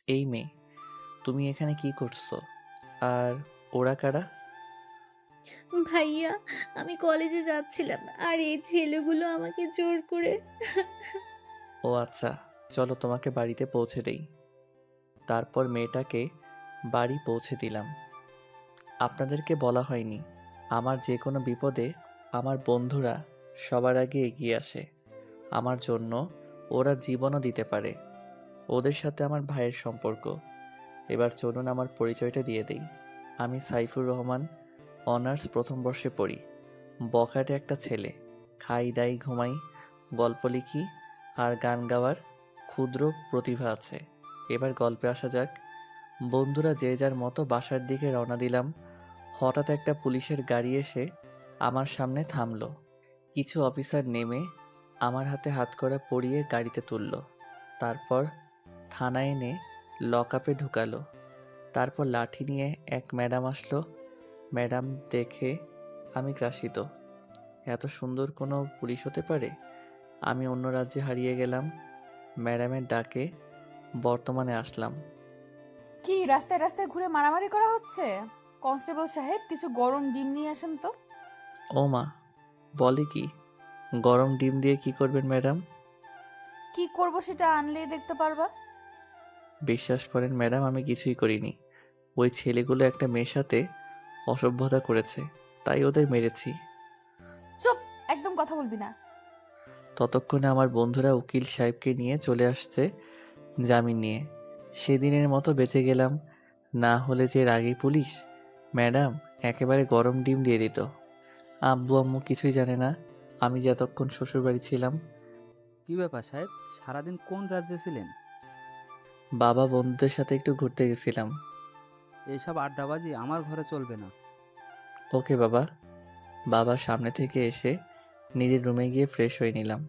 এই মেয়ে, তুমি এখানে কি করছো? আর ওরা কারা? ভাইয়া, আমি কলেজে যাচ্ছিলাম আর এই ছেলেগুলো আমাকে জোর করে। ও আচ্ছা, চলো তোমাকে বাড়িতে পৌঁছে দেই। তারপর মেয়েটাকে বাড়ি পৌঁছে দিলাম। আপনাদেরকে বলা হয়নি, আমার যে কোনো বিপদে আমার বন্ধুরা সবার আগে এগিয়ে আসে। আমার জন্য ওরা জীবনও দিতে পারে। ওদের সাথে আমার ভাইয়ের সম্পর্ক। এবার চলুন আমার পরিচয়টা দিয়ে দেই। আমি সাইফুর রহমান, অনার্স প্রথম বর্ষে পড়ি। বখাটে একটা ছেলে। খাই দাই ঘুমাই, গল্প লিখি আর গান গাওয়ার ক্ষুদ্র প্রতিভা আছে। এবার গল্পে আসা যাক। বন্ধুরা যে যার মতো বাসার দিকে রওনা দিলাম। হঠাৎ একটা পুলিশের গাড়ি এসে আমার সামনে থামলো। কিছু অফিসার নেমে আমার হাতে হাতকড়া পরিয়ে গাড়িতে তুলল। তারপর থানায় এনে লকআপে ঢুকালো। তারপর লাঠি নিয়ে এক ম্যাডাম আসলো। ম্যাডাম দেখে আমি গ্রাসিত। এত সুন্দর কোনো পুলিশ হতে পারে? আমি অন্য রাজ্যে হারিয়ে গেলাম। ম্যাডামের ডাকে বর্তমানে আসলাম। কি রাস্তায় রাস্তায় ঘুরে মারামারি করা হচ্ছে? কনস্টেবল সাহেব, কিছু গরম ডিম নিয়ে আসেন তো। ও মা, বলে কি? গরম ডিম দিয়ে কি করবেন ম্যাডাম? কি করব সেটা আনলেই দেখতে পারবা। বিশ্বাস করেন ম্যাডাম, আমি কিছুই করিনি। ওই ছেলেগুলো একটা মেয়ের সাথে অসভ্যতা করেছে, তাই ওদের মেরেছি। চুপ, একদম কথা বলবি না। ততক্ষণে আমার বন্ধুরা উকিল সাহেবকে নিয়ে চলে আসছে জামিন নিয়ে। সেদিনের মতো বেঁচে গেলাম। না হলে যে রাগী পুলিশ ম্যাডাম একেবারে গরম ডিম দিয়ে দিত। আব্বু আম্মু কিছুই জানে না আমি যে এতক্ষণ শ্বশুরবাড়ি ছিলাম। কি ব্যাপার সাহেব, সারাদিন কোন রাজ্যে ছিলেন? বাবা বন্ধুদের সাথে একটু ঘুরতে গেছিলাম। এইসব আড্ডাবাজি আমার ঘরে চলবে না। ওকে বাবা। বাবা সামনে থেকে এসে নিজের রুমে গিয়ে ফ্রেশ হয়ে নিলাম।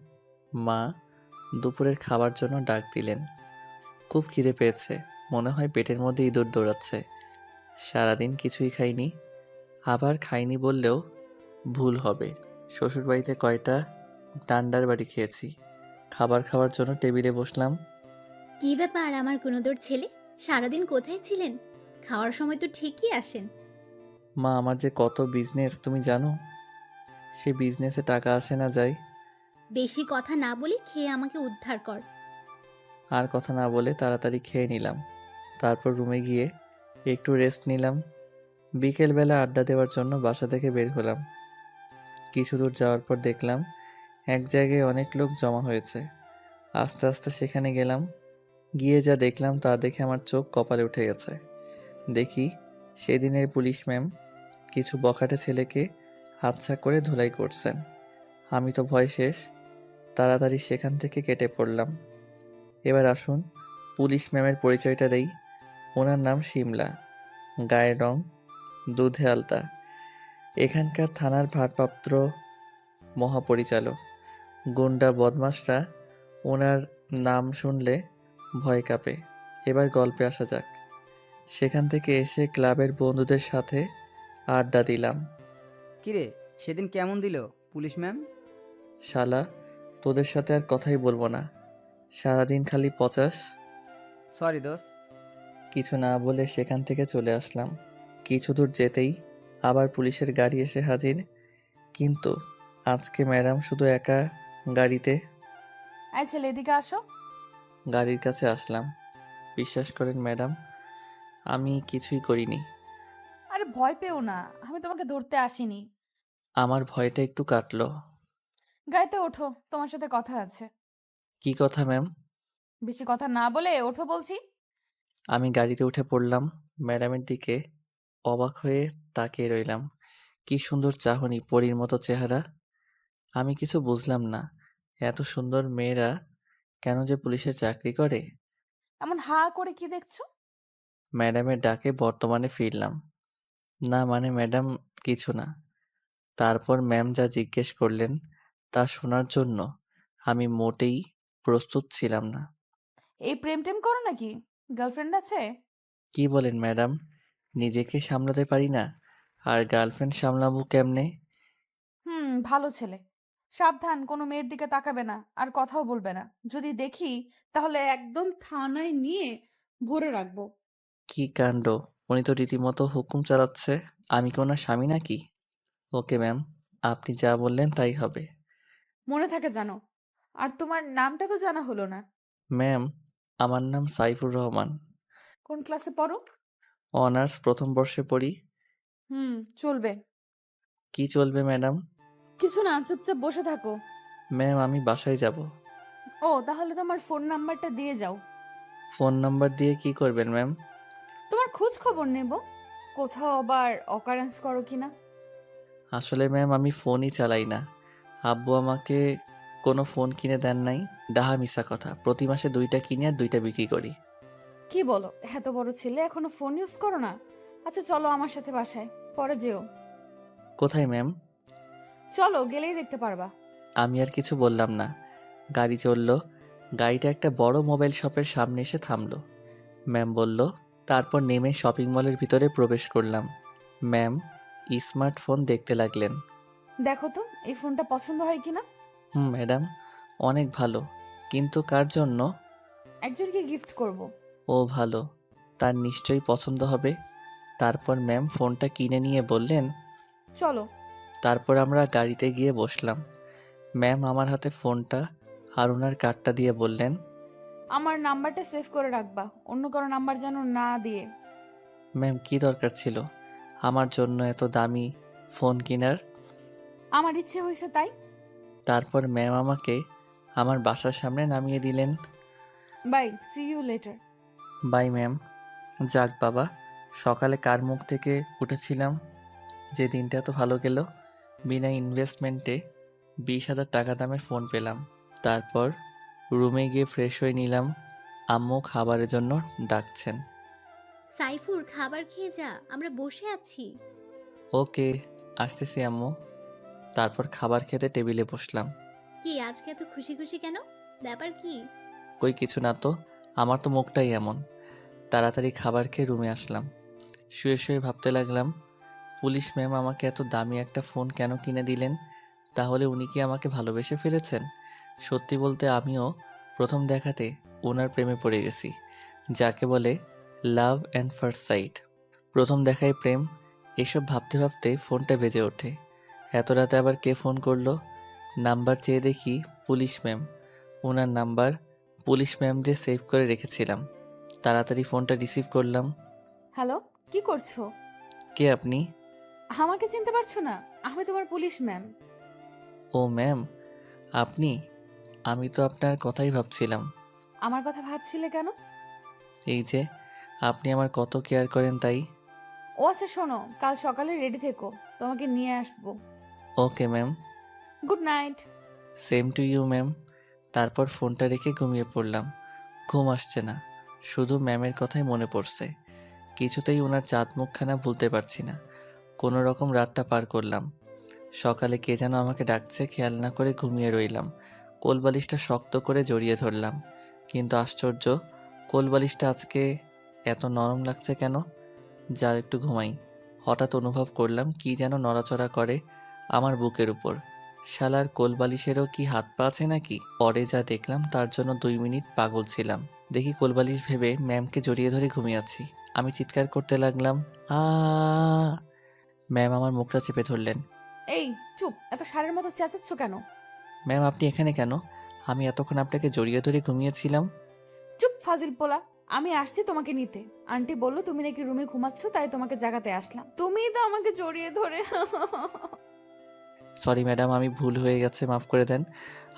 মা দুপুরের খাবার জন্য ডাক দিলেন। খুব খিদে পেয়েছে, মনে হয় পেটের মধ্যে ইঁদুর দৌড়াচ্ছে। সারাদিন কিছুই খাইনি। আবার খাইনি বললেও ভুল হবে। শ্বশুরবাড়িতে কয়টা ডান্ডার বাড়ি খেয়েছি। খাবার খাওয়ার জন্য টেবিলে বসলাম। কি ব্যাপার আমার গুণদর ছেলে, সারাদিন কোথায় ছিলেন? খাওয়ার সময় তো ঠিকই আসেন। মা, আমার যে কত বিজনেস তুমি জানো? সে বিজনেসে টাকা আসে না যায়। বেশি কথা না বলে খেয়ে আমাকে উদ্ধার কর। আর কথা না বলে তাড়াতাড়ি খেয়ে নিলাম। তারপর রুমে গিয়ে একটু রেস্ট নিলাম। বিকেলবেলা আড্ডা দেওয়ার জন্য বাসা থেকে বের হলাম। কিছু দূর যাওয়ার পর দেখলাম এক জায়গায় অনেক লোক জমা হয়েছে। আস্তে আস্তে সেখানে গেলাম। গিয়ে যা দেখলাম তা দেখে আমার চোখ কপালে উঠে গেছে। দেখি সেদিনের পুলিশ ম্যাম কিছু বখাটে ছেলেকে হাতছা করে ধুলাই করছেন। আমি তো ভয় শেষ, তাড়াতাড়ি সেখান থেকে কেটে পড়লাম। এবার আসুন পুলিশ ম্যামের পরিচয়টা দেই। ওনার নাম শিমলা, গায়ের রং দুধে আলতা, এখানকার থানার ভারপ্রাপ্ত মহাপরিচালক। গুন্ডা বদমাশরা ওনার নাম শুনলে ভয় কাঁপে। এবার গল্পে আসা যাক। সেখান থেকে এসে ক্লাবের বন্ধুদের সাথে আড্ডা দিলাম। কিরে, সেদিন কেমন দিল পুলিশ ম্যাম? শালা, তোদের সাথে আর কথাই বলবো না। সারাদিন খালি পচাস। সরি দোস। কিছু না বলে সেখান থেকে চলে আসলাম। কিছু দূর যেতেই আবার পুলিশের গাড়ি এসে হাজির। কিন্তু আজকে ম্যাডাম শুধু একা গাড়িতে। আই ছেলে, এদিকে আসো। গাড়ির কাছে আসলাম। বিশ্বাস করেন ম্যাডাম, আমি কিছুই করিনি। আরে ভয় পেও না, আমি তোমাকে ধরতে আসিনি। আমার ভয়টা একটু কাটলো। গাড়িতে ওঠো, তোমার সাথে কথা আছে। কি কথা ম্যাম? বেশি কথা না বলে ওঠো বলছি। আমি গাড়িতে উঠে পড়লাম। ম্যাডামের দিকে অবাক হয়ে তাকিয়ে রইলাম। কি সুন্দর চাহনি, পরীর মতো চেহারা। আমি কিছু বুঝলাম না, এত সুন্দর মেয়েরা কেন যে পুলিশের চাকরি করে। এমন হা করে কি দেখছো? ম্যাডামের ডাকে বর্তমানে ফিরলাম। না মানে ম্যাডাম, কিছু না। তারপর ম্যাম যা জিজ্ঞেস করলেন তা শোনার জন্য আমি মোটেই প্রস্তুত ছিলাম না। এই প্রেম টেম করো নাকি? গার্লফ্রেন্ড আছে? কি বলেন ম্যাডাম, নিজেকে সামলাতে পারি না আর গার্লফ্রেন্ড সামলাবো কেমনে? ভালো ছেলে। সাবধান, কোনো মেয়ের দিকে তাকাবে না আর কথাও বলবে না। যদি দেখি তাহলে একদম থানায় নিয়ে ভরে রাখবো। কি কাণ্ড! উনি তো রীতিমতো হুকুম চালাচ্ছে। আমি কি ওনার স্বামী নাকি? ওকে ম্যাম, আপনি যা বললেন তাই হবে। মনে থাকে জানো। আর তোমার নামটা তো জানা হলো না। ম্যাম, আমার নাম সাইফুর রহমান। কোন ক্লাসে পড়ো? অনার্স প্রথম বর্ষে পড়ি। চলবে। কি চলবে ম্যাডাম? কিছু না, চুপচাপ বসে থাকো। ম্যাম, আমি বাসায় যাব। ও, তাহলে তোমার ফোন নাম্বারটা দিয়ে যাও। ফোন নাম্বার দিয়ে কি করবেন ম্যাম? তোমার খোঁজ খবর নেব, কোথাও আবার অকারেন্স করো কিনা। আসলে ম্যাম আমি ফোনই চালাই না। আব্বু আমাকে কোনো ফোন কিনে দেন নাই। ডাহা মিশা কথা। প্রতি মাসে 2টা কিনি আর 2টা বিক্রি করি। কি বলো, এত বড় ছেলে এখনো ফোন ইউজ করো না? আচ্ছা চলো আমার সাথে বাসায়, পরে যেও। কোথায় ম্যাম? চলো, গেলেই দেখতে পারবা। আমি আর কিছু বললাম না। গাড়ি চলল। গাড়িটা একটা বড় মোবাইল শপের সামনে এসে থামলো। ম্যাম বলল। তারপর নেমে শপিং মলের ভিতরে প্রবেশ করলাম। ম্যাম স্মার্টফোন দেখতে লাগলেন। দেখো তো এই ফোনটা পছন্দ হয় কিনা। ম্যাডাম, অনেক ভালো। কিন্তু কার জন্য? একজনকে গিফট করব। ও ভালো, তার নিশ্চয়ই পছন্দ হবে। তারপর ম্যাম ফোনটা কিনে নিয়ে বললেন। চলো। তারপর আমরা গাড়িতে গিয়ে বসলাম। ম্যাম আমার হাতে ফোনটা আর ওনার কার্ডটা দিয়ে বললেন। আমার নাম্বারটা সেভ করে রাখবা, অন্য কারো নাম্বার যেন না দিয়ে। ম্যাম কি দরকার ছিল আমার জন্য এত দামি ফোন কেনার? আমার ইচ্ছে হয়েছে তাই। তারপর ম্যাম আমাকে আমার বাসার সামনে নামিয়ে দিলেন। Bye, see you later. Bye ma'am. যাক বাবা, সকালে কার মুখ থেকে উঠেছিলাম যে দিনটা এত ভালো গেল। বিনা ইনভেস্টমেন্টে 20,000 টাকা দামের ফোন পেলাম। তারপর রুমে গিয়ে ফ্রেশ হয়ে নিলাম। আম্মু খাবারের জন্য ডাকছেন। সাইফুর, খাবার খেয়ে যা, আমরা বসে আছি। ওকে, আসতেছি আম্মু। তারপর খাবার খেতে টেবিলে বসলাম। কি আজকে এত খুশি খুশি কেন? ব্যাপার কি? কই কিছু না তো, আমার তো মুখটাই এমন। তাড়াতাড়ি খাবার খেয়ে রুমে আসলাম। শুয়ে শুয়ে ভাবতে লাগলাম, পুলিশ ম্যাম আমাকে এত দামি একটা ফোন কেন কিনে দিলেন? তাহলে উনি কি আমাকে ভালোবেসে ফেলেছেন? সত্যি বলতে আমিও প্রথম দেখাতে ওনার প্রেমে পড়ে গেছি, যাকে বলে লাভ অ্যান্ড ফার্স্ট সাইট। প্রথম দেখায় প্রেম। এসব ভাবতে ভাবতে ফোনটা বেজে ওঠে। এত রাতে আবার কে ফোন করলো? নাম্বার চেয়ে দেখি পুলিশ ম্যাম। ওনার নাম্বার পুলিশ ম্যাম দিয়ে সেভ করে রেখেছিলাম। তাড়াতাড়ি ফোনটা রিসিভ করলাম। হ্যালো, কি করছো? কে আপনি? আমাকে চিনতে পারছো না? আমি তোমার পুলিশ ম্যাম। ও ম্যাম, আপনি? আমি তো আপনার কথাই ভাবছিলাম। আমার কথা ভাবছিলে কেন? এই যে আপনি আমার কত কেয়ার করেন তাই। ও আচ্ছা, শোনো, কাল সকালে রেডি থেকো, তোমাকে নিয়ে আসবো। Okay ma'am. Good night. Same to you ma'am. তারপর ফোনটা রেখে ঘুমিয়ে পড়লাম। ঘুম আসছে না, শুধু ম্যামের কথাই মনে পড়ছে। কিছুতেই ওনার চাঁদ মুখখানা ভুলতে পারছি না। কোনো রকম রাতটা পার করলাম। সকালে কে যেন আমাকে ডাকছে, খেয়াল না করে ঘুমিয়ে রইলাম। কোলবালিশটা শক্ত করে জড়িয়ে ধরলাম, কিন্তু আশ্চর্য, কোলবালিশটা আজকে এত নরম লাগছে কেন? যার একটু ঘুমাই, হঠাৎ অনুভব করলাম কি যেন নড়াচড়া করে আমার বুকের উপর। শালার কোলবালিশেরও কি হাত পা আছে নাকি? পরে যা দেখলাম তার জন্য 2 মিনিট পাগল ছিলাম। দেখি কোলবালিশ ভেবে ম্যামকে জড়িয়ে ধরে ঘুমিয়ে আছি। আমি চিৎকার করতে লাগলাম, আ ম্যাম আমার মুখটা চেপে ধরলেন। এই চুপ, এত সারের মতো চেঁচাচ্ছ কেন? ম্যাম আপনি এখানে কেন? আমি এতক্ষণ আপনাকে জড়িয়ে ধরে ঘুমিয়েছিলাম। চুপ ফাজিল পোলা। আমি আসছি তোমাকে নিতে। আন্টি বললো তুমি নাকি রুমে ঘুমাচ্ছ, তাই তোমাকে জাগাতে আসলাম। তুমিই তো আমাকে জড়িয়ে ধরে সরি ম্যাডাম, আমি ভুল হয়ে গেছে, মাফ করে দেন।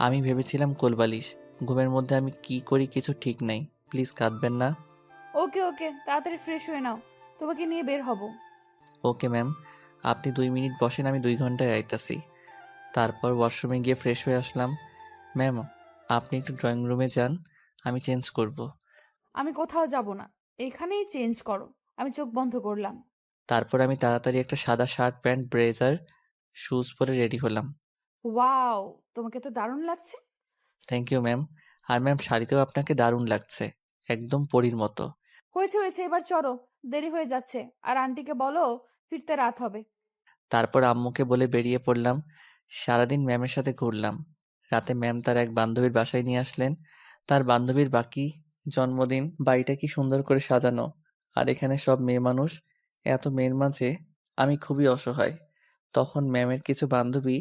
আমি ভেবেছিলাম কোলবালিশ। ঘুমের মধ্যে আমি কি করি কিছু ঠিক নাই। প্লিজ কাঁদবেন না। ওকে ওকে, তাড়াতাড়ি ফ্রেশ হয়ে নাও, তোমাকে নিয়ে বের হব। ওকে ম্যাম, আপনি 2 মিনিট বসেন, আমি 2 ঘন্টায় আইতাছি। তারপর ওয়াশরুমে গিয়ে ফ্রেশ হয়ে আসলাম। ম্যাম আপনি একটু ড্রয়িং রুমে যান, আমি চেঞ্জ করব। আমি কোথাও যাব না, এখানেই চেঞ্জ করো। আমি চোখ বন্ধ করলাম। তারপর আমি তাড়াতাড়ি একটা সাদা শার্ট প্যান্ট ব্লেজার শুজ পরে রেডি হলাম। ওয়াও, তোমাকে তো দারুণ লাগছে। Thank you ma'am. আর ম্যাম শাড়িতেও আপনাকে দারুণ লাগছে, একদম পরীর মতো। হয়েছে হয়েছে, এবার চলো, দেরি হয়ে যাচ্ছে। আর আন্টিকে বলো ফিরতে রাত হবে। তারপর আম্মুকে বলে বেরিয়ে পড়লাম। সারাদিন ম্যামের সাথে ঘুরলাম। রাতে ম্যাম তার এক বান্ধবীর বাসায় নিয়ে আসলেন। তার বান্ধবীর বাকি জন্মদিন। বাড়িটা কি সুন্দর করে সাজানো। আর এখানে সব মেয়ে মানুষ। এত মেয়ের মাঝে আমি খুবই অসহায়। তখন ম্যামের কিছু বান্ধবী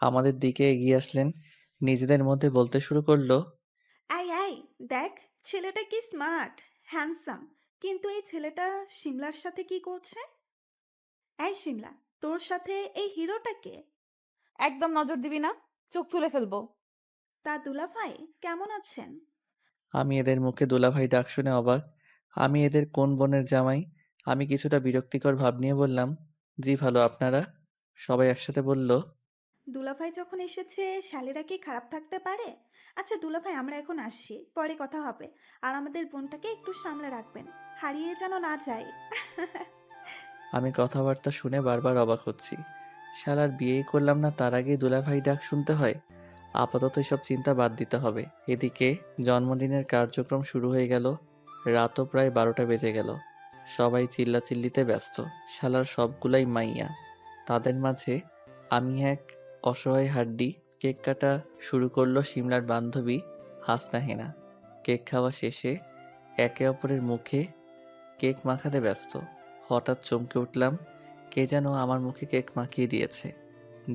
আমাদের দিকে এগিয়ে আসলেন। নিজেদের মধ্যে বলতে শুরু করলো, আই আই দেখ, ছেলেটা কি স্মার্ট, হ্যান্ডসাম, কিন্তু এই ছেলেটা শিমলার সাথে কি করছে? এই শিমলা, তোর সাথে এই হিরোটা কে? একদম নজর দিবি না, চোখ তুলে ফেলবো। তা দুলাভাই কেমন আছেন? আমি এদের মুখে দুলাভাই ডাক শুনে অবাক। আমি এদের কোন বোনের জামাই? আমি কিছুটা বিরক্তিকর ভাব নিয়ে বললাম, জি ভালো, আপনারা? সবাই একসাথে বলল, দুলাভাই যখন এসেছে শালিরা কি খারাপ থাকতে পারে? আচ্ছা দুলাভাই, আমরা এখন আসছি, পরে কথা হবে। আর আমাদের বোনটাকে একটু সামলে রাখবেন, হারিয়ে যেন না যায়। আমি কথাবার্তা শুনে বারবার অবাক হচ্ছি। শালার বিয়েই করলাম না, তার আগেই দুলাভাই ডাক শুনতে হয়। আপাতত এসব চিন্তা বাদ দিতে হবে। এদিকে জন্মদিনের কার্যক্রম শুরু হয়ে গেল। রাতও প্রায় 12টা বেজে গেল। সবাই চিল্লাচিল্লিতে ব্যস্ত। শালার সবগুলাই মাইয়া। তাদের মাঝে আমি এক অসহায় হাড্ডি। কেক কাটা শুরু করলো শিমলার বান্ধবী হাসনা হেনা। কেক খাওয়া শেষে একে অপরের মুখে কেক মাখাতে ব্যস্ত। হঠাৎ চমকে উঠলাম। কে যেন আমার মুখে কেক মাখিয়ে দিয়েছে,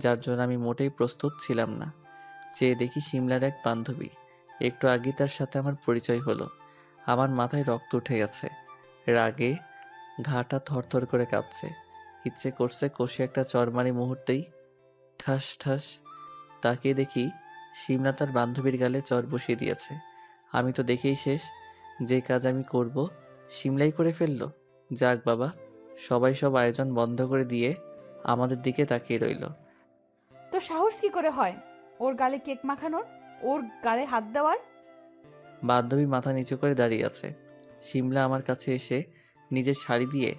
যার জন্য আমি মোটেই প্রস্তুত ছিলাম না। চেয়ে দেখি শিমলার এক বান্ধবী। একটু আগেই তার সাথে আমার পরিচয় হলো। আমার মাথায় রক্ত উঠে গেছে। রাগে ঘাটা থরথর করে কাঁপছে। ইচ্ছে করছে কষে একটা চড়মারি মুহূর্তেই। ঠাস ঠাস তাকিয়ে দেখি শিমলা তার বান্ধবীর গালে চর বসিয়ে দিয়েছে। আমি তো দেখেই শেষ। যে কাজ আমি করব শিমলাই করে ফেললো। যাক বাবা। সবাই সব আয়োজন বন্ধ করে দিয়ে আমাদের দিকে তাকিয়ে রইল। তো সাহস কি করে হয় ওর গালে কেক মাখানোর, ওর গালে হাত দেওয়ার? বান্ধবী মাথা নিচু করে দাঁড়িয়ে আছে। শিমলা আমার কাছে এসে নিজের শাড়ি দিয়ে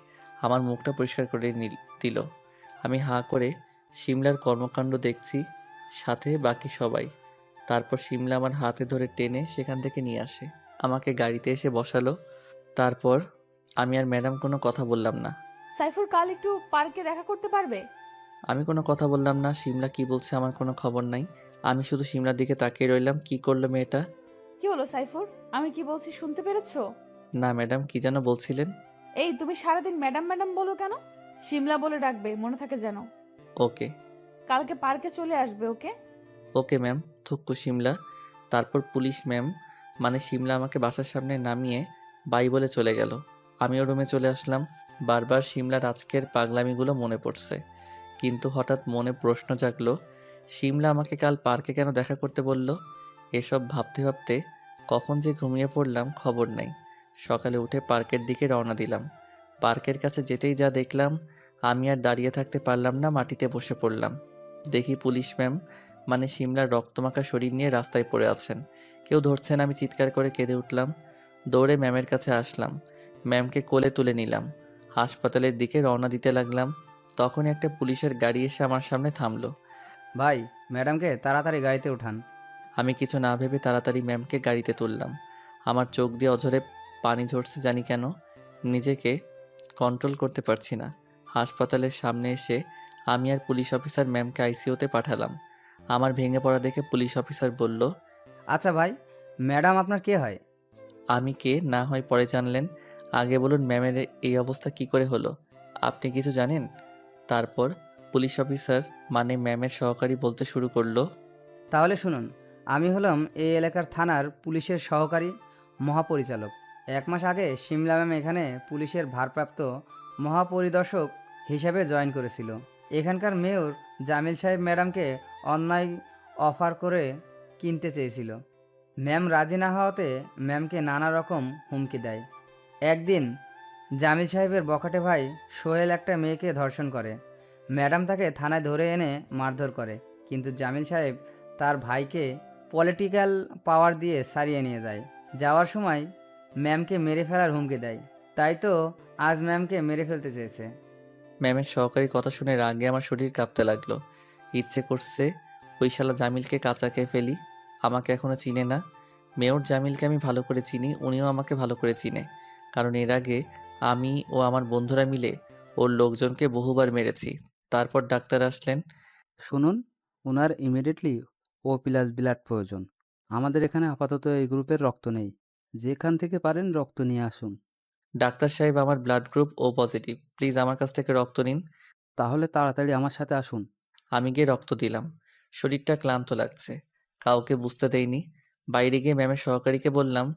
আমার মুখটা পরিষ্কার করে দিল। আমি হাঁ করে শিমলার কর্মকাণ্ড দেখছি, সাথে বাকি সবাই। তারপর শিমলা আমার হাতে ধরে টেনে সেখান থেকে নিয়ে আসে, আমাকে গাড়িতে এসে বসালো। তারপর আমি আর ম্যাডাম কোনো কথা বললাম না। সাইফুর কাল একটু পার্কে দেখা করতে পারবে? আমি কোনো কথা বললাম না। শিমলা কি বলছে আমার কোনো খবর নাই। আমি শুধু শিমলার দিকে তাকিয়ে রইলাম। কি করলো মেয়েটা? কি হলো সাইফুর, আমি কি বলছি শুনতে পেরেছো? না ম্যাডাম, কি যেন বলছিলেন? এই তুমি সারাদিন ম্যাডাম ম্যাডাম বলো কেন? শিমলা বলে ডাকবে, মনে থাকে যেন। ওকে। কালকে পার্কে চলে আসবে, ওকে? Okay ma'am. থুক্কু শিমলা। তারপর পুলিশ ম্যাম মানে শিমলা আমাকে বাসার সামনে নামিয়ে বাই বলে চলে গেল। আমিও রুমে চলে আসলাম। বারবার শিমলার আজকের পাগলামিগুলো মনে পড়ছে। কিন্তু হঠাৎ মনে প্রশ্ন জাগলো, শিমলা আমাকে কাল পার্কে কেন দেখা করতে বলল? এসব ভাবতে ভাবতে কখন যে ঘুমিয়ে পড়লাম খবর নেই। সকালে উঠে পার্কের দিকে রওনা দিলাম। পার্কের কাছে যেতেই যা দেখলাম, আমি আর দাঁড়িয়ে থাকতে পারলাম না, মাটিতে বসে পড়লাম। দেখি পুলিশ ম্যাম মানে শিমলার রক্তমাখা শরীর নিয়ে রাস্তায় পড়ে আছেন। কেউ ধরছেন। আমি চিৎকার করে কেঁদে উঠলাম। দৌড়ে ম্যামের কাছে আসলাম। ম্যামকে কোলে তুলে নিলাম। হাসপাতালের দিকে রওনা দিতে লাগলাম। তখনই একটা পুলিশের গাড়ি এসে আমার সামনে থামলো। ভাই, ম্যাডামকে তাড়াতাড়ি গাড়িতে উঠান। আমি কিছু না ভেবে তাড়াতাড়ি ম্যামকে গাড়িতে তুললাম। আমার চোখ দিয়ে অঝরে পানি ঝরছে, জানি কেন নিজেকে কন্ট্রোল করতে পারছি না। হাসপাতালের সামনে এসে আমি আর পুলিশ অফিসার ম্যামকে আইসিইউতে পাঠালাম। আমার ভেঙে পড়া দেখে পুলিশ অফিসার বলল, আচ্ছা ভাই, ম্যাডাম আপনার কে হয়? আমি কে না হয় পরে জানলেন, আগে বলুন ম্যামের এই অবস্থা কি করে হলো? আপনি কিছু জানেন? তারপর পুলিশ অফিসার মানে ম্যামের সহকারী বলতে শুরু করলো, তাহলে শুনুন, আমি হলাম এই এলাকার থানার পুলিশের সহকারী মহাপরিচালক। 1 মাস আগে শিমলা ম্যাম এখানে পুলিশের ভারপ্রাপ্ত মহাপরিদর্শক হিসেবে জয়েন করেছিল। এখানকার মেয়র জামিল সাহেব ম্যাডামকে অন্যায় অফার করে কিনতে চেয়েছিল। ম্যাম রাজি না হওয়াতে ম্যামকে নানা রকম হুমকি দেয়। একদিন জামিল সাহেবের বখাটে ভাই সোহেল একটা মেয়েকে ধর্ষণ করে। ম্যাডাম তাকে থানায় ধরে এনে মারধর করে, কিন্তু জামিল সাহেব তার ভাইকে পলিটিক্যাল পাওয়ার দিয়ে সারিয়ে নিয়ে যায়। যাওয়ার সময় ম্যামকে মেরে ফেলার হুমকি দেয়। তাই তো আজ ম্যামকে মেরে ফেলতে চেয়েছে। ম্যামের সহকারী কথা শুনে রাগে আমার শরীর কাঁপতে লাগলো। ইচ্ছে করছে ওই শালা জামিলকে কাঁচা খেয়ে ফেলি। আমাকে এখনো চিনে না। মেয়র জামিলকে আমি ভালো করে চিনি, উনিও আমাকে ভালো করে চিনে। কারণ এর আগে আমি ও আমার বন্ধুরা মিলে ওর লোকজনকে বহুবার মেরেছি। তারপর ডাক্তার আসলেন। শুনুন, ওনার ইমিডিয়েটলি ও প্লাস ব্লাড প্রয়োজন। আমাদের এখানে আপাতত এই গ্রুপের রক্ত নেই। যেখান থেকে পারেন রক্ত নিয়ে আসুন। ডাক্তার সাহেব, আমার blood group O positive, please আমার কাছ থেকে রক্ত নিন। তাহলে তাড়াতাড়ি আমার সাথে আসুন। আমি গিয়ে রক্ত দিলাম। শরীরটা ক্লান্ত লাগছে, কাউকে বুঝতে দেইনি। বাইরে গিয়ে ম্যামের সহকারীকে বললাম,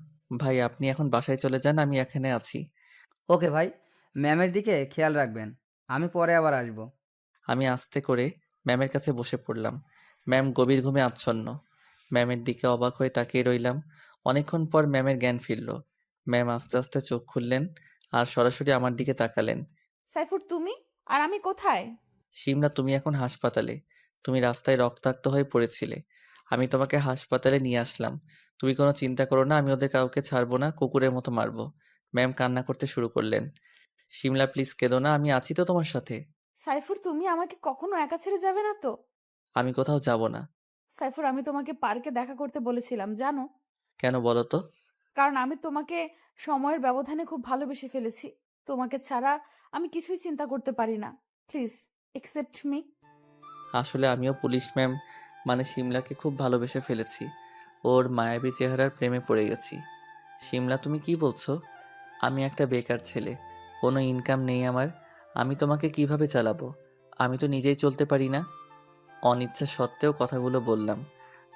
ভাই আপনি এখন বাসায় চলে যান, আমি এখানে আছি। ওকে ভাই, ম্যামের দিকে খেয়াল রাখবেন। আমি পরে আবার আসব। আমি আস্তে করে ম্যামের কাছে বসে পড়লাম। ম্যাম গভীর ঘুমে আচ্ছন্ন। ম্যামের দিকে অবাক হয়ে তাকিয়ে রইলাম। অনেকক্ষণ পর ম্যামের জ্ঞান ফিরল। ম্যাম আস্তে আস্তে চোখ খুললেন আর সরাসরি আমার দিকে তাকালেন। সাইফুর, তুমি আর আমি কোথায়? শিমলা, তুমি এখন হাসপাতালে। তুমি রাস্তায় রক্তাক্ত হয়ে পড়েছিলে, আমি তোমাকে হাসপাতালে নিয়ে আসলাম। তুমি কোনো চিন্তা করো না, আমি ওদের কাউকে ছাড়বো না, কুকুরের মতো মারবো। ম্যাম কান্না করতে শুরু করলেন। শিমলা প্লিজ কেঁদো না, আমি আছি তো তোমার সাথে। সাইফুর, তুমি আমাকে কখনো একা ছেড়ে যাবে না তো? আমি কোথাও যাব না। সাইফুর, আমি তোমাকে পার্কে দেখা করতে বলেছিলাম, জানো? কেন বলো তো? কারণ আমি তোমাকে সময়ের ব্যবধানে খুব ভালোবেসে ফেলেছি। তোমাকে ছাড়া আমি কিছুই চিন্তা করতে পারি না। Please accept me. আসলে আমিও পুলিশ ম্যাম মানে শিমলাকে খুব ভালোবেসে ফেলেছি। ওর মায়াবী চেহারার প্রেমে পড়ে গেছি। শিমলা, তুমি কি বলছো? আমি একটা বেকার ছেলে, কোনো ইনকাম নেই আমার। আমি তোমাকে কিভাবে চালাবো? আমি তো নিজেই চলতে পারি না। অনিচ্ছা সত্ত্বেও কথাগুলো বললাম।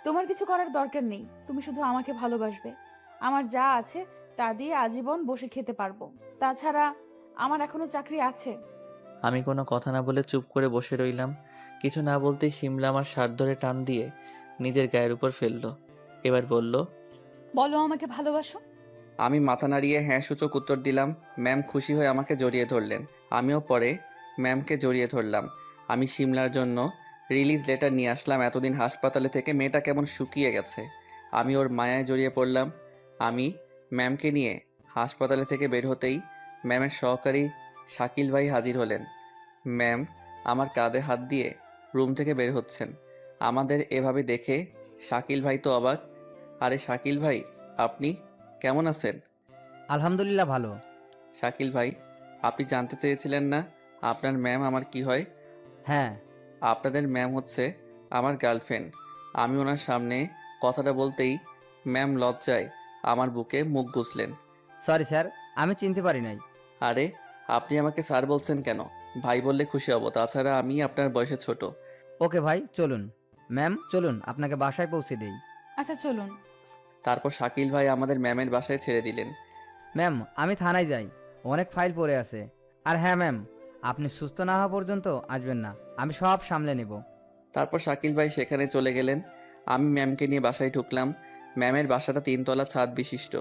তোমার কিছু করার দরকার নেই, তুমি শুধু আমাকে ভালোবাসবে। আমার যা আছে তা দিয়ে আজীবন বসে খেতে পারবো। তাছাড়া আমার এখনো চাকরি আছে। আমি কোনো কথা না বলে চুপ করে বসে রইলাম। কিছু না বলতেই শিমলা আমার শার্ট ধরে টান দিয়ে নিজের গায়ের উপর ফেললো। এবার বলল, বলো আমাকে ভালোবাসো। আমি মাথা নাড়িয়ে হ্যাঁ সূচক উত্তর দিলাম। ম্যাম খুশি হয়ে আমাকে জড়িয়ে ধরলেন। আমিও পরে ম্যামকে জড়িয়ে ধরলাম। আমি শিমলার জন্য রিলিজ লেটার নিয়ে আসলাম। এতদিন হাসপাতালে থেকে মেয়েটা কেমন শুকিয়ে গেছে। আমি ওর মায়ায় জড়িয়ে পড়লাম। আমি ম্যামকে নিয়ে হাসপাতালে থেকে বের হতেই ম্যামের সহকারী শাকিল ভাই হাজির হলেন। ম্যাম আমার কাঁধে হাত দিয়ে রুম থেকে বের হচ্ছেন। আমাদের এভাবে দেখে শাকিল ভাই তো অবাক। আরে শাকিল ভাই, আপনি কেমন আছেন? আলহামদুলিল্লাহ ভালো। শাকিল ভাই, আপনি জানতে চেয়েছিলেন না আপনার ম্যাম আমার কি হয়? হ্যাঁ। আপনাদের ম্যাম হচ্ছে আমার গার্লফ্রেন্ড। আমি ওনার সামনে কথাটা বলতেই ম্যাম লজ্জায় আমার বুকে মুখ গুজলেন। সরি স্যার, আমি চিনতে পারি নাই। আরে আপনি আমাকে স্যার বলছেন কেন? ভাই বললে খুশি হব, তাছাড়া আমি আপনার বয়সে ছোট। ওকে ভাই, চলুন। ম্যাম চলুন, আপনাকে বাসায় পৌঁছে দেই। আচ্ছা চলুন। তারপর শাকিল ভাই আমাদের ম্যামের বাসায় ছেড়ে দিলেন। ম্যাম আমি থানায় যাই, অনেক ফাইল পড়ে আছে। আর হ্যাঁ ম্যাম, আপনি সুস্থ না হওয়া পর্যন্ত আসবেন না, আমি সব সামলে নেব। তারপর শাকিল ভাই সেখানে চলে গেলেন। আমি ম্যামকে নিয়ে বাসায় ঢুকলাম। ম্যামের বাসাটা 3 তলা ছাদ বিশিষ্ট।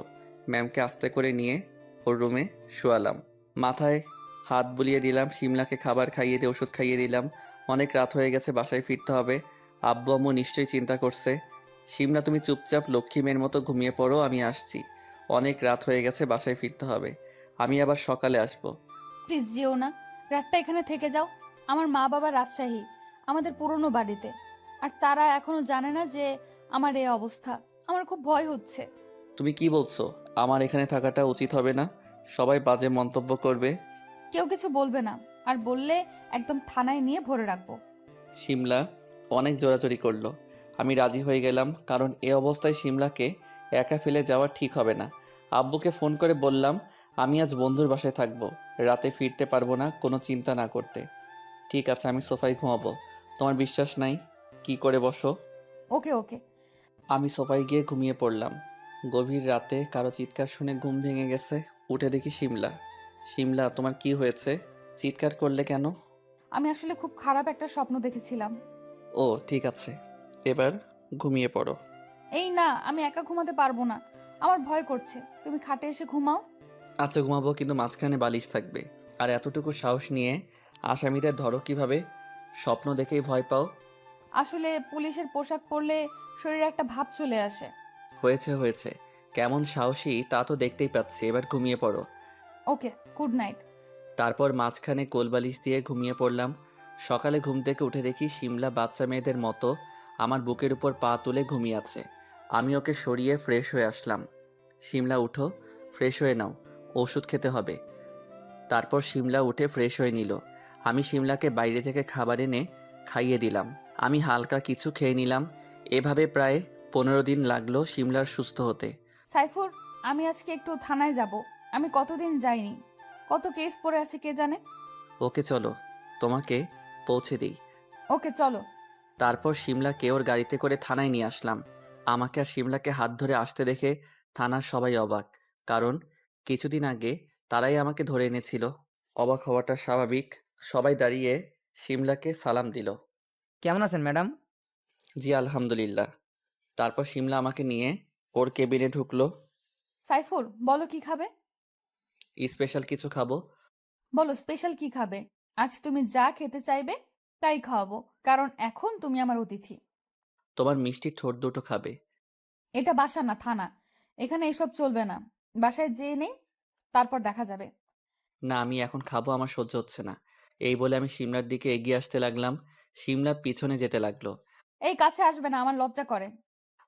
ম্যামকে আস্তে করে নিয়ে ওর রুমে শোয়ালাম। মাথায় হাত বুলিয়ে দিলাম, শিমলাকে খাবার খাইয়ে দিয়ে ওষুধ খাইয়ে দিলাম। অনেক রাত হয়ে গেছে, বাসায় ফিরতে হবে। আব্বু আম্মু নিশ্চয়ই চিন্তা করছে। শিমলা তুমি চুপচাপ লক্ষ্মী মেয়ের মতো ঘুমিয়ে পড়ো, আমি আসছি। অনেক রাত হয়ে গেছে, বাসায় ফিরতে হবে। আমি আবার সকালে আসবো। প্লিজ যেও না, রাতটা এখানে থেকে যাও। আমার মা বাবা রাজশাহী, আমাদের পুরনো বাড়িতে। আর তারা এখনো জানে না যে আমার এই অবস্থা। আমার খুব ভয় হচ্ছে। তুমি কি বলছো? আমার এখানে থাকাটা উচিত হবে না? সবাই বাজে মন্তব্য করবে। কেউ কিছু বলবে না, আর বললে একদম থানায় নিয়ে ভরে রাখবো। শিমলা অনেক জোরাজোরি করলো। আমি রাজি হয়ে গেলাম, কারণ এ অবস্থায় শিমলাকে একা ফেলে যাওয়া ঠিক হবে না। আব্বুকে ফোন করে বললাম আমি আজ বন্ধুর বাসায় থাকবো, রাতে ফিরতে পারবো না, কোনো চিন্তা না করতে। ঠিক আছে, আমি সোফায় ঘুমাবো। তোমার বিশ্বাস নাই? কি করে বসো। ওকে ওকে। আমি সোফায় গিয়ে ঘুমিয়ে পড়লাম। গভীর রাতে কারো চিৎকার শুনে ঘুম ভেঙে গেছে। উঠে দেখি শিমলা। শিমলা, তোমার কি হয়েছে? চিৎকার করলে কেন? আমি আসলে খুব খারাপ একটা স্বপ্ন দেখেছিলাম। ও ঠিক আছে, এবার ঘুমিয়ে পড়ো। এই না, আমি একা ঘুমাতে পারবো না, আমার ভয় করছে। তুমি খাটে এসে ঘুমাও। আচ্ছা ঘুমাবো, কিন্তু মাঝখানে বালিশ থাকবে। আর এতটুকু সাহস নিয়ে আসামিদের ধরো কিভাবে? স্বপ্ন দেখেই ভয় পাও? আসলে পুলিশের পোশাক পরলে শরীরে একটা ভাব চলে আসে। হয়েছে হয়েছে, কেমন সাহসী তা তো দেখতেই পাচ্ছি। এবার ঘুমিয়ে পড়ো। ওকে, গুড নাইট। তারপর মাঝখানে কোলবালিশ দিয়ে ঘুমিয়ে পড়লাম। সকালে ঘুম থেকে উঠে দেখি শিমলা বাচ্চা মেয়েদের মতো আমার বুকের উপর পা তুলে ঘুমিয়ে আছে। আমি ওকে সরিয়ে ফ্রেশ হয়ে আসলাম। শিমলা উঠো, ফ্রেশ হয়ে নাও, ওষুধ খেতে হবে। তারপর শিমলা উঠে ফ্রেশ হয়ে নিল। আমি শিমলাকে বাইরে থেকে খাবার এনে খাইয়ে দিলাম। আমি হালকা কিছু খেয়ে নিলাম। এভাবে প্রায় 15 দিন লাগলো শিমলার সুস্থ হতে। সাইফুর, আমি আজকে একটু থানায় যাব। আমি কতদিন যাইনি, কত কেস পড়ে আছে কে জানে। ওকে চলো, তোমাকে পৌঁছে দিই। ওকে চলো। তারপর শিমলাকে ওর গাড়িতে করে থানায় নিয়ে আসলাম। আমাকে আর শিমলাকে হাত ধরে আসতে দেখে থানার সবাই অবাক, কারণ কিছুদিন আগে তারাই আমাকে ধরে এনেছিল। অবাক হওয়াটা স্বাভাবিক। সবাই দাঁড়িয়ে শিমলাকে সালাম দিল। কেমন আছেন ম্যাডাম? জি আলহামদুলিল্লাহ। তারপর শিমলা আমাকে নিয়ে ওর কেবিনে ঢুকলো। সাইফুর, বলো কি খাবে? স্পেশাল কিছু খাবো। বলো স্পেশাল কি খাবে। আজ তুমি যা খেতে চাইবে তাই খাওয়াবো, কারণ এখন তুমি আমার অতিথি। তোমার মিষ্টি ঠোঁট দুটো খাবে। এটা বাসা না, থানা। এখানে এসব চলবে না। বাসায় যেয়ে নেই, তারপর দেখা যাবে। না আমি এখন খাবো, আমার সহ্য হচ্ছে না। এই বলে আমি শিমলার দিকে এগিয়ে আসতে লাগলাম। শিমলা পিছনে যেতে লাগলো। এই কাছে আসবে না, আমার লজ্জা করে।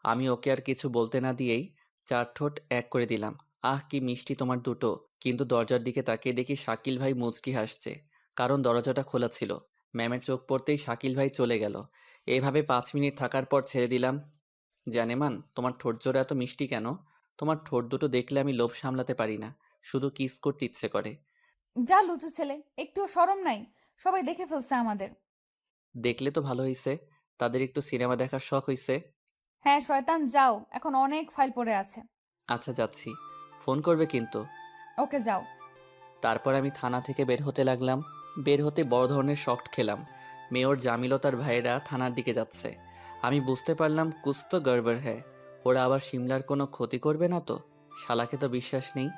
আমি ওকে আর কিছু বলতে না দিয়েই 4 ঠোঁট এক করে দিলাম। আহ কি মিষ্টি তোমার দুটো। কিন্তু দরজার দিকে তাকিয়ে দেখি শাকিল ভাই মুচকি হাসছে, কারণ দরজাটা খোলা ছিল। ম্যামের চোখ পড়তেই শাকিল ভাই চলে গেল। এইভাবে 5 মিনিট থাকার পর ছেড়ে দিলাম। জানেমান তোমার ঠোঁট জোড়া এত মিষ্টি কেন? তোমার ঠোঁট দুটো দেখলে আমি লোভ সামলাতে পারি না, শুধু কিস করতে ইচ্ছে করে। যা লুচু ছেলে, একটুও শরম নাই। সবাই দেখে ফেলছে আমাদের। দেখলে তো ভালো হইছে, তাদের একটু সিনেমা দেখার শখ হইছে। হ্যাঁ শয়তান, যাও, এখন অনেক ফাইল পড়ে আছে। আচ্ছা যাচ্ছি, ফোন করবে কিন্তু। ওকে যাও। তারপর আমি থানা থেকে বের হতে লাগলাম। বের হতে বড় ধরনের শক খেলাম। মেয়র জামিল ও তার ভাইয়েরা থানার দিকে যাচ্ছে। আমি বুঝতে পারলাম কুছ তো গড়বড় হ্যায়। ওরা আবার শিমলার কোনো ক্ষতি করবে না তো? শালাকে তো বিশ্বাস নেই।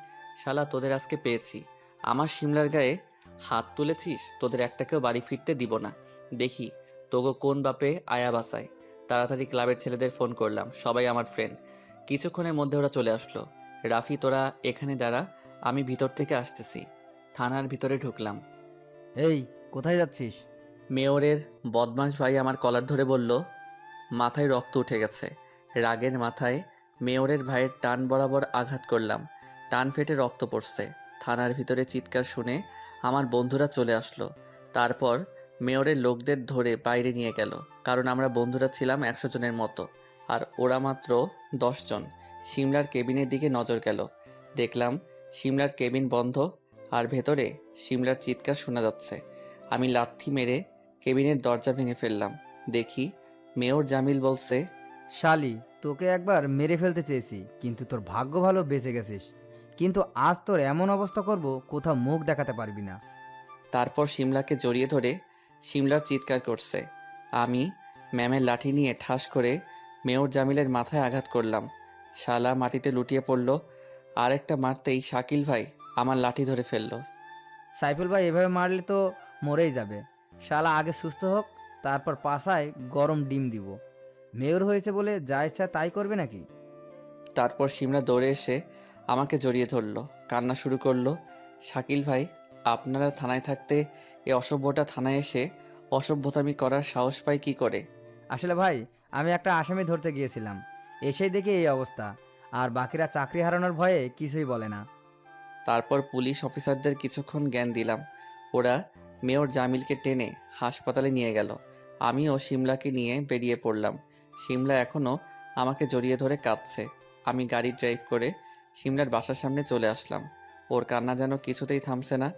শালা তোদের আজকে পেয়েছি। আমার শিমলার গায়ে হাত তুলেছিস, তোদের একটাকেও বাড়ি ফিরতে দিব না। দেখি তোগো কোন বাপে আয়া বাসায়। তাড়াতাড়ি ক্লাবের ছেলেদের ফোন করলাম, সবাই আমার ফ্রেন্ড। কিছুক্ষণের মধ্যে ওরা চলে আসলো। রাফি তোরা এখানে দাঁড়া, আমি ভিতর থেকে আসতেছি। থানার ভিতরে ঢুকলাম। এই, কোথায় যাচ্ছিস? মেয়রের বদমাশ ভাই আমার কলার ধরে বলল, মাথায় রক্ত উঠে গেছে। রাগের মাথায় মেয়রের ভাইয়ের টান বরাবর আঘাত করলাম। টান ফেটে রক্ত পড়ছে। থানার ভিতরে চিৎকার শুনে আমার বন্ধুরা চলে আসলো। তারপর মেয়রের লোকদের ধরে বাইরে নিয়ে গেল, কারণ আমরা বন্ধুরা ছিলাম 100 জনের মতো, আর ওরা মাত্র 10 জন। সিমলার কেবিনের দিকে নজর গেল। দেখলাম সিমলার কেবিন বন্ধ, আর ভেতরে সিমলার চিৎকার শোনা যাচ্ছে। আমি লাথি মেরে কেবিনের দরজা ভেঙে ফেললাম। দেখি মেয়র জামিল বলছে, শালি, তোকে একবার মেরে ফেলতে চেয়েছি, কিন্তু তোর ভাগ্য ভালো বেঁচে গেছিস। কিন্তু আজ তোর এমন অবস্থা করব, কোথাও মুখ দেখাতে পারবি না। তারপর শিমলাকে জড়িয়ে ধরে শিমলার চিৎকার করছে। আমি ম্যামের লাঠি নিয়ে ঠাস করে মেয়র জামিলের মাথায় আঘাত করলাম। শালা মাটিতে লুটিয়ে পড়ল। আরেকটা মারতেই শাকিল ভাই আমার লাঠি ধরে ফেলল। সাইফুল ভাই, এভাবে মারলে তো মরেই যাবে। শালা আগে সুস্থ হোক, তারপর পাছায় গরম ডিম দিব। মেয়র হয়েছে বলে যা ইচ্ছা তাই করবে নাকি? তারপর শিমলা দৌড়ে এসে আমাকে জড়িয়ে ধরলো, কান্না শুরু করলো। শাকিল ভাই, আপনারা থানায় থাকতে এ অসভ্যটা থানায় এসে অসভ্যতামি করার সাহস পায় কি করে? আসলে ভাই, আমি একটা আসামি ধরতে গিয়েছিলাম, এসেই দেখি এই অবস্থা। আর বাকিরা চাকরি হারানোর ভয়ে কিছুই বলে না। তারপর পুলিশ অফিসারদের কিছুক্ষণ জ্ঞান দিলাম। ওরা মেয়র জামিলকে টেনে হাসপাতালে নিয়ে গেল। আমিও শিমলাকে নিয়ে বেরিয়ে পড়লাম। শিমলা এখনও আমাকে জড়িয়ে ধরে কাঁদছে। আমি গাড়ি ড্রাইভ করে শিমলার বাসার সামনে চলে আসলাম। ওর কান্না যেন কিছুতেই থামছে না।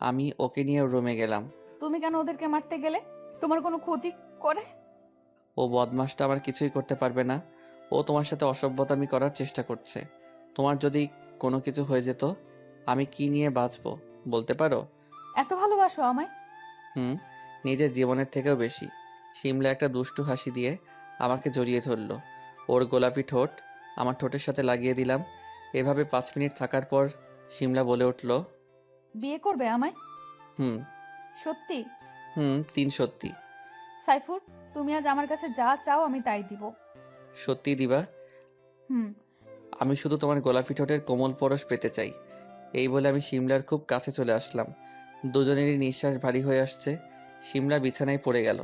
আমি ওকে নিয়ে ওর রুমে গেলাম। তুমি কেন ওদেরকে মারতে গেলে? তোমার কোনো ক্ষতি করে? ও বদমাসটা আমার কিছুই করতে পারবে না। ও তোমার সাথে অসভ্যতামি করার চেষ্টা করছে। তোমার যদি কোনো কিছু হয়ে যেত, আমি কি নিয়ে বাঁচবো বলতে পারো? এত ভালোবাসো আমায়? হুম, নিজের জীবনের থেকেও বেশি। শিমলা একটা দুষ্টু হাসি দিয়ে আমাকে জড়িয়ে ধরলো। ওর গোলাপি ঠোঁট আমার ঠোঁটের সাথে লাগিয়ে দিলাম। এভাবে 5 মিনিট থাকার পর শিমলা বলে উঠল, বিয়ে করবে আমায়? হুম। সত্যি? হুম, 3 সত্যি। সাইফুর, তুমি আজ আমার কাছে যা চাও আমি তাই দিব। সত্যি দিবা? হুম। আমি শুধু তোমার গোলাপি ঠোঁটের কোমল পরশ পেতে চাই। এই বলে আমি শিমলার খুব কাছে চলে আসলাম। দুজনেরই নিঃশ্বাস ভারী হয়ে আসছে। শিমলা বিছানায় পড়ে গেল।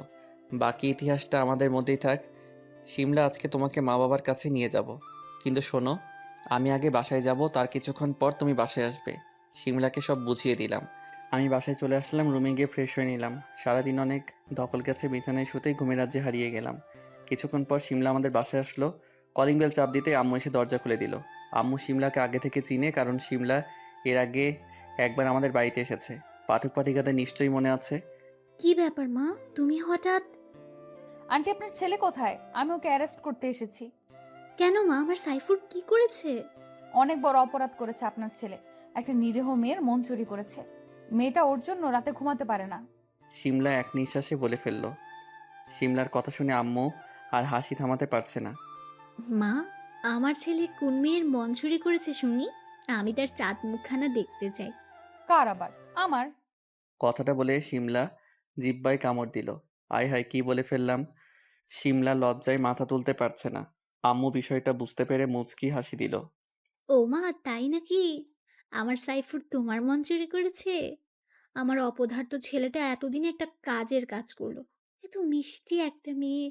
বাকি ইতিহাসটা আমাদের মধ্যেই থাক। শিমলা, আজকে তোমাকে মা বাবার কাছে নিয়ে যাব, কিন্তু শোনো, আমি আগে বাসায় যাব, তার কিছুক্ষণ পর তুমি বাসায় আসবে। শিমলাকে সব বুঝিয়ে দিলাম। আমি বাসায় চলে আসলাম, রুমে গিয়ে ফ্রেশ হয়ে নিলাম। সারাদিন অনেক ধকল গেছে, বিছানায় শুতেই ঘুমের রাজ্যে হারিয়ে গেলাম। কিছুক্ষণ পর শিমলা আমাদের বাসায় আসলো। কলিং বেল চাপ দিতে আম্মু এসে দরজা খুলে দিল। আম্মু শিমলাকে আগে থেকে চিনে, কারণ শিমলা এর আগে একবার আমাদের বাড়িতে এসেছে। পাঠক পাঠিকাদের নিশ্চয়ই মনে আছে। কি ব্যাপার মা, তুমি হঠাৎ? আন্টি আপনার ছেলে কোথায়? আমি ওকে অ্যারেস্ট করতে এসেছি। কেন মা, আমার সাইফুর কি করেছে? অনেক বড় অপরাধ করেছে আপনার ছেলে। একটা নিরীহ মেয়ের মন চুরি করেছে। মেয়েটা ওর জন্য রাতে ঘুমাতে পারে না। শিমলা এক নিঃশ্বাসে বলে ফেলল। শিমলার কথা শুনে আম্মু আর হাসি থামাতে পারছে না। মা, আমার ছেলে কোন মেয়ের মন চুরি করেছে শুনি? আমি তার চাঁদ মুখখানা দেখতে চাই। কার আবার? আমার। কথাটা বলে শিমলা জিহ্বায় কামড় দিল। আয় হায়, কি বলে ফেললাম! শিমলা লজ্জায় মাথা তুলতে পারছে না। আম্মু বিষয়টা বুঝতে পেরে মুচকি হাসি দিল। ও মা, তাই নাকি? আমার সাইফুর তোমার মন চুরি করেছে? আমার অপদার্থ ছেলেটা এতদিন একটা কাজের কাজ করলো। এত মিষ্টি একটা মেয়ে।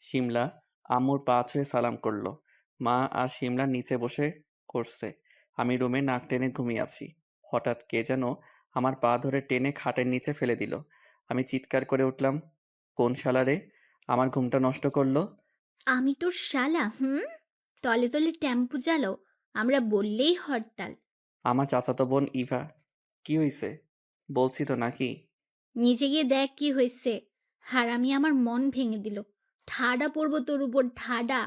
শিমলা আম্মুর পা ছুঁয়ে সালাম করলো। মা আর শিমলা নিচে বসে করছে। আমি রুমে নাক টেনে ঘুমিয়ে আছি। হঠাৎ কে যেন আমার পা ধরে টেনে খাটের নিচে ফেলে দিল। আমি চিৎকার করে উঠলাম, কোন শালারে আমার ঘুমটা নষ্ট করলো! আমি তোর শালা, তলে তলে টেম্পু চালাও, আমরা বললেই হরতাল। আমার চাচাতো বোন ইভা। কি হইছে? বলছি তো নাকি? নিচে গিয়ে দেখ কি হয়েছে। হারামি আমার মন ভেঙে দিল। ঠাডা পড়বো তোর উপর, ঠাডা।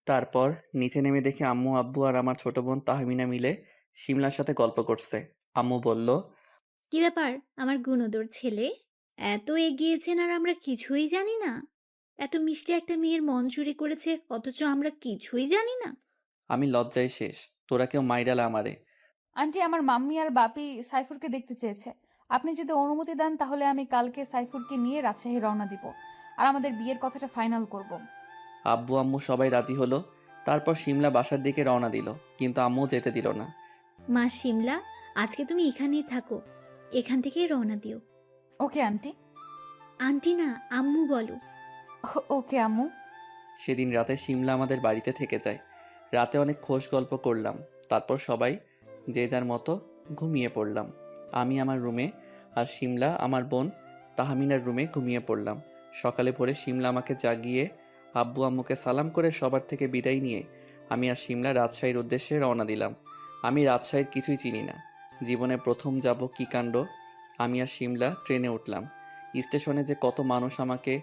তারপর নিচে নেমে দেখি আম্মু, আব্বু আর আমার ছোট বোন তাহমিনা মিলে শিমলার সাথে গল্প করছে। আম্মু বলল, কি ব্যাপার আমার গুণদর ছেলে? এত এগিয়েছেন আর আমরা কিছুই জানি না? এত মিষ্টি একটা মেয়ের মন চুরি করেছে, অথচ আমরা কিছুই জানি না? আমি লজ্জায় শেষ। তোরা কেউ মাইরালা আমারে। আন্টি আমার মাম্মি আর বাপি সাইফুরকে দেখতে চেয়েছে। আপনি যদি অনুমতি দেন তাহলে আমি কালকে সাইফুরকে নিয়ে রাজশাহী রওনা দিব আর আমাদের বিয়ের কথাটা ফাইনাল করব। আব্বু আম্মু সবাই রাজি হলো। তারপর শিমলা বাসার দিকে রওনা দিল, কিন্তু আম্মু যেতে দিল না। মা শিমলা, আজকে তুমি এখানেই থাকো, এখান থেকেই রওনা দিও। Okay aunty. আন্টি না, আম্মু বলো। ওকে আম্মু। সেদিন রাতে শিমলা আমাদের বাড়িতে থেকে যায়। রাতে অনেক খোশ গল্প করলাম। তারপর সবাই যে যার মতো ঘুমিয়ে পড়লাম। আমি আমার রুমে আর শিমলা আমার বোন তাহমিনার রুমে ঘুমিয়ে পড়লাম। সকালে পরে শিমলা আমাকে জাগিয়ে আব্বু আম্মুকে সালাম করে সবার থেকে বিদায় নিয়ে আমি আর শিমলা রাজশাহীর উদ্দেশ্যে রওনা দিলাম। আমি রাজশাহীর কিছুই চিনি না। জীবনে প্রথম যাব কী কাণ্ড! আমি আর শিমলা ট্রেনে উঠলাম। স্টেশনে যে কত মানুষ, আমাকে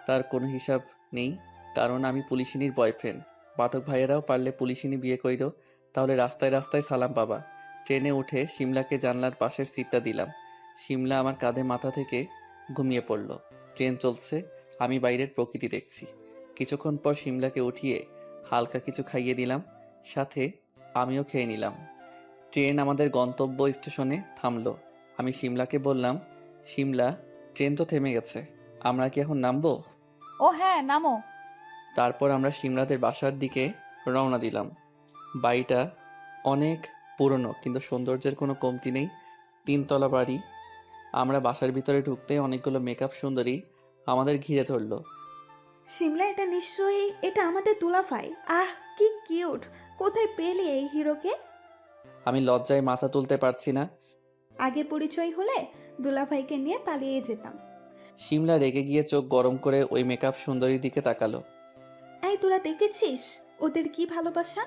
তার কোনো হিসাব নেই, কারণ আমি পুলিশিনীর বয়ফ্রেন্ড। পাঠক ভাইয়েরাও পারলে পুলিশিনী বিয়ে কইর, তাহলে রাস্তায় রাস্তায় সালাম পাবা। ট্রেনে উঠে শিমলাকে জানলার পাশের সিটটা দিলাম। শিমলা আমার কাঁধে মাথা থেকে ঘুমিয়ে পড়ল। ট্রেন চলছে, আমি বাইরের প্রকৃতি দেখছি। কিছুক্ষণ পর শিমলাকে উঠিয়ে হালকা কিছু খাইয়ে দিলাম, সাথে আমিও খেয়ে নিলাম। ট্রেন আমাদের গন্তব্য স্টেশনে থামলো। আমি শিমলাকে বললাম, শিমলা, ট্রেন তো থেমে গেছে, আমরা কি এখন নামবো? ও হ্যাঁ, নামো। তারপর আমরা শিমলাদের বাসার দিকে রওনা দিলাম। বাড়িটা অনেক পুরনো, কিন্তু সৌন্দর্যের কোনো কমতি নেই। 3 তলা বাড়ি। আমরা বাসার ভিতরে ঢুকতে অনেকগুলো মেকআপ সুন্দরী আমাদের ঘিরে ধরলো। শিমলা, এটা আমাদের দুলাভাই। আহ, কি কিউট! কোথায় পেলে এই হিরোকে? আমি লজ্জায় মাথা তুলতে পারছি না। আগে পরিচয় হলে দুলাভাইকে নিয়ে পালিয়ে যেতাম। শিমলা রেগে গিয়ে চোখ গরম করে ওই মেকআপ সুন্দরীর দিকে তাকালো। এই, তোরা দেখেছিস ওদের কি ভালোবাসা?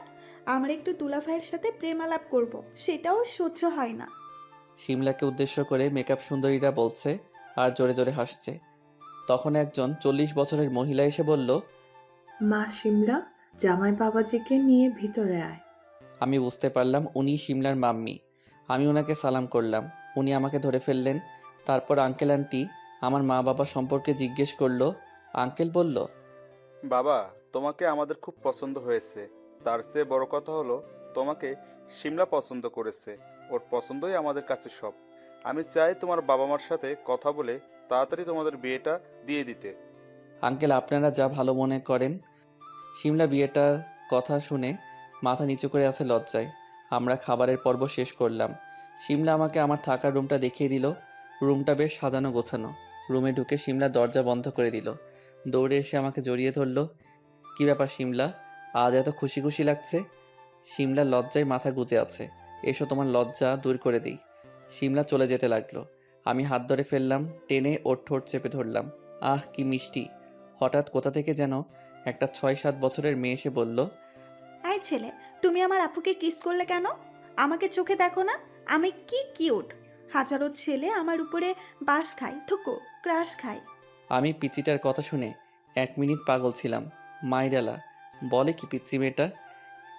আমরা একটু দুলাভাইয়ের সাথে প্রেমালাপ করব, সেটাও সহ্য হয় না। শিমলাকে উদ্দেশ্য করে মেকআপ সুন্দরীরা বলছে আর জোরে জোরে হাসছে। তখন একজন 40 বছরের মহিলা এসে বলল, মা শিমলা, জামাই বাবাজিকে নিয়ে ভিতরে আয়। আমি বুঝতে পারলাম উনি শিমলার মাম্মি। আমি ওনাকে সালাম করলাম। উনি আমাকে ধরে ফেললেন। তারপর আঙ্কেল আন্টি আমার মা বাবা সম্পর্কে জিজ্ঞেস করলো। আঙ্কেল বলল, বাবা, তোমাকে আমাদের খুব পছন্দ হয়েছে। তার চেয়ে বড় কথা হলো তোমাকে শিমলা পছন্দ করেছে। ওর পছন্দই আমাদের কাছে সব। আমি চাই তোমার বাবা মার সাথে কথা বলে তাড়াতাড়ি তোমাদের বিয়েটা দিয়ে দিতে। আঙ্কেল আপনারা যা ভালো মনে করেন। শিমলা বিয়েটার কথা শুনে মাথা নিচু করে আছে লজ্জায়। আমরা খাবারের পর্ব শেষ করলাম। শিমলা আমাকে আমার থাকার রুমটা দেখিয়ে দিল। রুমটা বেশ সাজানো গোছানো। রুমে ঢুকে শিমলা দরজা বন্ধ করে দিল। দৌড়ে এসে আমাকে জড়িয়ে ধরলো। কি ব্যাপার শিমলা, আজ এত খুশি খুশি লাগছে? শিমলা লজ্জায় মাথা গুজে আছে। এসো তোমার লজ্জা দূর করে দিই। শিমলা চলে যেতে লাগলো। আমি হাত ধরে ফেললাম, টেনে ওর ঠোঁট চেপে ধরলাম। আহ কি মিষ্টি! হঠাৎ কোথা থেকে যেন একটা 6-7 বছরের মেয়ে এসে বলল, এই ছেলে, তুমি আমার আপুকে কিস করলে কেন? আমাকে চোখে দেখো না? আমি কি কিউট! হাজারো ছেলে আমার উপরে বাস খায়, থুকো, ক্রাশ খায়। আমি পিচ্চিটার কথা শুনে 1 মিনিট পাগল ছিলাম। মাইরালা বলে কি পিচ্চি মেয়েটা?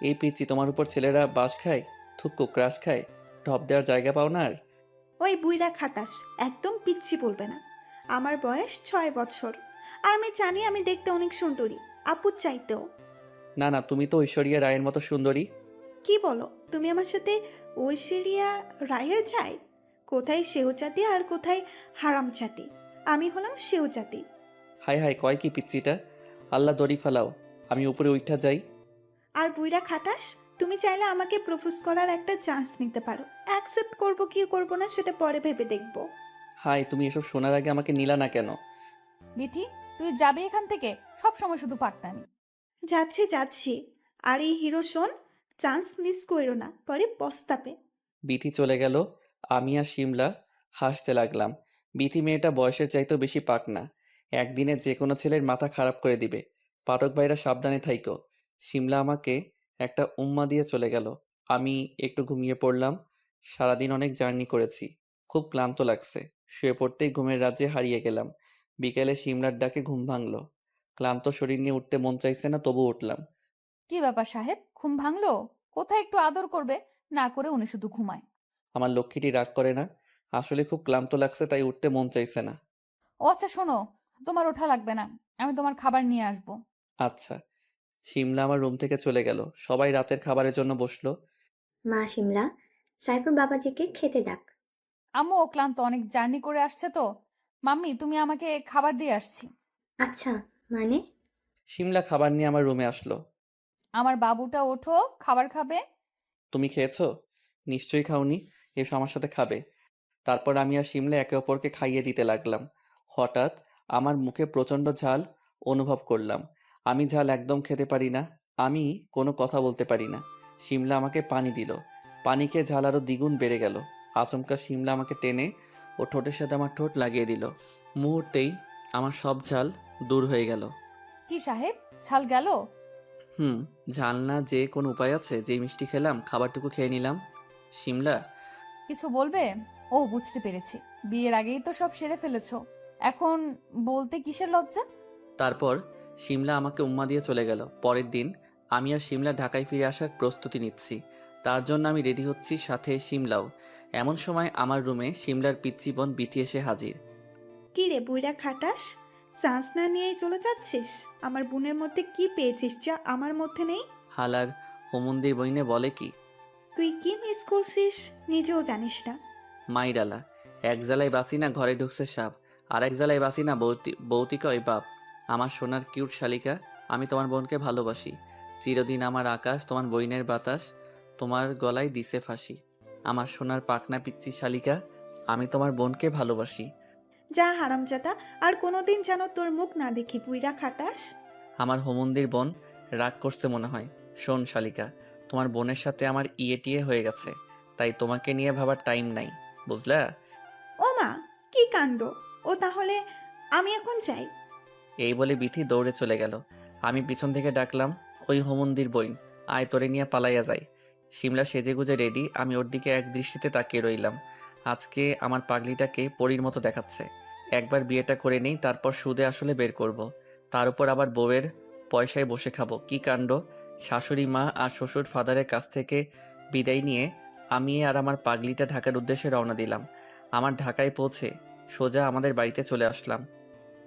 এই পিচ্চি তোমার উপর ছেলেরা বাস খায়, থুক্কু ক্রাশ খায়, ঢপ দেওয়ার জায়গা পাও না আর? ওই বুইড়া খাটাস, একদম পিচ্ছি বলবে না। আমার বয়স 6 বছর, আর আমি জানি আমি দেখতে অনেক সুন্দরী, আপুর চাইতেও। না না, তুমি তো ঐশ্বরিয়া রায়ের মতো সুন্দরী। কি বলো তুমি আমার সাথে? ঐশ্বরিয়া রায়ের চাই? কোথায় সেও জাতি আর কোথায় হারাম জাতি? আমি হলাম সেও জাতি। হায় হায়, কয় কি পিচ্চিটা! আল্লাহ দড়ি ফালাও, আমি উপরে উঠা যাই। আর বুইড়া খাটাস, তুমি চাইলে আমাকে প্রপোজ করার একটা চান্স নিতে পারো। অ্যাকসেপ্ট করবো কি করবো না সেটা পরে ভেবে দেখবো। হায়, তুমি এসব শোনার আগে আমাকে নিলা না কেন? বিথি, তুই যাবি এখান থেকে? সব সময় শুধু পাটনামি। যাচ্ছি যাচ্ছি। আর এই হিরো শোন, চান্স মিস করো না, পরে পস্তাবে। বিথি চলে গেল। আমি আর শিমলা হাসতে লাগলাম। বিথি মেয়েটা বয়সের চাইতেও বেশি পাক না, একদিনে যে কোনো ছেলের মাথা খারাপ করে দিবে। পাঠক ভাইরা সাবধানে থাইকো। শিমলা আমাকে একটা উম্মা দিয়ে চলে গেল। আমি একটু ঘুমিয়ে পড়লাম। সারাদিন অনেক জার্নি করেছি, খুব ক্লান্ত লাগছে। শুয়ে পড়তেই ঘুমের রাজ্যে হারিয়ে গেলাম। বিকেলে শিমলার ডাকে ঘুম ভাঙলো। ক্লান্ত শরীর নিয়ে উঠতে মন চাইছে না, তবু উঠলাম। কি ব্যাপার সাহেব, ঘুম ভাঙলো? কোথায় একটু আদর করবে? না করে উনি শুধু ঘুমায়। আমার লক্ষ্মীটি রাগ করে না, আসলে খুব ক্লান্ত লাগছে তাই উঠতে মন চাইছে না। ও আচ্ছা শোনো, তোমার ওঠা লাগবে না, আমি তোমার খাবার নিয়ে আসবো। আচ্ছা। শিমলা আমার রুম থেকে চলে গেল। সবাই রাতের খাবারের জন্য বসলো। মা শিমলা, সাইফুর বাবাজিকে খেতে ডাক। আম্মু ও ক্লান্ত, অনেক জার্নি করে আসছে তো। মাম্মি, তুমি আমাকে খাবার দিয়ে আসছি। আচ্ছা, মানে? শিমলা খাবার নিয়ে আমার রুমে আসলো। আমার বাবুটা ওঠো, খাবার খাবে। তুমি খেয়েছো? নিশ্চয়ই খাওনি, এসো আমার সাথে খাবে। তারপর আমি আর শিমলা একে অপরকে খাইয়ে দিতে লাগলাম। হঠাৎ আমার মুখে প্রচণ্ড ঝাল অনুভব করলাম। আমি ঝাল একদম খেতে পারি না, আমি কোনো কথা বলতে পারি না। শিমলা আমাকে পানি দিল। পানি খেয়ে ঝাল আরও দ্বিগুণ বেড়ে গেল। আচমকা শিমলা আমাকে টেনে ও ঠোঁটের সাথে আমার ঠোঁট লাগিয়ে দিল। মুহূর্তেই আমার সব ঝাল দূর হয়ে গেল। কি সাহেব, ছাল গেল? ঝাল না যে কোনো উপায় আছে? যে মিষ্টি খেলাম, খাবারটুকু খেয়ে নিলাম। শিমলা, কিছু বলবে? ও বুঝতে পেরেছি, বিয়ের আগেই তো সব সেরে ফেলেছো, এখন বলতে কিসের লজ্জা? তারপর শিমলা আমাকে উম্মা দিয়ে চলে গেল। পরের দিন আমি আর শিমলা ঢাকায় ফিরে আসার প্রস্তুতি নিচ্ছি। তার জন্য আমি রেডি হচ্ছি, সাথে শিমলাও। এমন সময় আমার রুমে শিমলার পিচ্চি বোন বিথি এসে হাজির। কি রে বুইড়া খাটাস, চান্স না নিয়েই চলে যাচ্ছিস? আমার বোনের মধ্যে কি পেয়েছিস যা আমার মধ্যে নেই? হালার হোমন্দির বইনে বলে কি, তুই কি মিস করছিস নিজেও জানিস না। মাইরালা, এক জ্বালায় বাসি না ঘরে ঢুকছে সাপ, আর এক জ্বালায় বাসি না বৌতিকা ওই বাপ। আমার সোনার কিউট শালিকা, আমি তোমার বোনকে ভালোবাসি। চিরদিন আমার আকাশ, তোমার বইনের বাতাস, তোমার গলায় দিছে ফাঁসি। আমার সোনার পাকনা পিচ্চি শালিকা, আমি তোমার বোনকে ভালোবাসি। যা হারামজাদা, আর কোনোদিন যেন তোর মুখ না দেখি বুইড়া খাটাস। আমার হোমন্দির বোন রাগ করছে মনে হয়। শোন শালিকা, তোমার বোনের সাথে আমার টিয়ে হয়ে গেছে, তাই তোমাকে নিয়ে ভাবার টাইম নাই, বুঝলা? ও মা, কি কাণ্ড! ও তাহলে আমি এখন যাই। এই বলে বিথি দৌড়ে চলে গেল। আমি পিছন থেকে ডাকলাম, ওই হোমন্দির বইন, আয় তোরে নিয়ে পালাইয়া যায়। শিমলা সেজেগুজে রেডি, আমি ওর দিকে এক দৃষ্টিতে তাকিয়ে রইলাম। আজকে আমার পাগলিটাকে পরীর মতো দেখাচ্ছে। একবার বিয়েটা করে নেই, তারপর সুদে আসলে বের করব। তার উপর আবার বউয়ের পয়সায় বসে খাবো, কি কাণ্ড! শাশুড়ি মা আর শ্বশুর ফাদারের কাছ থেকে বিদায় নিয়ে আমি আর আমার পাগলিটা ঢাকার উদ্দেশ্যে রওনা দিলাম। আমার ঢাকায় পৌঁছে সোজা আমাদের বাড়িতে চলে আসলাম।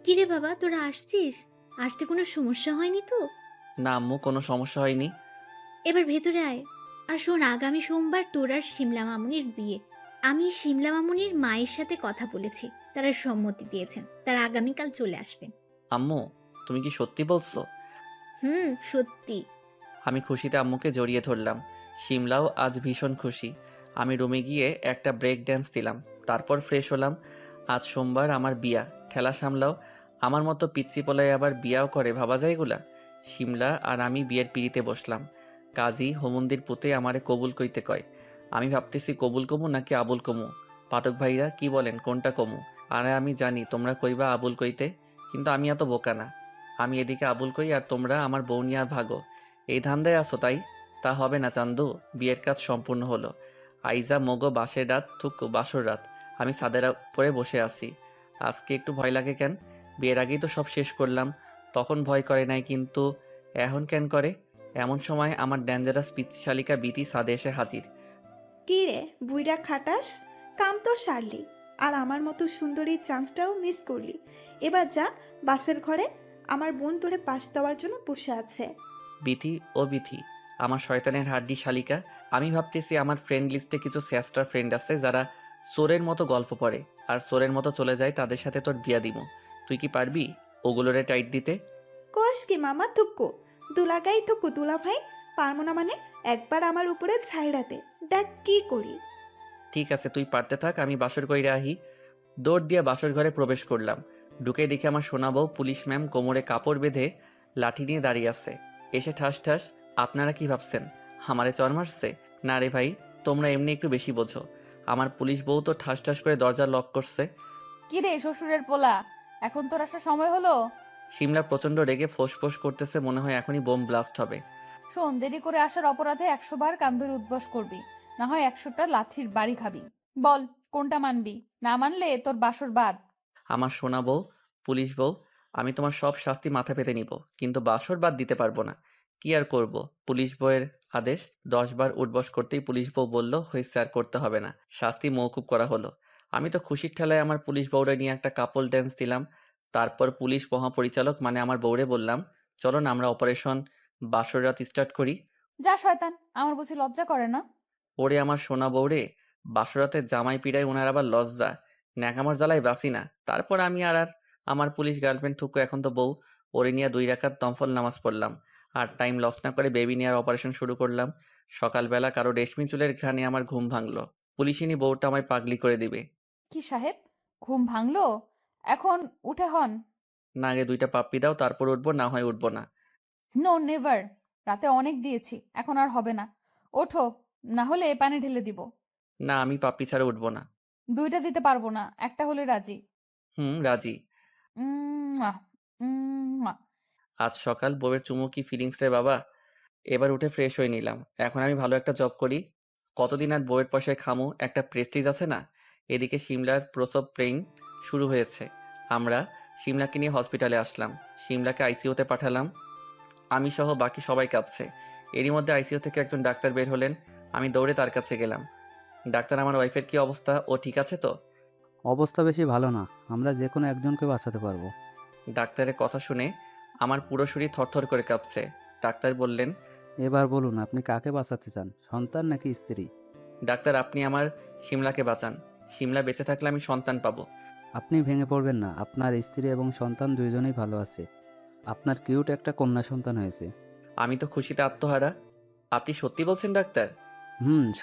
কিরে বাবা, তোরা আসছিস? আসতে কোনো সমস্যা হয়নি তো? না আম্মু, কোনো সমস্যা হয়নি। এবার ভেতরে আয়। আর শোন, আগামী সোমবার তোর আর শিমলা মামুনির বিয়ে। আমি শিমলা মামুনির মায়ের সাথে কথা বলেছি, তারা সম্মতি দিয়েছেন, তারা আগামীকাল চলে আসবেন। আম্মু, তুমি কি সত্যি বলছো? সত্যি। আমি খুশিতে আম্মুকে জড়িয়ে ধরলাম। শিমলাও আজ ভীষণ খুশি। আমি রুমে গিয়ে একটা ব্রেক ড্যান্স দিলাম, তারপর ফ্রেশ হলাম। আজ সোমবার আমার বিয়া, খেলা সামলাও। আমার মতো পিচ্চি পোলায় আবার বিয়াও করে, ভাবা যায় এগুলা? শিমলা আর আমি বিয়ের পিড়িতে বসলাম। কাজী হোমন্দির পুতে আমারে কবুল কইতে কয়। আমি ভাবতেছি কবুল কমু নাকি আবুল কমু। পাঠক ভাইরা কি বলেন কোনটা কমু? আরে আমি জানি তোমরা কইবা আবুল কইতে, কিন্তু আমি এত বোকা না। আমি এদিকে আবুল কই আর তোমরা আমার বউ নিয়ে ভাগো। এই ধান্দায় আছো তাই? তা হবে না চান্দু, বিয়ের কাজ সম্পূর্ণ হলো। আইজা মগো বাসের রাত থুকু বাসর রাত। আমি ছাদের উপরে বসে আছি। আজকে একটু ভয় লাগে কেন? বিয়ের আগেই তো সব শেষ করলাম, তখন ভয় করে নাই, কিন্তু এখন কেন করে? এমন সময় আমার ডেঞ্জারাস পিচ্ছিশালিকা বিতি ছাদে এসে হাজির। কি রে বুইড়া খাটাস, কাম তো সারলি, আর আমার মতো সুন্দরী চান্সটাও মিস করলি। এবার যা বাসের ঘরে, আমার বোন তোরে পাশ দেওয়ার জন্য বসে আছে। বিথি ও বিথি, আমার শয়তানের হাড্ডি শালিকা, আমি ভাবতেছি আমার ফ্রেন্ড লিস্টে কিছু স্যাস্টার ফ্রেন্ড আছে যারা চোরের মতো গল্প পড়ে আর চোরের মতো চলে যায়, তাদের সাথে তোর বিয়া দিমু। তুই কি পারবি ওগুলোরে টাইট দিতে? কোষ কি মামা থুক্কু, দুলাগাই থুক্কু দুলা ভাই, পারবো না মানে? একবার আমার উপরে ছাইড়াতে দেখ কি করি। ঠিক আছে, তুই পারতে থাক, আমি বাসর কইরে আহি। দৌড় দিয়ে বাসর ঘরে প্রবেশ করলাম। ঢুকে দেখে আমার সোনা বউ পুলিশ ম্যাম কোমরে কাপড় বেঁধে লাঠি নিয়ে দাঁড়িয়ে আছে। এসে ঠাস ঠাস, আপনারা কি ভাবছেন আমারে চর মারছে? না রে ভাই, তোমরা এমনি একটু বেশি বোঝো। আমার পুলিশ বউ তো ঠাস ঠাস করে দরজা লক করছে। কি রে শ্বশুরের পোলা, এখন তোর আসার সময় হলো? সিমলা প্রচণ্ড রেগে ফোঁস করতেছে, মনে হয় এখনই বোম ব্লাস্ট হবে। শোন, দেরি করে আসার অপরাধে 100 বার কান ধরে উদ্বাস করবি, না হয় 100টা লাঠির বাড়ি খাবি। বল কোনটা মানবি? না মানলে তোর বাসর বাদ। আমার সোনা বউ, পুলিশ বউ, আমি তোমার সব শাস্তি মাথা পেতে নিব, কিন্তু বাসর বাদ দিতে পারবো না। কি আর করব, পুলিশ বউয়ের আদেশ। 10 বার উঠবস করতেই পুলিশ বউ বলল, হয়েছে আর করতে হবে না, শাস্তি মওকুফ করা হলো। আমি তো খুশির ঠেলায় আমার পুলিশ বউরে নিয়ে একটা কাপল ড্যান্স দিলাম। তারপর পুলিশ মহাপরিচালক মানে আমার বউরে বললাম, চলো না আমরা অপারেশন বাসর রাত স্টার্ট করি। যা শয়তান, আমার বুঝি লজ্জা করে না? ওরে আমার সোনা বউরে, বাসরাতে জামাই পিড়ায় ওনার আবার লজ্জা, ন্যাকামার জ্বালায় বাসি না। তারপর আমি আর আমার পুলিশ গার্লফ্রেন্ড ঠুকু, এখন তো বউ, ওরে নিয়ে 2 রাকাত নফল নামাজ পড়লাম। আর টাইম লস না করে বেবি নেওয়ার অপারেশন শুরু করলাম। সকালবেলা কারো রেশমি চুলের ঘ্রাণে আমার ঘুম ভাঙলো। পুলিশিনী বউটা আমায় পাগলি করে দিবে। কি সাহেব, ঘুম ভাঙলো? এখন উঠে হন। না, আগে 2টা পাপ্পি দাও, তারপর উঠবো, না হয় উঠবো না। নো নেভার, রাতে অনেক দিয়েছি, এখন আর হবে না। ওঠো, না হলে পানি ঢেলে দিব। না, আমি পাপ্পি ছাড়া উঠবো না। 2টা দিতে পারবো না, একটা হলে রাজি। রাজি। উম্মুয়া, উম্মুয়া। আজ সকাল বউয়ের চুমু কি ফিলিংস রে বাবা। এবার উঠে ফ্রেশ হয়ে নিলাম। এখন আমি ভালো একটা জব করি, কতদিন আর বউয়ের পয়সায় খামু, একটা প্রেস্টিজ আছে না? এদিকে সিমলার প্রসব পেইন শুরু হয়েছে। আমরা সিমলাকে নিয়ে হসপিটালে আসলাম। সিমলাকে আইসিইউতে পাঠালাম, আমি সহ বাকি সবাই কাঁদছে। এরই মধ্যে আইসিইউ থেকে একজন ডাক্তার বের হলেন। আমি দৌড়ে তার কাছে গেলাম। ডাক্তার, আমার ওয়াইফের কি অবস্থা, ও ঠিক আছে তো? অবস্থা বেশি ভালো না, আমরা যে কোনো একজনকে বাঁচাতে পারবো। ডাক্তারের কথা শুনে আমার পুরো শরীর থরথর করে কাঁপছে। ডাক্তার বললেন, এবার বলুন আপনি কাকে বাঁচাতে চান, সন্তান নাকি স্ত্রী? ডাক্তার আপনি আমার সিমলাকে বাঁচান। সিমলা বেঁচে থাকলে আমি সন্তান পাবো। আপনি ভেঙে পড়বেন না, আপনার স্ত্রী এবং সন্তান দুইজনেই ভালো আছে। আপনার কিউট একটা কন্যা সন্তান হয়েছে। আমি তো খুশিতে আত্মহারা। আপনি সত্যি বলছেন ডাক্তার?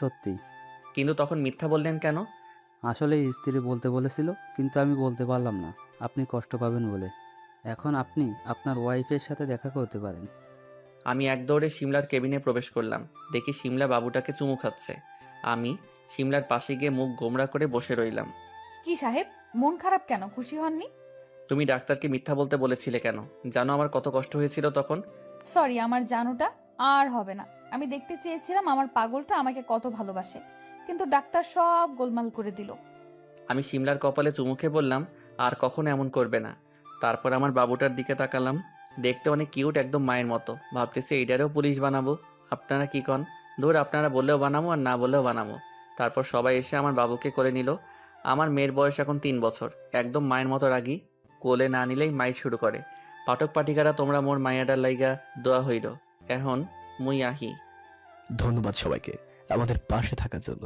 সত্যি। কিন্তু তখন মিথ্যা বললেন কেন? আসলে স্ত্রী বলতে বলেছিল, কিন্তু আমি বলতে পারলাম না, আপনি কষ্ট পাবেন বলে। এখন আপনি আপনার ওয়াইফের সাথে দেখা করতে পারেন। আমি এক দৌড়ে সিমলার কেবিনে প্রবেশ করলাম। দেখি সিমলা বাবুটাকে চুমু খাচ্ছে। আমি সিমলার পাশে গিয়ে মুখ গোমড়া করে বসে রইলাম। কি সাহেব, মন খারাপ কেন, খুশি হননি? তুমি ডাক্তারকে মিথ্যা বলতে বলেছিলে কেন? জানো আমার কত কষ্ট হয়েছিল তখন? সরি, আমার জানুটা আর হবে না। আমি দেখতে চেয়েছিলাম আমার পাগলটা আমাকে কত ভালোবাসে, কিন্তু ডাক্তার সব গোলমাল করে দিল। আমি সিমলার কপালে চুমু খেয়ে বললাম, আর কখনো এমন করবে না। তারপর আমার বাবুটার দিকে তাকালাম। দেখতে অনেক কিউট, একদম মায়ের মতো। ভাবতেছি এইটারেও পুলিশ বানাবো। আপনারা কি কন? ধুর, আপনারা বললেও বানাবো আর না বললেও বানাবো। তারপর সবাই এসে আমার বাবুকে কোলে নিল। আমার মেয়ের বয়স এখন 3 বছর, একদম মায়ের মতো রাগী। কোলে না নিলেই মাইর শুরু করে। পাঠক পাঠিকারা, তোমরা মোর মায়াডার লাইগা দোয়া হইল। এখন মুই আহি। ধন্যবাদ সবাইকে আমাদের পাশে থাকার জন্য।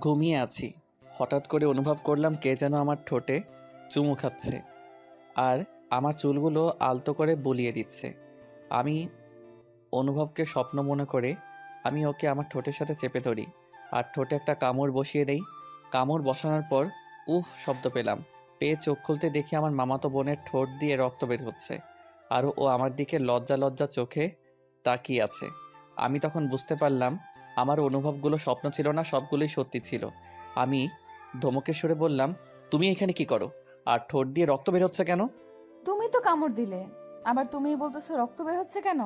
ঘুমিয়ে আছি, হঠাৎ করে অনুভব করলাম কে যেন আমার ঠোঁটে চুমু খাচ্ছে আর আমার চুলগুলো আলতো করে বুলিয়ে দিচ্ছে। আমি অনুভবকে স্বপ্ন মনে করে আমি ওকে আমার ঠোঁটের সাথে চেপে ধরি আর ঠোঁটে একটা কামড় বসিয়ে দেই। কামড় বসানোর পর শব্দ পেলাম। পেয়ে চোখ খুলতে দেখি আমার মামাতো বোনের ঠোঁট দিয়ে রক্ত বের হচ্ছে আর ও আমার দিকে লজ্জা লজ্জা চোখে তাকিয়ে আছে। আমি তখন বুঝতে পারলাম আমার অনুভবগুলো স্বপ্ন ছিল না, সবগুলোই সত্যি ছিল। আমি ধমকের সুরে বললাম, তুমি এখানে কি করো? আর ঠোঁট দিয়ে রক্ত বের হচ্ছে কেন? তুমি তো কামড় দিলে, আবার তুমিই বলতেছো রক্ত বের হচ্ছে কেন?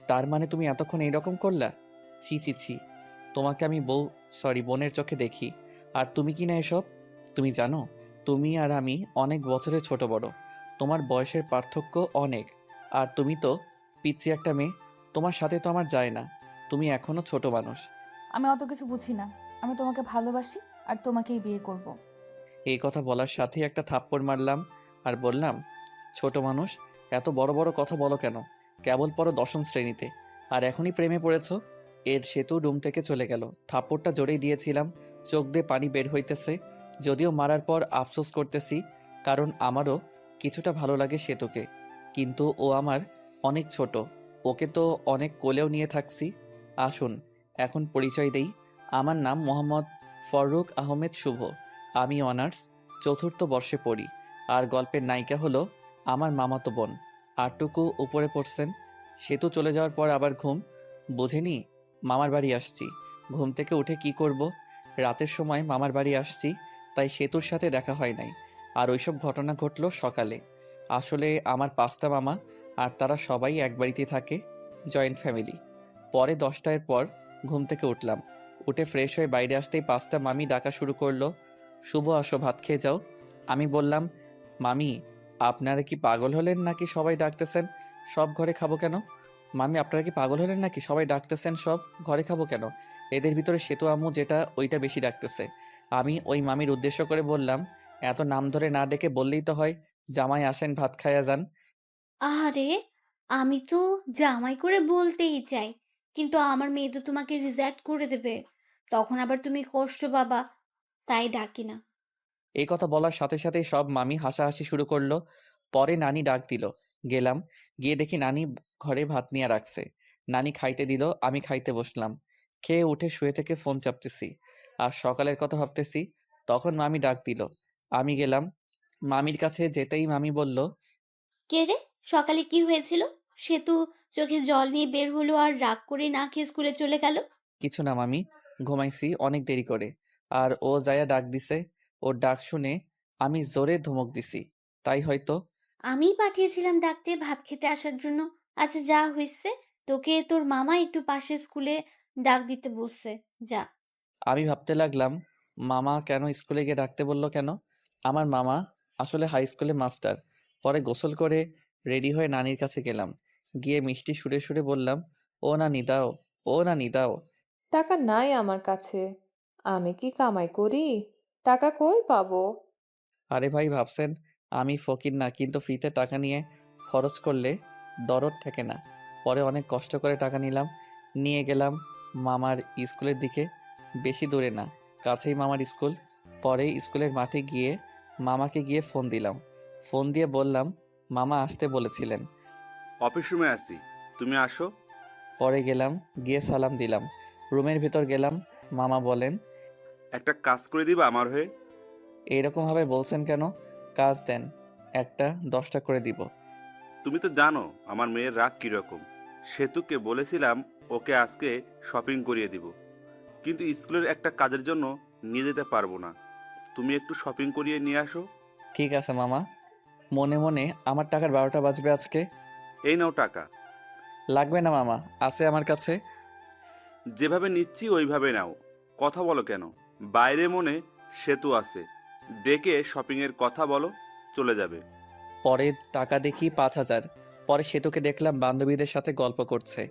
তার মানে তুমি এতক্ষণ এইরকম করলা? ছি ছি ছি, তোমাকে আমি বোনের চোখে দেখি, আর তুমি কি না এসব? তুমি জানো, তুমি আর আমি অনেক বছরের ছোট বড়, তোমার বয়সের পার্থক্য অনেক। আর তুমি তো পিচ্চি একটা মেয়ে, তোমার সাথে তো আমার যায় না, তুমি এখনো ছোট মানুষ। আমি অত কিছু বুঝি না, আমি তোমাকে ভালোবাসি আর তোমাকেই বিয়ে করব। এই কথা বলার সাথেই একটা থাপ্পড় মারলাম আর বললাম, ছোট মানুষ, এত বড় বড় কথা বলো কেন? কেবল পড়ো 10ম শ্রেণীতে, আর এখনই প্রেমে পড়েছো? এর সেতু রুম থেকে চলে গেল। থাপ্পড়টা জোরেই দিয়েছিলাম, চোখ দিয়ে পানি বের হইতেছে। যদিও মারার পর আফসোস করতেছি, কারণ আমারও কিছুটা ভালো লাগে সেতুকে, কিন্তু ও আমার অনেক ছোট, ওকে তো অনেক কোলেও নিয়ে থাকছি। আসুন এখন পরিচয় দেই, আমার নাম মোহাম্মদ ফররুখ আহমেদ শুভ। আমি অনার্স 4র্থ বর্ষে পড়ি, আর গল্পের নায়িকা হলো আমার মামাতো বোন। আরটুকু উপরে পড়ছেন। সেতু চলে যাওয়ার পর আবার ঘুম, বোঝেনি মামার বাড়ি আসছি। ঘুম থেকে উঠে কি করব? রাতের সময় মামার বাড়ি আসছি, তাই সেতুর সাথে দেখা হয় নাই। আর ওইসব ঘটনা ঘটলো সকালে। আসলে আমার 5টা মামা, আর তারা সবাই এক বাড়িতে থাকে, জয়েন্ট ফ্যামিলি। পরে 10টার পর ঘুম থেকে উঠলাম, উঠে ফ্রেশ হয়ে বাইরে আসতেই 5টা মামি ডাকা শুরু করলো, শুভ আসো ভাত খেয়ে যাও। আমি বললাম, মামি আপনারা কি পাগল হলেন নাকি সবাই ডাকতেছেন সব ঘরে খাবো কেন? মামি আপনারা কি পাগল হলেন নাকি সবাই ডাকতেছেন সব ঘরে খাবো কেন? এদের ভিতরে সেতু আম্মু যেটা ওইটা বেশি ডাকতেছে। আমি ওই মামির উদ্দেশ্য করে বললাম, এত নাম ধরে না ডেকে বললেই তো হয়, জামাই আসেন ভাত খাইয়া যান। আরে, আমি তো জামাই করে বলতেই চাই, কিন্তু আমার মেয়ে তো তোমাকে রিজেক্ট করে দেবে। তখন আবার তুমি কষ্ট পাবা, তাই ডাকি না। এই কথা বলার সাথে সাথেই সব মামি হাসাহাসি শুরু করলো। পরে নানি ডাক দিল, গেলাম, গিয়ে দেখি নানি ঘরে ভাত নিয়ে রাখছে। নানি খাইতে দিল, আমি খাইতে বসলাম। খেয়ে উঠে শুয়ে থেকে ফোন চাপতেছি আর সকালের কথা ভাবতেছি। তখন মামি ডাক দিল, আমি গেলাম। মামির কাছে যেতেই মামি বলল, কে রে, সকালে কি হয়েছিল? সেতু চোখে জল নিয়ে বের হলো আর রাগ করে না খেয়ে স্কুলে চলে গেল। কিছু না মামি, ঘুমাইছি অনেক দেরি করে। আর ও যায়া ডাক দিছে, ওর ডাক শুনে আমি জোরে ধমক দিছি, তাই হয়তো। আমিই পাঠিয়েছিলাম ডাকতে ভাত খেতে আসার জন্য। আচ্ছা যা হইছে, তোকে তোর মামা একটু পাশের স্কুলে ডাক দিতে বলছে, যা। আমি ভাবতে লাগলাম, মামা কেন স্কুলে গিয়ে ডাকতে বললো কেন? আমার মামা আসলে হাই স্কুলে মাস্টার। পরে গোসল করে রেডি হয়ে নানির কাছে গেলাম, গিয়ে মিষ্টি সুরে সুরে বললাম, ও নানি দাও, ও নানি দাও। টাকা নাই আমার কাছে, আমি কি কামাই করি? টাকা কই পাবো? আরে ভাই ভাবছেন আমি ফকির না, কিন্তু ফ্রিতে টাকা নিয়ে খরচ করলে দরদ থাকে না। পরে অনেক কষ্ট করে টাকা নিলাম, নিয়ে গেলাম মামার স্কুলের দিকে। বেশি দূরে না, কাছেই মামার স্কুল। পরে স্কুলের মাঠে গিয়ে মামাকে গিয়ে ফোন দিলাম। ফোন দিয়ে বললাম, মামা আসতে বলেছিলেন। অফিস রুমে আছি, তুমি আসো। পরে গেলাম, গিয়ে সালাম দিলাম, রুমের ভিতর গেলাম। মামা বলেন, একটা কাজ করে দিবা আমার হয়ে? এইরকমভাবে বলছেন কেন? কাজ দেন, একটা 10টা করে দিব। তুমি তো জানো আমার মেয়ের রাগ কীরকম। সেতুকে বলেছিলাম ওকে আজকে শপিং করিয়ে দিব, কিন্তু স্কুলের একটা কাজের জন্য নিয়ে যেতে পারবো না। তুমি একটু শপিং করিয়ে নিয়ে আসো। ঠিক আছে মামা। মনে মনে আমার টাকার 12টা বাজবে আজকে। এই নাও টাকা। লাগবে না মামা, আছে আমার কাছে। যেভাবে নিচ্ছি ওইভাবে নাও, কথা বলো কেন? বাইরে মনে সেতু আছে, ডেকে শপিংয়ের কথা বলো, চলে যাবে। পরে টাকা দেখি 5,000। পরে সেতুকে দেখলাম বান্ধবীদের সাথে গল্প করছে।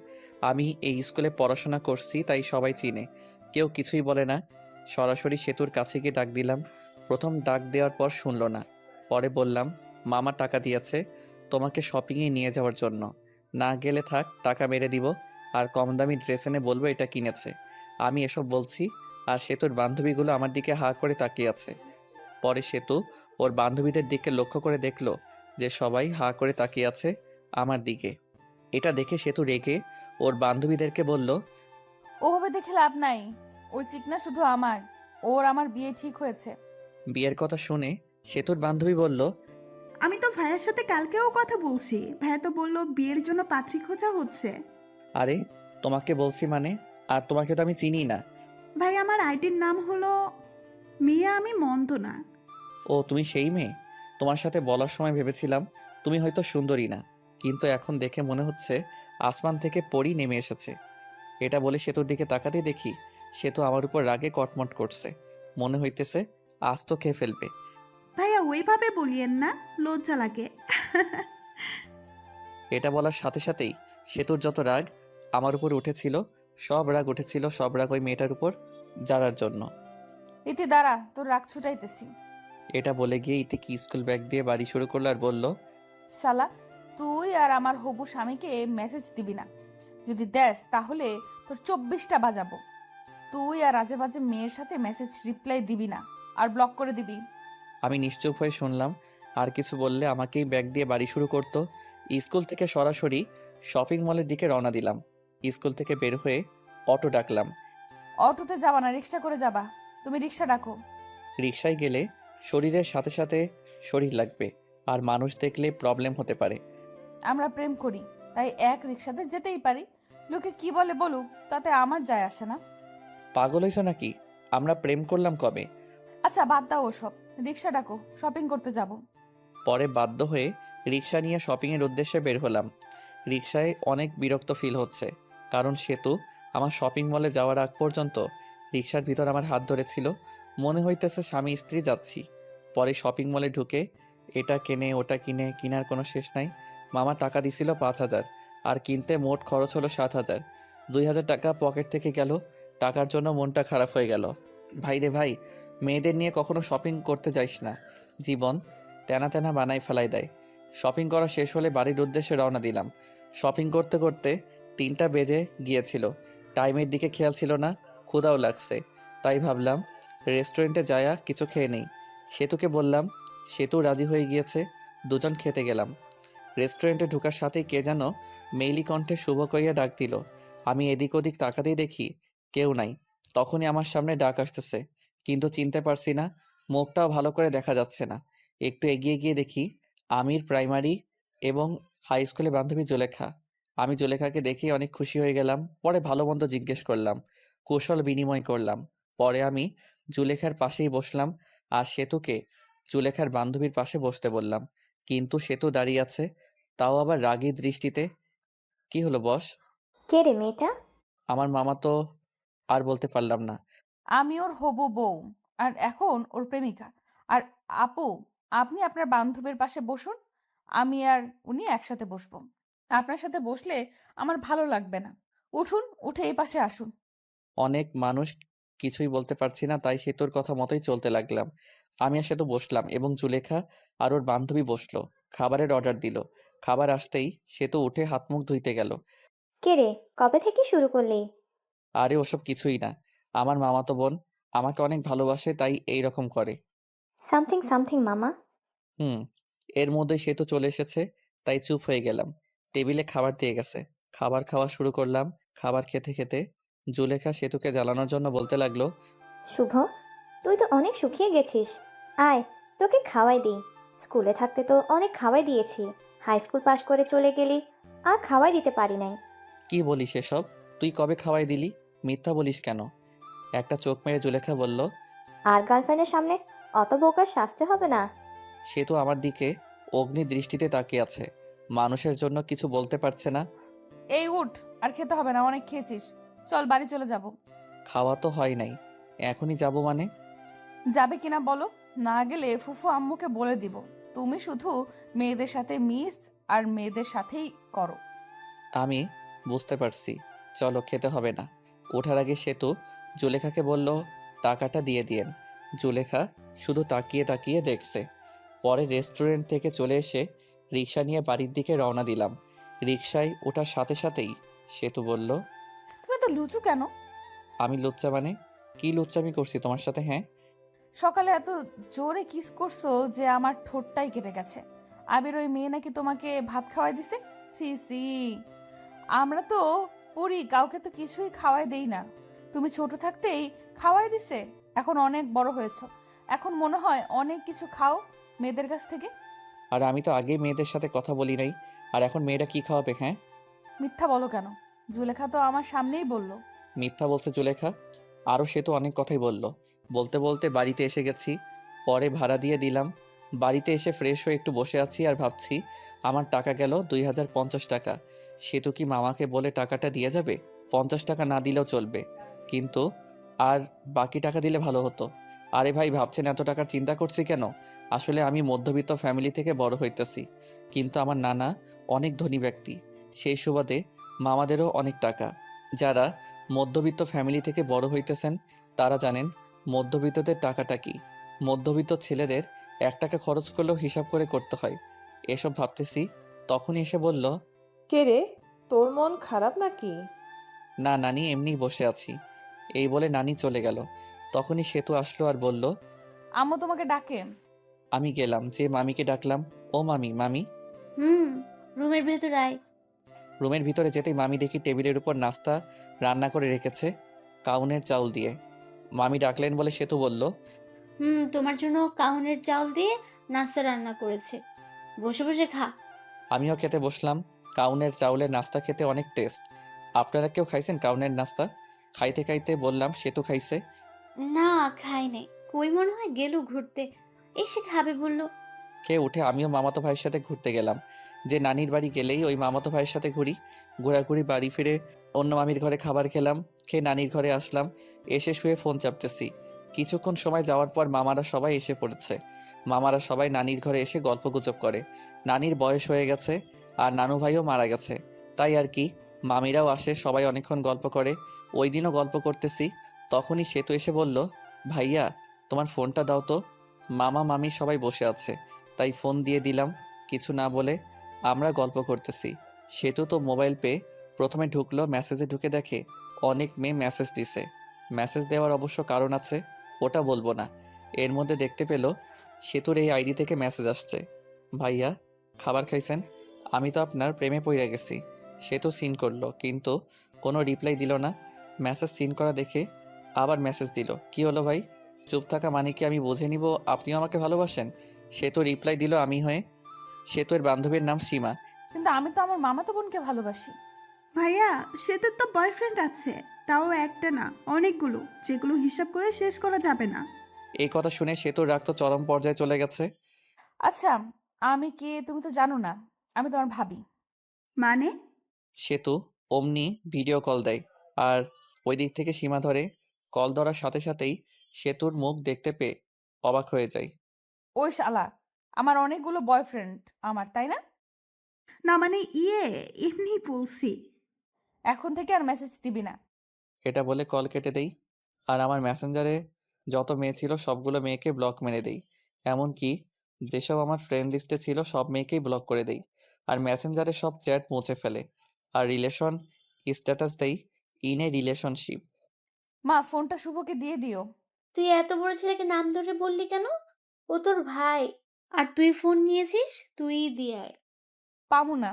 আমি এই স্কুলে পড়াশোনা করছি তাই সবাই চিনে, কেউ কিছুই বলে না। সরাসরি সেতুর কাছে গিয়ে ডাক দিলাম। প্রথম ডাক দেওয়ার পর শুনলো না। পরে বললাম, মামা টাকা দিয়েছে তোমাকে শপিংয়ে নিয়ে যাওয়ার জন্য, না গেলে থাক, টাকা মেরে দিব, আর কম দামি ড্রেস এনে বলবো এটা কিনেছে। আমি এসব বলছি আর সেতুর বান্ধবীগুলো আমার দিকে হা করে তাকিয়ে আছে। পরে সেতু ওর বান্ধবীদের দিকে লক্ষ্য করে দেখলো যে সবাই হা করে তাকিয়ে আছে আমার দিকে। এটা দেখে সেতু রেগে ওর বান্ধবীদেরকে বলল, ওভাবে দেখে লাভ নাই, ওই চিকনা শুধু আমার, ওর আমার বিয়ে ঠিক হয়েছে। বিয়ের কথা শুনে সেতুর বান্ধবী বলল, আমি তো ভাইয়ের সাথে কালকেও কথা বলছি, ভাইয়া তো বললো বিয়ের জন্য পাত্রী খোঁজা হচ্ছে। আরে তোমাকে বলছি মানে? আর তোমাকে তো আমি চিনি না। ভাই আমার আইডির নাম হলো মিয়া, আমি মন্দ না। ও তুমি সেই মেয়ে? তোমার সাথে বলার সময় ভেবেছিলাম তুমি হয়তো সুন্দরী না, কিন্তু এখন দেখে মনে হচ্ছে আসমান থেকে পরী নেমে এসেছে। এটা বলে সেতুর দিকে তাকাতেই দেখি সেতু আমার উপর রাগে কটমট করছে। মনে হইতেছে আজ তো খেয়ে ফেলবে। ভাইয়া ওইভাবে বলিয়েন না, লজ্জা লাগে। এটা বলার সাথে সাথেই সেতুর যত রাগ আমার উপর উঠেছিল, সব রাগ উঠেছিল, সব রাগ ওই মেয়েটার উপর যারার জন্য। ইতি দাঁড়া, তোর রাগ ছুটাইতেছি। এটা বলে গিয়ে ইতিকি স্কুল ব্যাগ দিয়ে বাড়ি শুরু করলো আর বলল, শালা, তুই আর আমার হবু স্বামীকে মেসেজ দিবি না। যদি দেস তাহলে তোর 24টা বাজাবো। তুই আর আজে বাজে মেয়ের সাথে মেসেজ রিপ্লাই দিবি না, আর ব্লক করে দিবি। আমি নিশ্চুপ হয়ে শুনলাম। আর কিছু বললে আমাকেই ব্যাগ দিয়ে বাড়ি শুরু করতো। স্কুল থেকে সরাসরি শপিং মলের দিকে রওনা দিলাম। স্কুল থেকে বের হয়ে অটো ডাকলাম। অটোতে যাবা না, রিক্সা করে যাবা। তুমি রিক্সা ডাকো। রিকশায় গেলে শরীরের সাথে সাথে শরীর লাগবে, আর মানুষ দেখলে প্রবলেম হতে পারে। আমরা প্রেম করি, তাই এক রিক্সাতে যেতেই পারি। লোকে কি বলে বলুক, তাতে আমার যায় আসে না। পাগল হয়েছ নাকি? আমরা প্রেম করলাম কবে? আচ্ছা বাদ দাও ওসব, রিক্সা ডাকো, শপিং করতে যাব। পরে বাধ্য হয়ে রিকশা নিয়ে শপিংয়ের উদ্দেশ্যে বের হলাম। রিকশায় অনেক বিরক্ত ফিল হচ্ছে, কারণ সেতু আমার শপিং মলে যাওয়ার আগ পর্যন্ত রিকশার ভিতর আমার হাত ধরেছিল। মনে হইতেছে স্বামী স্ত্রী যাচ্ছি। পরে শপিং মলে ঢুকে এটা কেনে ওটা কিনে, কিনার কোনো শেষ নাই। মামা টাকা দিছিল 5,000, আর কিনতে মোট খরচ হলো 7,000। 2,000 টাকা পকেট থেকে গেল। টাকার জন্য মনটা খারাপ হয়ে গেল। ভাই রে ভাই, মেয়েদের নিয়ে কখনো শপিং করতে যাইস না, জীবন তেনা তেনা বানাই ফেলাই দেয়। শপিং করা শেষ হলে বাড়ির উদ্দেশ্যে রওনা দিলাম। শপিং করতে করতে 3টা বেজে গিয়েছিল। টাইমের দিকে খেয়াল ছিল না, ক্ষুধাও লাগছে। তাই ভাবলাম রেস্টুরেন্টে যায়া কিছু খেয়ে নেই। সেতুকে বললাম, সেতু রাজি হয়ে গিয়েছে। দুজন খেতে গেলাম। রেস্টুরেন্টে ঢোকার সাথেই কে যেন মেইলি কণ্ঠে শুভ কইয়া ডাক দিল। আমি এদিক ওদিক তাকাতেই দেখি কেউ নাই। তখনই আমার সামনে ডাক আসতেছে, কিন্তু চিনতে পারছি না, মুখটাও ভালো করে দেখা যাচ্ছে না। একটু এগিয়ে গিয়ে দেখি আমির প্রাইমারি এবং হাই স্কুলে বান্ধবী জুলেখা। আমি জুলেখাকে দেখে অনেক খুশি হয়ে গেলাম। পরে ভালো মন্দ জিজ্ঞেস করলাম, কৌশল বিনিময় করলাম। পরে আমি জুলেখার পাশেই বসলাম, আর সেতুকে জুলেখার বান্ধবীর পাশে বসতে বললাম। কিন্তু সেতু দাঁড়িয়ে আছে, তাও আবার রাগী দৃষ্টিতে। কি হলো বস? কে রে মেয়েটা? আমার মামা তো। আর বলতে পারলাম না। আমি ওর হবু বউ, আর এখন ওর প্রেমিকা। আর আপু, আপনি আপনার বান্ধবীর পাশে বসুন, আমি আর উনি একসাথে বসবো। আপনার সাথে বসলে আমার ভালো লাগবে না। উঠুন, উঠে এই পাশে আসুন। অনেক মানুষ, কিছুই বলতে পারছি না, তাই সেতুর কথা মতোই চলতে লাগলাম। আমি আর সেতু বসলাম এবং জুলেখা আর ওর বান্ধবী বসলো। খাবারের অর্ডার দিল। খাবার আসতেই সেতু উঠে হাত মুখ ধুইতে গেল। কে রে, কবে থেকে শুরু করলি? আরে ওসব কিছুই না, আমার মামাতো বোন আমাকে অনেক ভালোবাসে, তাই এই রকম করে। সামথিং সামথিং মামা। হুম। এর মধ্যে সেতু চলে এসেছে, তাই চুপ হয়ে গেলাম। টেবিলে খাবার দিয়ে গেছে। খাবার খাওয়া শুরু করলাম। খাবার খেতে খেতে জুলেখা সেতুকে জ্বালানোর জন্য বলতে লাগলো, শুভ, তুই তো অনেক শুকিয়ে গেছিস। আয়, তোকে খাওয়াই দিই। স্কুলে থাকতে তো অনেক খাওয়াই দিয়েছি, হাই স্কুল পাশ করে চলে গেলি, আর খাওয়াই দিতে পারি নাই। কি বলিস এসব? তুই কবে খাওয়াই দিলি? মিথ্যা বলিস কেন? একটা চোখ মেরে জুলেখা বলল। আর গার্লফ্রেন্ডের সামনে অত বোকার শাস্তি হবে না। সেতু আমার দিকে অগ্নি দৃষ্টিতে তাকিয়ে আছে, মানুষের জন্য কিছু বলতে পারছে না। এই উঠ, আর খেতে হবে না, অনেক খেয়েছিস। চল বাড়ি চলে যাব। খাওয়া তো হয় নাই, এখনই যাব মানে? যাবে কিনা বলো, না গেলে ফুফু আম্মুকে বলে দিব তুমি শুধু মেয়েদের সাথে মিস আর মেয়েদের সাথেই করো। আমি বুঝতে পারছি, চলো খেতে হবে না। ওঠার আগে সেতু জুলেখাকে বলল, টাকাটা দিয়ে দিয়েন। জুলেখা শুধু তাকিয়ে তাকিয়ে দেখছে। পরে রেস্টুরেন্ট থেকে চলে এসে রিক্সা নিয়ে বাড়ির দিকে রওনা দিলাম। রিক্সায় ওঠার সাথে সাথেই সেতু বলল, তুমি তো লুচু কেন? আমি লুচ্চা মানে? কি লুচ্চামি করছি তোমার সাথে? হ্যাঁ, সকালে এত জোরে কিস করছো যে আমার ঠোঁটটাই কেটে গেছে। আবির ওই মেয়ে নাকি তোমাকে ভাত খাওয়াই দিছে। সি সি, আমরা তো পড়ি, কাউকে তো কিছুই খাওয়াই দেই না। তুমি ছোট থাকতেই খাওয়াই দিছে, এখন অনেক বড় হয়েছো, এখন মনে হয় অনেক কিছু খাও মেয়েদের কাছ থেকে। আর আমি তো আগে মেয়েদের সাথে কথা বলি নাই, আর এখন মেয়েটা কি খাওয়াবে? হ্যাঁ, মিথ্যা বলো কেন? জুলেখা তো আমার সামনেই বলল মিথ্যা বলছে জুলেখা। আরও সে তো অনেক কথাই বলল। বলতে বলতে বাড়িতে এসে গেছি, পরে ভাড়া দিয়ে দিলাম। বাড়িতে এসে ফ্রেশ হয়ে একটু বসে আছি আর ভাবছি আমার টাকা গেল 2050 টাকা। সে তো কি মামাকে বলে টাকাটা দিয়ে যাবে? 50 টাকা না দিলেও চলবে, কিন্তু আর বাকি টাকা দিলে ভালো হতো। আরে ভাই, ভাবছেন এত টাকার চিন্তা করছি কেন? আসলে আমি মধ্যবিত্ত ফ্যামিলি থেকে বড় হইতেছি, কিন্তু আমার নানা অনেক ধনী ব্যক্তি। সেই সুবাদে মামাদেরও অনেক টাকা। যারা মধ্যবিত্ত ফ্যামিলি থেকে বড় হইতেছেন তারা জানেন মধ্যবিত্তদের টাকাটা কি। মধ্যবিত্ত ছেলেদের 1 টাকা খরচ করলেও হিসাব করে করতে হয়। এসব ভাবতেছি, তখনই এসে বলল, কে রে, তোর মন খারাপ নাকি? না নানি, এমনিই বসে আছি। এই বলে নানি চলে গেল। তখনই সেতু আসলো আর বলল, আম্মু তোমাকে ডাকে। আমি গেলাম, যে মামিকে ডাকলাম, ও মামি, মামি। রুমের ভেতর আয়। রুমের ভিতরে যেতেই মামি দেখি টেবিলের উপর নাস্তা রান্না করে রেখেছে, কাউনের চাউল দিয়ে। মামি ডাকলেন বলে সেতু বলল, তোমার জন্য কাউনের চাল দিয়ে নাস্তা রান্না করেছে, বসে বসে খা। আমিও খেতে বসলাম। কাউনের চাউলের নাস্তা খেতে অনেক টেস্ট। আপনারা কেউ খাইছেন কাউনের নাস্তা? খাইতে খাইতে বললাম, সেতু খাইছে। না, খাই নাই। কই মনে হয় গেল ঘুরতে, এসে খাবে বলল। খেয়ে উঠে আমিও মামাতো ভাইয়ের সাথে ঘুরতে গেলাম। যে নানির বাড়ি গেলেই ওই মামাতো ভাইয়ের সাথে ঘুরি। ঘোরাঘুরি, বাড়ি ফিরে অন্য মামির ঘরে খাবার খেলাম, খেয়ে নানির ঘরে আসলাম। এসে শুয়ে ফোন চাপতেছি। কিছুক্ষণ সময় যাওয়ার পর মামারা সবাই এসে পড়েছে। মামারা সবাই নানির ঘরে এসে গল্পগুজব করে। নানির বয়স হয়ে গেছে আর নানু ভাইও মারা গেছে, তাই আর কি। মামিরাও আসে, সবাই অনেকক্ষণ গল্প করে। ওই দিনও গল্প করতেছি, তখনই সেতু এসে বলল, ভাইয়া তোমার ফোনটা দাও তো। মামা মামি সবাই বসে আছে, তাই ফোন দিয়ে দিলাম। কিছু না বলে আমরা গল্প করতেছি। সেতু তো মোবাইল পেয়ে প্রথমে ঢুকলো, মেসেজে ঢুকে দেখে অনেক মেয়ে মেসেজ দিছে। মেসেজ দেওয়ার অবশ্য কারণ আছে, ওটা বলবো না। এর মধ্যে দেখতে পেল সেতুর এই আইডি থেকে মেসেজ আসছে, ভাইয়া খাবার খাইছেন? আমি তো আপনার প্রেমে পড়ে গেছি। সেতু সিন করলো, কিন্তু কোনো রিপ্লাই দিল না। মেসেজ সিন করা দেখে আবার মেসেজ দিল, কি হলো ভাই? চুপ থাকা মানে কি আমি বুঝে নিব আপনিও আমাকে ভালোবাসেন? সেতু রিপ্লাই দিল আমি হয়ে। সেতুর বান্ধবীর নাম সীমা। কিন্তু আমি তো আমার মামাতো বোনকে ভালোবাসি। ভাইয়া, সেতুর তো বয়ফ্রেন্ড আছে, তাও একটা না, অনেকগুলো, যেগুলো হিসাব করে শেষ করা যাবে না। এই কথা শুনে সেতুর রাগ তো চরম পর্যায়ে চলে গেছে। আচ্ছা, আমি কে তুমি তো জানো না, আমি তোমার ভাবি। মানে? সেতু অমনি ভিডিও কল দেয়, আর ওই দিক থেকে সীমা ধরে। কল ধরার সাথে সাথেই সেতুর মুখ দেখতে পেয়ে অবাক হয়ে যায়। ওই শালা, আমার অনেকগুলো বয়ফ্রেন্ড আমার, তাই না? না মানে এমনি বলছি। এখন থেকে আর মেসেজ দিবি না। এটা বলে কল কেটে দেই, আর আমার মেসেঞ্জারে যত মেয়ে ছিল সবগুলো মেয়েকে ব্লক মেরে দেই। এমনকি যেসব আমার ফ্রেন্ড লিস্টে ছিল সব মেয়েকেই ব্লক করে দেই, আর মেসেঞ্জারে সব চ্যাট মুছে ফেলে। আর রিলেশন স্ট্যাটাস দেই, ইন এ রিলেশনশিপ। মা, ফোনটা শুভকে দিয়ে দিও। তুই এত বড় ছেলেকে নাম ধরে বললি কেন? ও তোর ভাই, আর তুই ফোন নিয়েছিস, তুই দিয়ে আয়। পামু না।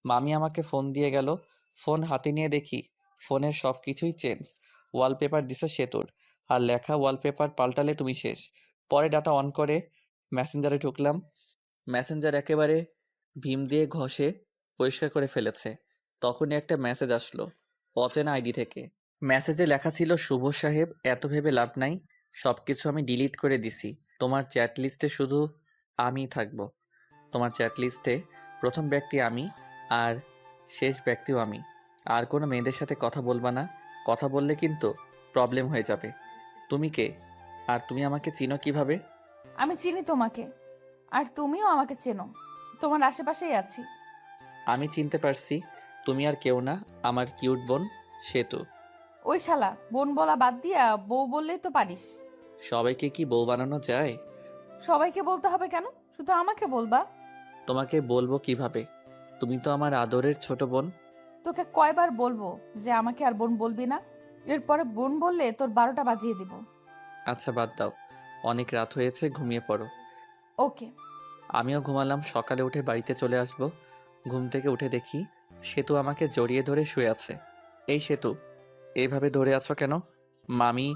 মামি আমাকে ফোন দিয়ে গেল। ফোন হাতে নিয়ে দেখি ফোনের সব কিছুই চেঞ্জ। ওয়ালপেপার দিছে সেতুর, আর লেখা, ওয়ালপেপার পাল্টালে তুমি শেষ। পরে ডাটা অন করে মেসেঞ্জারে ঢুকলাম। মেসেঞ্জার একেবারে ভীম দিয়ে ঘষে পরিষ্কার করে ফেলেছে। তখনই একটা মেসেজ আসলো অচেনা আইডি থেকে। মেসেজে লেখা ছিল, শুভ সাহেব, এত ভেবে লাভ নাই, সব কিছু আমি ডিলিট করে দিছি। তোমার চ্যাট লিস্টে শুধু আমিই থাকবো। তোমার চ্যাট লিস্টে প্রথম ব্যক্তি আমি, আর শেষ ব্যক্তিও আমি। আর কোনো মেয়েদের সাথে কথা বলবা না, কথা বললে কিন্তু প্রবলেম হয়ে যাবে। তুমি কে? আর তুমি আমাকে চিনো কিভাবে? আমি চিনি তোমাকে, আর তুমিও আমাকে চেনো। তোমার আশেপাশেই আছি। আমি চিনতে পারছি, তুমি আর কেউ না, আমার কিউট বোন সেতু। ওই শালা, বোন বলা বাদ দিয়া বউ বললেই তো পারিস। সবাইকে কি বউ বানানো যায়? সবাইকে বলতে হবে কেন? শুধু আমাকে বলবা। তোমাকে বলবো কিভাবে? তুমি তো আমার আদরের ছোট বোন। তোকে কয়বার বলবো যে আমাকে আর বোন বলবি না? এরপরে বোন বললে তোর 12টা বাজিয়ে দিব। আচ্ছা বাদ দাও, অনেক রাত হয়েছে, ঘুমিয়ে পড়ো। ওকে। আমিও ঘুমালাম। সকালে উঠে বাড়িতে চলে আসব। ঘুম থেকে উঠে দেখি সেতু আমাকে জড়িয়ে ধরে শুয়ে আছে। এই সেতু, এইভাবে ধরে আছো কেন? মামি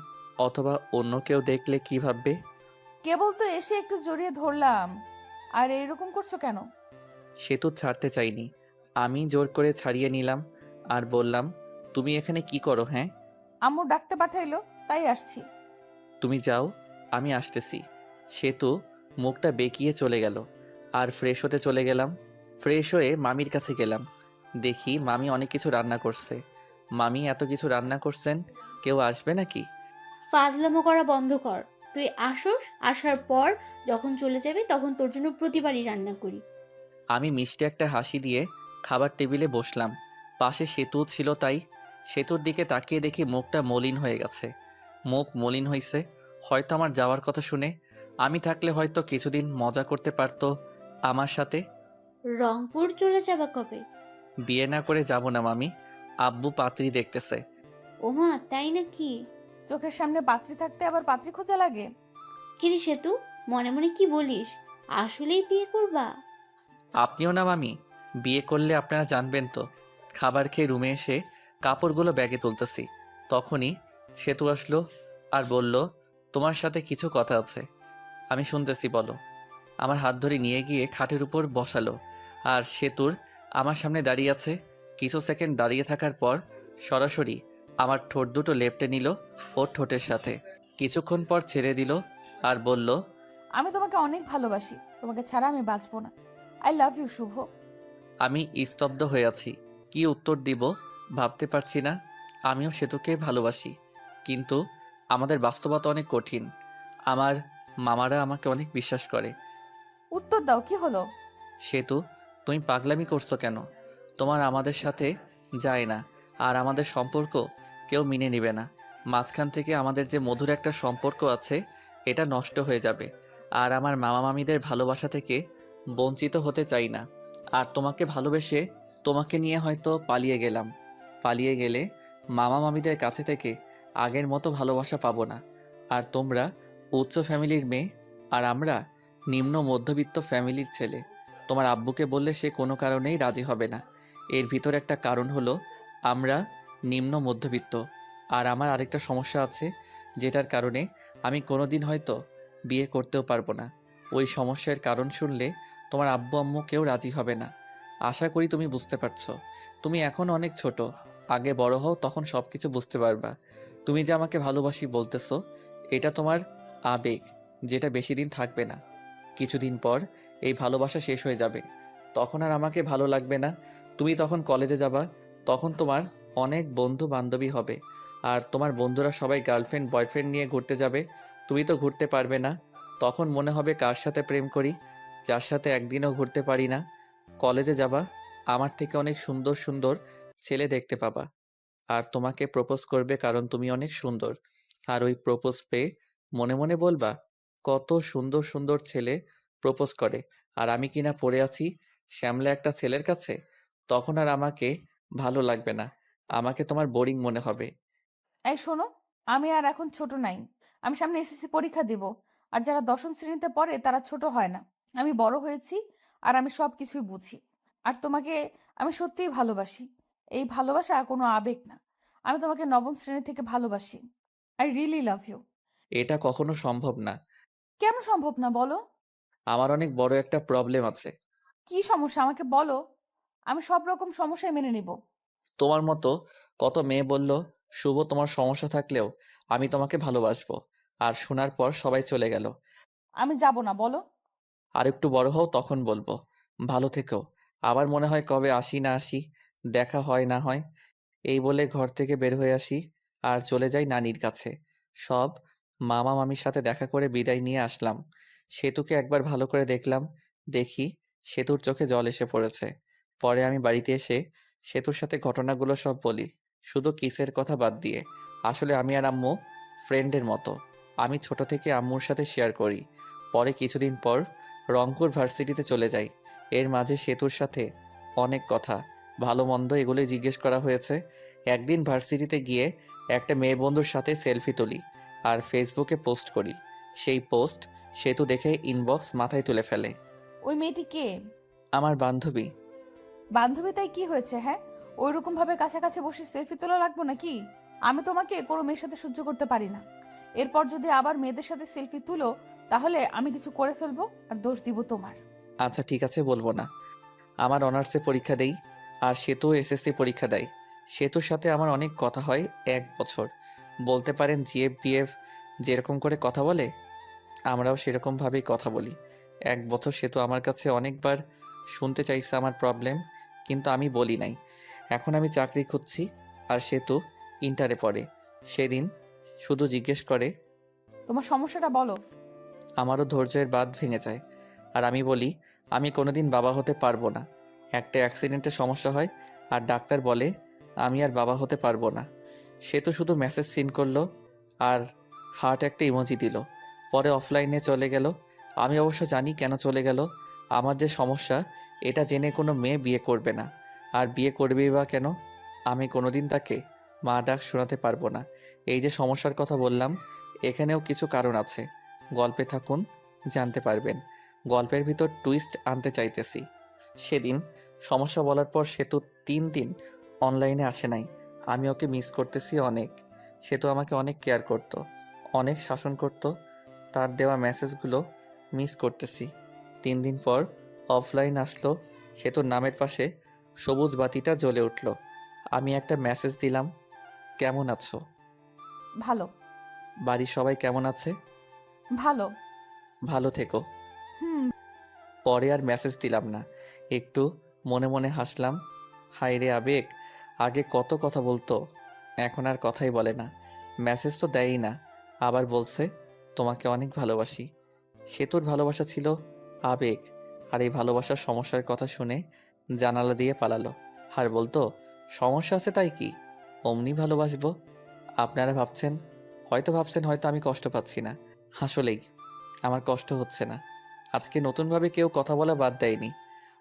অথবা অন্য কেউ দেখলে কি ভাববে? কেবল তো এসে একটু জড়িয়ে ধরলাম, আর এরকম করছো কেন? সেতু ছাড়তে চাইনি, আমি জোর করে ছাড়িয়ে নিলাম আর বললাম, তুমি এখানে কি করো? হ্যাঁ, আম্মু ডাকতে পাঠাইলো, তাই আসছি। তুমি যাও, আমি আসতেছি। সেতু মুখটা বেঁকিয়ে চলে গেল। আর ফ্রেশ হতে চলে গেলাম। ফ্রেশ হয়ে মামির কাছে গেলাম। দেখি মামি অনেক কিছু রান্না করছে। মামি এত কিছু রান্না করছেন, কেউ আসবে নাকি? ফাজলামো করা বন্ধ কর। তুই আসোস, আসার পর যখন চলে যাবি তখন তোর জন্য প্রতিবারই রান্না করি। আমি মিষ্টি একটা হাসি দিয়ে খাবার টেবিলে বসলাম। পাশে সেতু ছিল, তাই সেতুর দিকে তাকিয়ে দেখি মুখটা মলিন হয়ে গেছে। মুখ মলিন হয়েছে হয়তো আমার যাওয়ার কথা শুনে। আমি থাকলে হয়তো কিছুদিন মজা করতে পারতো আমার সাথে। রংপুর চলে যাবা কবে? বিয়ে না করে যাব না মামি, আব্বু পাত্রী দেখতেছে। ওমা, তাই নাকি? চোখের সামনে পাত্রী থাকতে আবার পাত্রী খোঁজা লাগে? কিরে সেতু, মনে মনে কি বলিস? আসলেই বিয়ে করবা? আপনিও না মামি, বিয়ে করলে আপনারা জানবেন তো। খাবার খেয়ে রুমে এসে কাপড়গুলো ব্যাগে তুলতেছি, তখনই সেতু আসলো আর বলল, তোমার সাথে কিছু কথা আছে। আমি শুনতেছি, বলো। আমার হাত ধরে নিয়ে গিয়ে খাটের উপর বসালো। আর সেতুর আমার সামনে দাঁড়িয়ে আছে। কিছু সেকেন্ড দাঁড়িয়ে থাকার পর সরাসরি আমার ঠোঁট দুটো লেপ্টে নিল ওর ঠোঁটের সাথে। কিছুক্ষণ পর ছেড়ে দিল আর বলল, আমি তোমাকে অনেক ভালোবাসি, তোমাকে ছাড়া আমি বাঁচবো না। আই লাভ ইউ শুভ। আমি স্তব্ধ হয়ে আছি। কি উত্তর দিব ভাবতে পারছি না। আমিও সেতুকে ভালোবাসি, কিন্তু আমাদের বাস্তবতা অনেক কঠিন। আমার মামারা আমাকে অনেক বিশ্বাস করে। উত্তর দাও, কি হলো? সেতু, তুমি পাগলামি করছো কেন? তোমার আমাদের সাথে যায় না, আর আমাদের সম্পর্ক কেউ মেনে নেবে না। মাঝখান থেকে আমাদের যে মধুর একটা সম্পর্ক আছে, এটা নষ্ট হয়ে যাবে। আর আমার মামা মামিদের ভালোবাসা থেকে বঞ্চিত হতে চাই না। আর তোমাকে ভালোবেসে তোমাকে নিয়ে হয়তো পালিয়ে গেলাম। পালিয়ে গেলে মামা মামিদের কাছে থেকে আগের মতো ভালোবাসা পাবো না। আর তোমরা উচ্চ ফ্যামিলির মেয়ে, আর আমরা নিম্ন মধ্যবিত্ত ফ্যামিলির ছেলে। তোমার আব্বুকে বললে সে কোনো কারণেই রাজি হবে না। এর ভিতর একটা কারণ হলো আমরা নিম্ন মধ্যবিত্ত। আর আমার আরেকটা সমস্যা আছে, যেটার কারণে আমি কোনোদিন হয়তো বিয়ে করতেও পারবো না। ওই সমস্যার কারণ শুনলে তোমার আব্বু আম্মু কেউ রাজি হবে না। আশা করি তুমি বুঝতে পারছো। তুমি এখন অনেক ছোট, আগে বড় হও, তখন সব কিছু বুঝতে পারবা। তুমি যে আমাকে ভালোবাসি বলতেছো, এটা তোমার আবেগ, যেটা বেশি দিন থাকবে না। কিছুদিন পর এই ভালোবাসা শেষ হয়ে যাবে, তখন আর আমাকে ভালো লাগবে না। তুমি তখন কলেজে যাবা, তখন তোমার অনেক বন্ধু বান্ধবী হবে। আর তোমার বন্ধুরা সবাই গার্লফ্রেন্ড বয়ফ্রেন্ড নিয়ে ঘুরতে যাবে, তুমি তো ঘুরতে পারবে না। তখন মনে হবে কার সাথে প্রেম করি, যার সাথে একদিনও ঘুরতে পারি না। কলেজে যাবা, আমার থেকে অনেক সুন্দর সুন্দর ছেলে দেখতে পাবা। আর তোমাকে প্রপোজ করবে, কারণ তুমি অনেক সুন্দর। আর ওই প্রপোজ পেয়ে মনে মনে বলবা, কত সুন্দর সুন্দর ছেলে প্রপোজ করে, আর আমি কিনা পড়ে আছি শ্যামলা একটা ছেলের কাছে। তখন আর আমাকে ভালো লাগবে না, আমাকে তোমার বোরিং মনে হবে। এই শোনো, আমি আর এখন ছোট নাই। আমি সামনে এসএসসি পরীক্ষা দিব। আর যারা দশম শ্রেণীতে পড়ে তারা ছোট হয় না। আমি বড় হয়েছি, আর আমি সব কিছুই বুঝি। আর তোমাকে আমি সত্যিই ভালোবাসি। এই ভালোবাসা কোনো আবেগ না। আমি তোমাকে নবম শ্রেণী থেকে ভালোবাসি। I really love you. এটা কখনো সম্ভব না। কেন সম্ভব না বলো? আমার অনেক বড় একটা প্রবলেম আছে। কি সমস্যা আমাকে বলো। আমি সব রকম সমস্যায় মেনে নিব। তোমার মতো কত মেয়ে বলল, শুভ তোমার সমস্যা থাকলেও আমি তোমাকে ভালোবাসবো। আর শোনার পর সবাই চলে গেল। আমি যাব না, বলো। আর একটু বড় হও, তখন বলবো। ভালো থেকো। আবার মনে হয় কবে আসি না আসি, দেখা হয় না হয়। এই বলে ঘর থেকে বের হয়ে আসি আর চলে যাই নানির কাছে। সব মামা মামির সাথে দেখা করে বিদায় নিয়ে আসলাম। সেতুকে একবার ভালো করে দেখলাম, দেখি সেতুর চোখে জল এসে পড়েছে। পরে আমি বাড়িতে এসে সেতুর সাথে ঘটনাগুলো সব বলি, শুধু কিসের কথা বাদ দিয়ে। আসলে আমি আর আম্মু ফ্রেন্ডের মতো। আমি ছোট থেকে আম্মুর সাথে শেয়ার করি। পরে কিছুদিন পর রংপুর ভার্সিটিতে চলে যাই। এর মাঝে সেতুর সাথে অনেক কথা, ভালো মন্দ এগুলোই জিজ্ঞেস করা হয়েছে। একদিন ভার্সিটিতে গিয়ে একটা মেয়ে বন্ধুর সাথে সেলফি তুলি আর ফেসবুকে পোস্ট করি। সেই পোস্ট সেতু দেখে ইনবক্স মাথায় তুলে ফেলে। ওই মেয়েটি কে? আমার বান্ধবী। বান্ধবী, তাই কি হয়েছে? হ্যাঁ, ওই রকম ভাবে কাছাকাছি বসে সেলফি তোলা লাগবে নাকি? আমি তোমাকে কোনো মেয়ের সাথে সহ্য করতে পারি না। এরপর যদি আবার মেয়েদের সাথে সেলফি তুলো, তাহলে আমি কিছু করে ফেলবো আর দোষ দিব তোমার। আচ্ছা ঠিক আছে, বলবো না। আমার অনার্সে পরীক্ষা দেই, আর সেতু এসএসসি পরীক্ষা দেয়। সেতুর সাথে আমার অনেক কথা হয় 1 বছর। বলতে পারেন জিএফ বিএফ যেরকম করে কথা বলে আমরাও সেরকমভাবেই কথা বলি। 1 বছর সেতু আমার কাছে অনেকবার শুনতে চাইছে আমার প্রবলেম, কিন্তু আমি বলি নাই। এখন আমি চাকরি খুঁজছি আর সেতু ইন্টারে পড়ে। সেদিন শুধু জিজ্ঞেস করে, তোমার সমস্যাটা বলো। আমারও ধৈর্যের বাঁধ ভেঙে যায়। আর আমি বলি, আমি কোনোদিন বাবা হতে পারবো না। একটা অ্যাক্সিডেন্টে সমস্যা হয় আর ডাক্তার বলে আমি আর বাবা হতে পারবো না। সে তো শুধু মেসেজ সিন করলো আর হার্ট একটা ইমোজি দিল। পরে অফলাইনে চলে গেল। আমি অবশ্য জানি কেন চলে গেল। আমার যে সমস্যা এটা জেনে কোনো মেয়ে বিয়ে করবে না। আর বিয়ে করবেই বা কেন? আমি কোনোদিন তাকে মা ডাক শোনাতে পারবো না। এই যে সমস্যার কথা বললাম, এখানেও কিছু কারণ আছে। গল্পে থাকুন, জানতে পারবেন। গল্পের ভিতর টুইস্ট আনতে চাইতেছি। সেদিন সমস্যা বলার পর সেতু 3 দিন অনলাইনে আসে নাই। আমি ওকে মিস করতেছি অনেক। সেতু আমাকে অনেক কেয়ার করত, অনেক শাসন করত। তার দেওয়া মেসেজগুলো মিস করতেছি। 3 দিন পর অফলাইন আসলো। সেতুর নামের পাশে সবুজ বাতিটা জ্বলে উঠল। আমি একটা মেসেজ দিলাম, কেমন আছো? ভালো। বাড়ির সবাই কেমন আছে? ভালো। ভালো থেকো। হুম। পরে আর মেসেজ দিলাম না। একটু মনে মনে হাসলাম। হায় রে আবেগ, আগে কত কথা বলতো, এখন আর কথাই বলে না। মেসেজ তো দেয়ই না, আবার বলছে তোমাকে অনেক ভালোবাসি। সেতুর ভালোবাসা ছিল আবেগ, আর এই ভালোবাসার সমস্যার কথা শুনে জানালা দিয়ে পালালো। আর বলতো সমস্যা আছে তাই কি, অমনি ভালোবাসবো। আপনারা ভাবছেন হয়তো আমি কষ্ট পাচ্ছি না। আসলেই আমার কষ্ট হচ্ছে না। আজকে নতুনভাবে কেউ কথা বলা বাদ দেয়নি।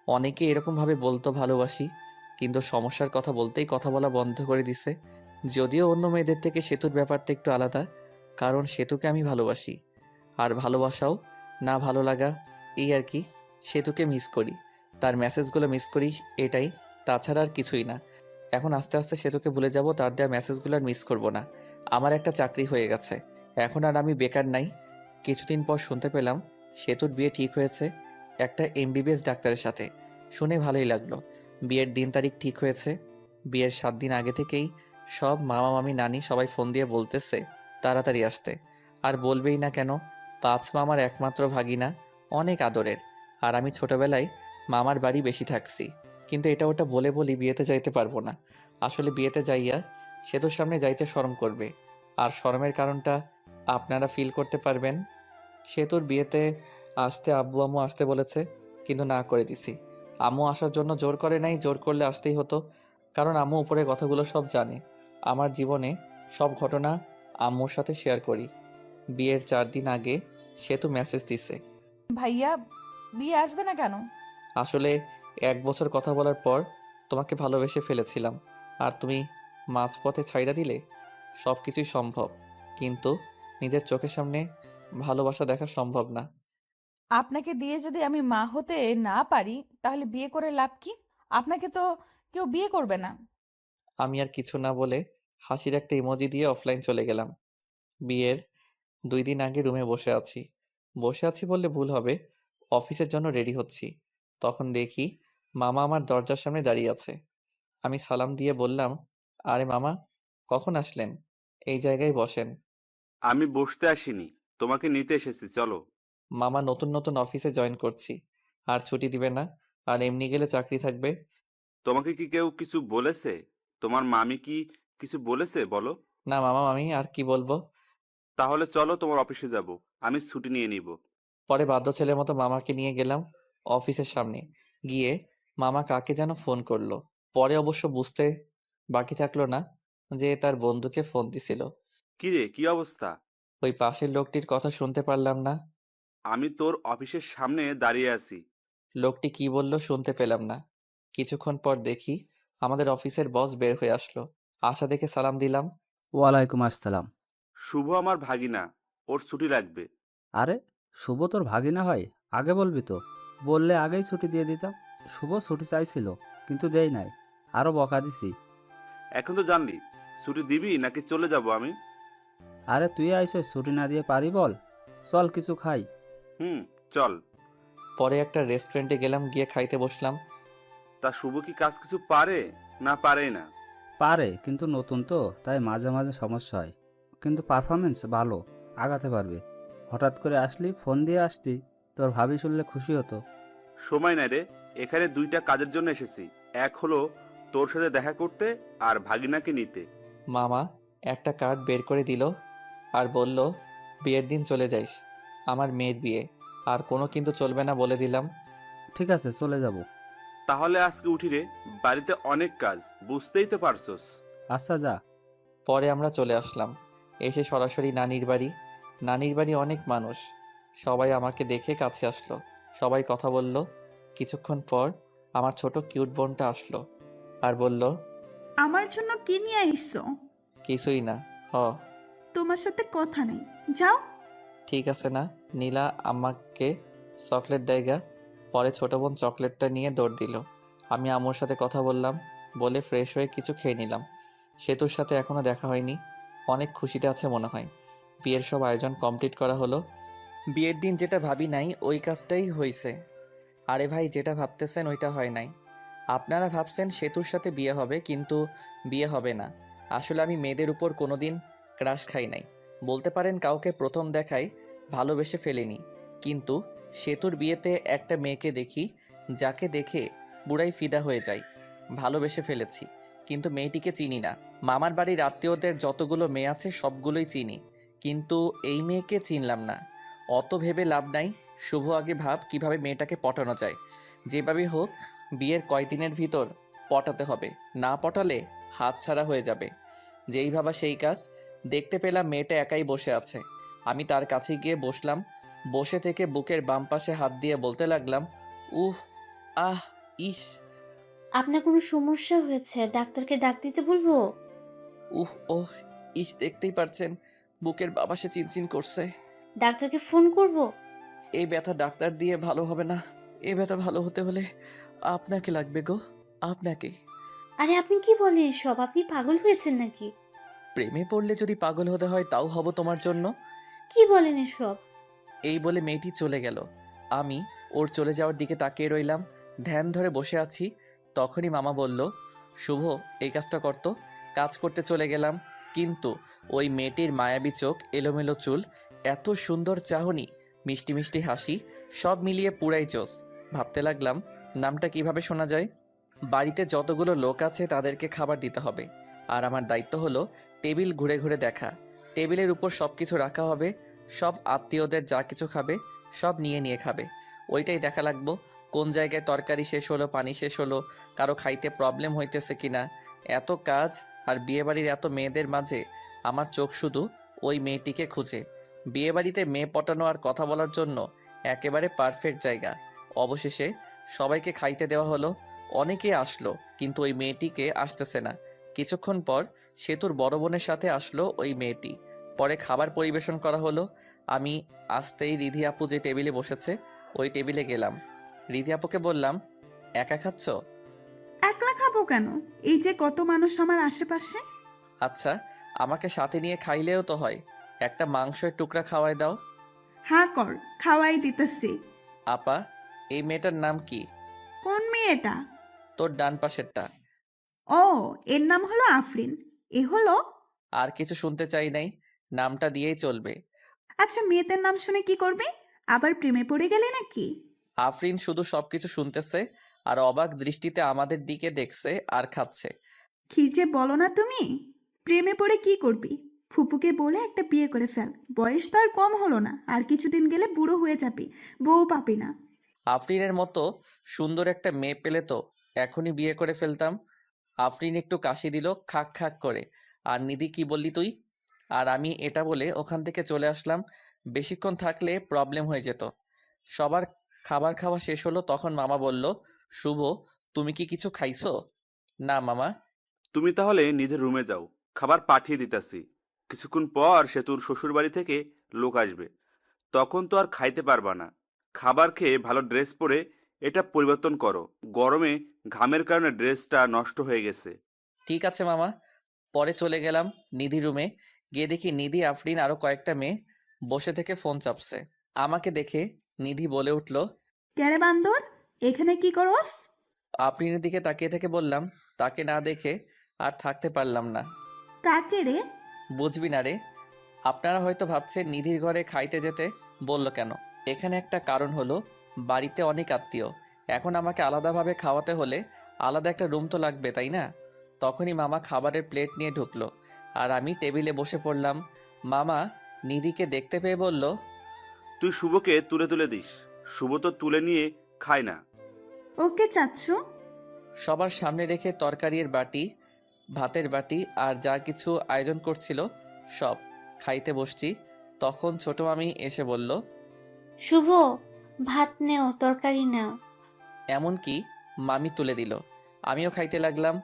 অনেকে এরকমভাবে বলতো ভালোবাসি, কিন্তু সমস্যার কথা বলতেই কথা বলা বন্ধ করে দিছে। যদিও অন্য মেয়েদের থেকে সেতুর ব্যাপারটা একটু আলাদা, কারণ সেতুকে আমি ভালোবাসি। আর ভালোবাসাও না ভালো লাগা, এই আর কি। সেতুকে মিস করি, তার মেসেজগুলো মিস করি, এটাই। তাছাড়া আর কিছুই না। এখন আস্তে আস্তে সেতুকে ভুলে যাব, তার দেওয়া মেসেজগুলো আর মিস করব না। আমার একটা চাকরি হয়ে গেছে, এখন আর আমি বেকার নাই। কিছুদিন পর শুনতে পেলাম সেতুর বিয়ে ঠিক হয়েছে একটা এমবিবিএস ডাক্তারের সাথে। শুনে ভালোই লাগলো। বিয়ের দিন তারিখ ঠিক হয়েছে। বিয়ের 7 দিন আগে থেকেই সব মামা মামি নানি সবাই ফোন দিয়ে বলতেছে তাড়াতাড়ি আসতে। আর বলবেই না কেন, 5 মামার একমাত্র ভাগিনা, অনেক আদরের। আর আমি ছোটবেলায় মামার বাড়ি বেশি থাকছি, কিন্তু এটা ওটা বলে বলি বিয়েতে যাইতে পারবো না। আসলে বিয়েতে যাইয়া সেতুর সামনে যাইতে শরম করবে, আর শরমের কারণটা আপনারা ফিল করতে পারবেন। সেতুর বিয়েতে আসতে আব্বু আম্মু আসতে বলেছে, কিন্তু না করে দিছি। আম্মু আসার জন্য জোর করে নাই, জোর করলে আসতেই হতো, কারণ আম্মু উপরের কথাগুলো সব জানে। আমার জীবনে সব ঘটনা আম্মুর সাথে শেয়ার করি। বিয়ের 4 দিন আগে সেতু মেসেজ দিছে, ভাইয়া বিয়ে আসবে না কেন? আসলে 1 বছর কথা বলার পর তোমাকে ভালোবেসে ফেলেছিলাম, আর তুমি মাঝপথে ছাইড়া দিলে। সব কিছুই সম্ভব, কিন্তু নিজের চোখের সামনে ভালোবাসা দেখা সম্ভব না। আপনাকে দিয়ে যদি আমি মা হতে না পারি তাহলে বিয়ে করে লাভ কি? আপনাকে তো কেউ বিয়ে করবে না। আমি আর কিছু না বলে হাসির একটা ইমোজি দিয়ে অফলাইন চলে গেলাম। বিয়ের 2 দিন আগে রুমে বসে আছি বললে ভুল হবে, অফিসের জন্য রেডি হচ্ছি। তখন দেখি মামা আমার দরজার সামনে দাঁড়িয়ে আছে। আমি সালাম দিয়ে বললাম, আরে মামা, কখন আসলেন? এই জায়গায় বসেন। আমি বসতে আসিনি, তোমাকে নিতে এসেছি, চলো। মামা, নতুন নতুন অফিসে জয়েন করছি, আর ছুটি দিবে না, আর এমনি গেলে চাকরি থাকবে। তোমাকে কি কেউ কিছু বলেছে? তোমার মামি কি কিছু বলেছে বলো? না মামা, আমি আর কি বলবো। তাহলে চলো, তোমার অফিসে যাব, আমি ছুটি নিয়ে নিব। পরে বাধ্য ছেলের মতো মামাকে নিয়ে গেলাম অফিসের সামনে। গিয়ে মামা কাকে যেন ফোন করলো। পরে অবশ্য বুঝতে বাকি থাকলো না যে তার বন্ধুকে ফোন দিছিল। কি রে, কি অবস্থা? ওই পাশের লোকটির কথা শুনতে পারলাম না। আমি তোর অফিসের সামনে দাঁড়িয়ে আছি। লোকটি কি বলল শুনতে পেলাম না। কিছুক্ষণ পর দেখি আমাদের অফিসের বস বের হয়ে আসলো। আশা দেখে সালাম দিলাম। ওয়ালাইকুম আসসালাম। শুভ আমার ভাগিনা, ওর ছুটি লাগবে। আরে, শুভ তোর ভাগিনা হয়? আগে বলবি তো, বললে আগেই ছুটি দিয়ে দিতাম। শুভ ছুটি চাইছিল, কিন্তু দেই নাই, আরও বকা দিছি। এখন তো জানলি, ছুটি দিবি নাকি চলে যাব আমি? আরে তুই আইসো, ছুটি না দিয়ে পারি বল? চল কিছু খাই। চল। পরে একটা রেস্টুরেন্টে গেলাম, গিয়ে খাইতে বসলাম। তা শুভ কি কাজ কিছু পারে না পারেই না? পারে, কিন্তু নতুন তো, তাই মাঝে মাঝে সমস্যা হয়। কিন্তু পারফরমেন্স ভালো, আগাতে পারবে। হঠাৎ করে আসলি, ফোন দিয়ে আসতি, তোর ভাবি শুনলে খুশি হতো। সময় নাই রে, এখানে দুইটা কাজের জন্য এসেছি। এক হলো তোর সাথে দেখা করতে, আর ভাগিনাকে নিতে। মামা একটা কার্ড বের করে দিল আর বলল, বিয়ের দিন চলে যাইস, আমার মেয়ের বিয়ে, আর কোনো কিন্তু চলবে না বলে দিলাম। ঠিক আছে, চলে যাব। তাহলে আজকে উঠি রে, বাড়িতে অনেক কাজ, বুঝতেই তো পারছস। আচ্ছা, যা। পরে আমরা চলে আসলাম, এসে সরাসরি নানির বাড়ি। নানির বাড়ি অনেক মানুষ, সবাই আমাকে দেখে কাছে আসলো, সবাই কথা বলল। কিছুক্ষণ পর আমার ছোট কিউট বোনটা আসলো আর বলল, আমার জন্য কি নিয়ে আইসো? কিছুই না। হ, তোমার সাথে কথা নেই, যাও। ঠিক আছে না। নীলা আমাকে চকলেট দেয়গা। পরে ছোট বোন চকলেটটা নিয়ে দৌড় দিল। আমি আম্মুর সাথে কথা বললাম, বলে ফ্রেশ হয়ে কিছু খেয়ে নিলাম। সেতুর সাথে এখনো দেখা হয়নি, অনেক খুশিতে আছে মনে হয়। বিয়ের সব আয়োজন কমপ্লিট করা হলো। বিয়ের দিন যেটা ভাবি নাই ওই কাজটাই হয়েছে। আরে ভাই, যেটা ভাবতেছেন ওইটা হয় নাই। আপনারা ভাবছেন সেতুর সাথে বিয়ে হবে, কিন্তু বিয়ে হবে না। আসলে আমি মেয়েদের উপর কোনোদিন ক্রাশ খাই নাই, বলতে পারেন কাউকে প্রথম দেখায় ভালোবেসে ফেলিনি। কিন্তু সেতুর বিয়েতে একটা মেয়েকে দেখি, যাকে দেখে পুরাই ফিদা হয়ে যায়, ভালোবেসে ফেলেছি। কিন্তু মেয়েটিকে চিনি না। মামার বাড়ির আত্মীয়দের যতগুলো মেয়ে আছে সবগুলোই চিনি, কিন্তু এই মেয়েকে চিনলাম না। অত ভেবে লাভ নাই, শুভ আগে ভাব কিভাবে মেয়েটাকে পটানো যায়। যেভাবে হোক বিয়ের কয়দিনের ভিতর পটাতে হবে, না পটালে হাতছাড়া হয়ে যাবে। যেই ভাবা সেই কাজ। দেখতে পেলাম মেয়েটা একাই বসে আছে। আমি তার কাছে গিয়ে বসলাম। বসে থেকে বুকের বাম পাশে হাত দিয়ে বলতে লাগলাম, উহ, আহ, ইস, আপনার কোনো সমস্যা হয়েছে? ডাক্তারকে ডাক দিতে বলবো? উহ, ওহ, ইস, দেখতেই পারছেন বুকের বাবাসে চিনচিন করছে। ডাক্তারকে ফোন করব? এই ব্যথা ডাক্তার দিয়ে ভালো হবে না। এই ব্যথা ভালো হতে হলে আপনাকে লাগবে গো, আপনাকে। আরে আপনি কি বলেন এসব? আপনি পাগল হয়েছেন নাকি? প্রেমে পড়লে যদি পাগল হতে হয় তাও হব তোমার জন্য। কি বলেন এসব? এই বলে মেয়েটি চলে গেল। আমি ওর চলে যাওয়ার দিকে তাকিয়ে রইলাম, ধ্যান ধরে বসে আছি। তখনই মামা বলল, শুভ, এই কাজটা করতো। কাজ করতে চলে গেলাম, কিন্তু ওই মেয়েটির মায়াবী চোখ, এলোমেলো চুল, এত সুন্দর চাহনি, মিষ্টি মিষ্টি হাসি, সব মিলিয়ে পুরাই জোস। ভাবতে লাগলাম নামটা কিভাবে শোনা যায়। বাড়িতে যতগুলো লোক আছে তাদেরকে খাবার দিতে হবে, আর আমার দায়িত্ব হলো টেবিল ঘুরে ঘুরে দেখা। টেবিলের উপর সব কিছু রাখা হবে, সব আত্মীয়দের যা কিছু খাবে সব নিয়ে নিয়ে খাবে। ওইটাই দেখা লাগবো, কোন জায়গায় তরকারি শেষ হলো, পানি শেষ হলো, কারো খাইতে প্রবলেম হইতেছে কিনা। এত কাজ আর বিয়েবাড়ির এত মেয়েদের মাঝে আমার চোখ শুধু ওই মেয়েটিকে খুঁজে। বিয়েবাড়িতে মেয়ে পটানো আর কথা বলার জন্য একেবারে পারফেক্ট জায়গা। অবশেষে সবাইকে খাইতে দেওয়া হলো। অনেকে আসলো, কিন্তু ওই মেয়েটিকে আসতেছে না। কিছুক্ষণ পর সেতুর বড় বোনের সাথে আসলো ওই মেয়েটি। পরে খাবার পরিবেশন করা হলো। আমি আসতেই রিধি আপু যে টেবিলে বসেছে ওই টেবিলে গেলাম। রিধি আপুকে বললাম, একা খাচ্ছ? একলা খাবো কেন? এই যে কত মানুষ আমার আশেপাশে। আচ্ছা, আমাকে সাথে নিয়ে খাইলেও তো হয়, একটা মাংসের টুকরা খাওয়াই দাও। হ্যাঁ কর, খাওয়াই দিতেছি। আপা, এই মেয়েটার নাম কি? কোন মেয়েটা? তোর ডান পাশেরটা। ও, এর নাম হলো আফরিন। এ হলো। আর কিছু শুনতে চাই নাই, নামটা দিয়েই চলবে। আচ্ছা, মেয়েদের নাম শুনে কি করবে? আবার প্রেমে পড়ে গেলে নাকি? আফরিন শুধু সবকিছু শুনতেছে আর অবাক দৃষ্টিতে আমাদের দিকে দেখছে আর খাচ্ছে। কি যে বলো না তুমি! প্রেমে পড়ে কি করবি? ফুপুকে বলে একটা বিয়ে করে ফেল, বয়স তো আর কম হলো না, আর কিছুদিন গেলে বুড়ো হয়ে যাবি, বউ পাবি না। আফরিনের মতো সুন্দর একটা মেয়ে পেলে তো এখনই বিয়ে করে ফেলতাম। আফরিন একটু কাশি দিল খাক খাক করে। আর নিধি, কি বললি তুই? আর আমি এটা বলে ওখান থেকে চলে আসলাম। বেশিক্ষণ থাকলে প্রবলেম হয়ে যেত। সবার খাবার খাওয়া শেষ হলো, তখন মামা বলল, শুভ, তুমি কি কিছু খাইছো? না মামা। তুমি তাহলে নিজের রুমে যাও, খাবার পাঠিয়ে দিতেছি। কিছুক্ষণ পর সেতুর শ্বশুর বাড়ি থেকে লোক আসবে, তখন তো আর খাইতে পারবা না। খাবার খেয়ে ভালো ড্রেস পরে এটা পরিবর্তন করো, গরমে ঘামের কারণে ড্রেসটা নষ্ট হয়ে গেছে। ঠিক আছে মামা। পরে চলে গেলাম নিধি রুমে। গিয়ে দেখি নিধি, আফরিন আরো কয়েকটা মেয়ে বসে থেকে ফোন চাপছে। আমাকে দেখে নিধি বলে উঠল, ক্যারে বান্দর, এখানে কি করস? আফরিনের দিকে তাকিয়ে থেকে বললাম, তাকে না দেখে আর থাকতে পারলাম না। কাকে রে? বুঝবি না রে। আপনারা হয়তো ভাবছেন নিধির ঘরে খাইতে যেতে বলল কেন। এখানে একটা কারণ হলো, বাড়িতে অনেক আত্মীয়, এখন আমাকে আলাদাভাবে খাওয়াতে হলে আলাদা একটা রুম তো লাগবে, তাই না? তখনই মামা খাবারের প্লেট নিয়ে ঢুকলো আর আমি টেবিলে বসে পড়লাম। মামা নিধিকে দেখতে পেয়ে বলল, তুই শুভকে তুলে তুলে দিস, শুভ তো তুলে নিয়ে খায় না। ওকে চাচ্ছু। সবার সামনে রেখে তরকারির বাটি, ভাতের বাটি আর যা কিছু আয়োজন করছিল সব খাইতে বসছি। তখন ছোট মামি এসে বলল, শুভ, ভাত নেও, তরকারি নাও। এমনকি মামি তুলে দিল। আমিও খাইতে লাগলাম।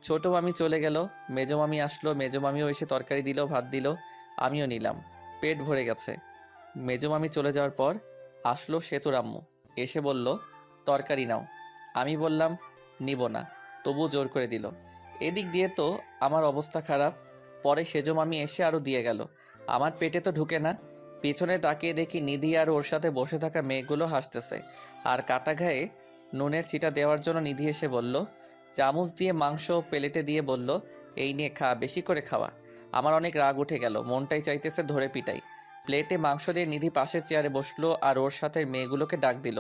ছোট মামি চলে গেল, মেজো মামি আসলো, মেজো মামিও এসে তরকারি দিল, ভাত দিল, আমিও নিলাম। পেট ভরে গেছে। মেজো মামি চলে যাওয়ার পর আসলো সেতুর আম্মু, এসে বলল, তরকারি নাও। আমি বললাম নিব না, তবু জোর করে দিল। এদিক দিয়ে তো আমার অবস্থা খারাপ। পরে সেজো মামি এসে আরও দিয়ে গেল। আমার পেটে তো ঢুকে না। পিছনে তাকিয়ে দেখি নিধি আর ওর সাথে বসে থাকা মেয়েগুলো হাসতেছে। আর কাটা ঘায়ে নুনের ছিটা দেওয়ার জন্য নিধি এসে বলল, চামচ দিয়ে মাংস প্লেটে দিয়ে বলল, এই নিয়ে খা, বেশি করে খাওয়া। আমার অনেক রাগ উঠে গেল, মনটাই চাইতেছে ধরে পিটাই। প্লেটে মাংস দিয়ে নিধি পাশের চেয়ারে বসলো আর ওর সাথে মেয়েগুলোকে ডাক দিল।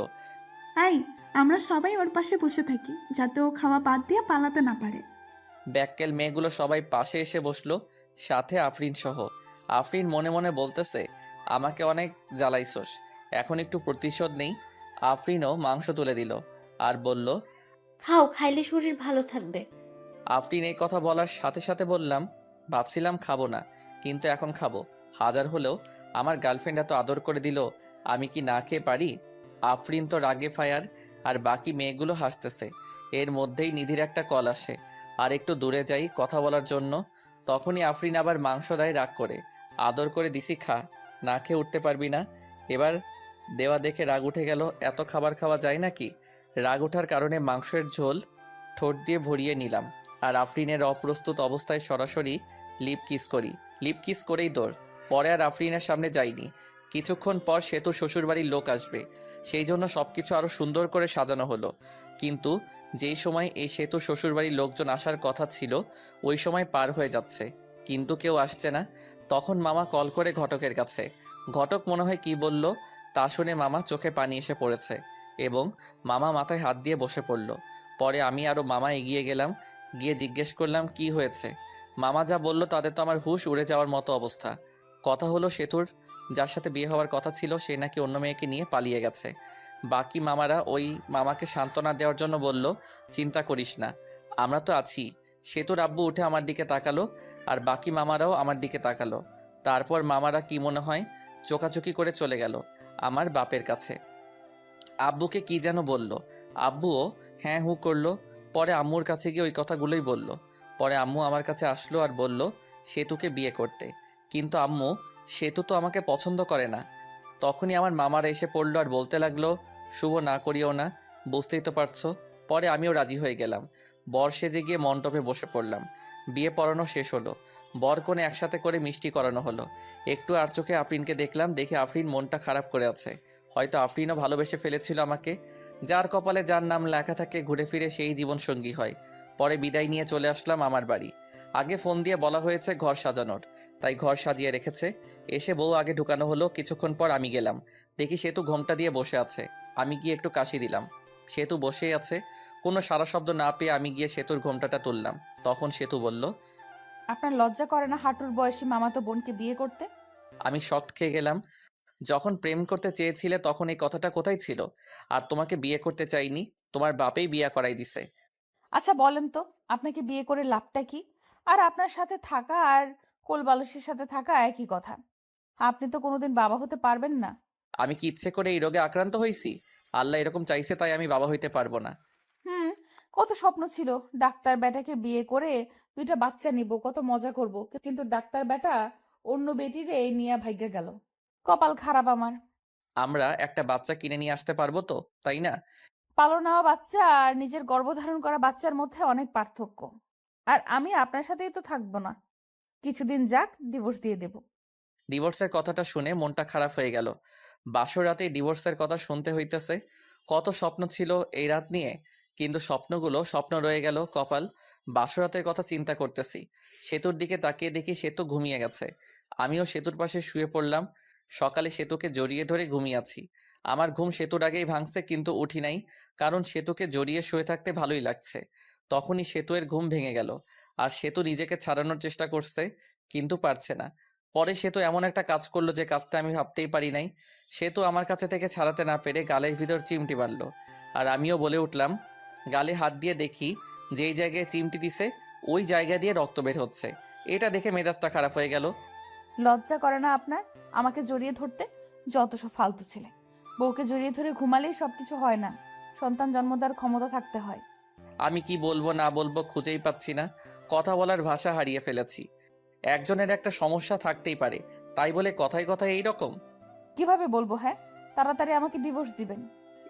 আই, আমরা সবাই ওর পাশে বসে থাকি যাতে ও খাওয়া বাদ দিয়ে পালাতে না পারে। ব্যাককেল মেয়েগুলো সবাই পাশে এসে বসলো, সাথে আফরিন সহ। আফরিন মনে মনে বলতেছে, আমাকে অনেক জ্বালাইছোস, এখন একটু প্রতিশোধ নেই। আফরিনও মাংস তুলে দিল আর বলল, খাও, খাইলে শরীর ভালো থাকবে। আফরিন এই কথা বলার সাথে সাথে বললাম, ভাবছিলাম খাবো না, কিন্তু এখন খাবো। হাজার হলেও আমার গার্লফ্রেন্ড এত আদর করে দিল, আমি কি না খেয়ে পারি? আফরিন তো রাগে ফায়ার, আর বাকি মেয়েগুলো হাসতেছে। এর মধ্যেই নিধির একটা কল আসে, আর একটু দূরে যাই কথা বলার জন্য। তখনই আফরিন আবার মাংস দেয় রাগ করে। আদর করে দিছি, খা, না খেয়ে উঠতে পারবি না। এবার দেওয়া দেখে রাগ উঠে গেল, এত খাবার খাওয়া যায় নাকি? রাগ ওঠার কারণে মাংসের ঝোল ঠোঁট দিয়ে ভরিয়ে নিলাম আর আফরিনের অপ্রস্তুত অবস্থায় সরাসরি লিপ কিস করি। লিপ কিস করেই দৌড়। পরে আর আফরিনের সামনে যাইনি। কিছুক্ষণ পর সেতু শ্বশুরবাড়ির লোক আসবে, সেই জন্য সব কিছু আরও সুন্দর করে সাজানো হলো। কিন্তু যেই সময় এই সেতু শ্বশুরবাড়ির লোকজন আসার কথা ছিল, ওই সময় পার হয়ে যাচ্ছে, কিন্তু কেউ আসছে না। তখন মামা কল করে ঘটকের কাছে। ঘটক মনে হয় কি বলল, তা শুনে মামা চোখে পানি এসে পড়েছে এবং মামা মাথায় হাত দিয়ে বসে পড়ল। পরে আমি আরও মামা এগিয়ে গেলাম, গিয়ে জিজ্ঞেস করলাম কি হয়েছে। মামা যা বলল তাতে তো আমার হুঁশ উড়ে যাওয়ার মতো অবস্থা। কথা হলো, সেতুর যার সাথে বিয়ে হওয়ার কথা ছিল সে নাকি অন্য মেয়েকে নিয়ে পালিয়ে গেছে। বাকি মামারা ওই মামাকে সান্ত্বনা দেওয়ার জন্য বলল, চিন্তা করিস না, আমরা তো আছি। সেতুর আব্বু উঠে আমার দিকে তাকালো আর বাকি মামারাও আমার দিকে তাকালো। তারপর মামারা কি মনে হয় চোকাচুকি করে চলে গেল আমার বাপের কাছে। আব্বুকে কি যেন বলল, আব্বুও হ্যাঁ হু করলো। পরে আম্মুর কাছে গিয়ে ওই কথাগুলোই বলল। পরে আম্মু আমার কাছে আসলো আর বলল সেতুকে বিয়ে করতে, কিন্তু আম্মু, সেতু তো আমাকে পছন্দ করে না। তখনই আমার মামারা এসে পড়লো আর বলতে লাগলো, শুভ না করিও না, বুঝতেই তো পারছো। পরে আমিও রাজি হয়ে গেলাম। বর সেজে গিয়ে মণ্ডপে বসে পড়লাম। বিয়ে পড়ানো শেষ হলো, বর কনে একসাথে করে মিষ্টি করানো হলো। একটু আর চোখে আফরিনকে দেখলাম, দেখে আফরিন মনটা খারাপ করে আছে। হয়তো আফরিনও ভালোবেসে ফেলেছিল আমাকে। যার কপালে যার নাম লেখা থাকে ঘুরে ফিরে সেই জীবনসঙ্গী হয়। পরে বিদায় নিয়ে চলে আসলাম আমার বাড়ি। আগে ফোন দিয়ে বলা হয়েছে ঘর সাজানোর, তাই ঘর সাজিয়ে রেখেছে। এসে বউ আগে ঢুকানো হলো। কিছুক্ষণ পর আমি গেলাম, দেখি সেতু ঘোমটা দিয়ে বসে আছে। আমি গিয়ে একটু কাশি দিলাম, সেতু বসেই আছে। কোনো সারা শব্দ না পেয়ে আমি গিয়ে সেতুর ঘোমটাটা তুললাম। তখন সেতু বলল, আপনার লজ্জা করে না হাঁটুর বয়সী মামাতো বোনকে বিয়ে করতে? আমি শক খেয়ে গেলাম। যখন প্রেম করতে চেয়েছিলে তখন এই কথাটা কোথায় ছিল? আর তোমাকে বিয়ে করতে চাইনি, তোমার বাপেই বিয়ে করাই দিছে। আচ্ছা বলেন তো, আপনাকে বিয়ে করে লাভটা কি? আর আপনার সাথে থাকা আর কোলবালিশের সাথে থাকা একই কথা। আপনি তো কোনোদিন বাবা হতে পারবেন না। আমি কি ইচ্ছে করে এই রোগে আক্রান্ত হয়েছি? আল্লাহ এরকম চাইছে তাই আমি বাবা হইতে পারবো না। হুম, কত স্বপ্ন ছিল ডাক্তার বেটাকে বিয়ে করে দুইটা বাচ্চা নিব, কত মজা করব, কিন্তু ডাক্তার বেটা অন্য বেটিরে নিয়ে ভাগ্যে গেল। কপাল খারাপ আমার। আমরা একটা বাচ্চা কিনে নিয়ে আসতে পারবো তো, তাই না? পালন নেওয়া বাচ্চা আর নিজের গর্ভধারণ করা বাচ্চার মধ্যে অনেক পার্থক্য। আর আমি আপনার সাথেই তো থাকবো না, কিছুদিন যাক, ডিভোর্স দিয়ে দেব। ডিভোর্সের কথাটা শুনে মনটা খারাপ হয়ে গেল। বাসর রাতে ডিভোর্সের কথা শুনতে হইতেছে। কত স্বপ্ন ছিল এই রাত নিয়ে, কিন্তু স্বপ্নগুলো স্বপ্ন রয়ে গেল কপাল। বাসরাতের কথা চিন্তা করতেছি। সেতুর দিকে তাকিয়ে দেখি সেতু ঘুমিয়ে গেছে। আমিও সেতুর পাশে শুয়ে পড়লাম। সকালে সেতুকে জড়িয়ে ধরে ঘুমিয়ে আছি। আমার ঘুম সেতুর আগেই ভাঙছে, কিন্তু উঠি নাই, কারণ সেতুকে জড়িয়ে শুয়ে থাকতে ভালোই লাগছে। তখনই সেতুয়ের ঘুম ভেঙে গেল। আর সেতু নিজেকে ছাড়ানোর চেষ্টা করছে, কিন্তু পারছে না। পরে সেতু এমন একটা কাজ করলো যে কাজটা আমি ভাবতেই পারি নাই। সেতু আমার কাছে থেকে ছাড়াতে না পেরে গালের ভিতর চিমটি মারল। আর আমিও বলে উঠলাম। গালে হাত দিয়ে দেখি যেই জায়গায় চিমটি দিছে ওই জায়গা দিয়ে রক্ত বের হচ্ছে। এটা দেখে মেজাজটা খারাপ হয়ে গেল। লজ্জা করে না আপনার আমাকে জড়িয়ে ধরতে? যত সব ফালতু ছেলে। বউকে জড়িয়ে ধরে ঘুমালেই সবকিছু হয় না, সন্তান জন্ম দেওয়ার ক্ষমতা থাকতে হয়। আমি কি বলবো না বলবো খুঁজেই পাচ্ছি না। কথা বলার ভাষা হারিয়ে ফেলেছি। একজনের একটা সমস্যা থাকতেই পারে, তাই বলে কথায় কথায় এই রকম। কিভাবে বলবো? হ্যাঁ, তাড়াতাড়ি আমাকে ডিভোর্স দিবেন।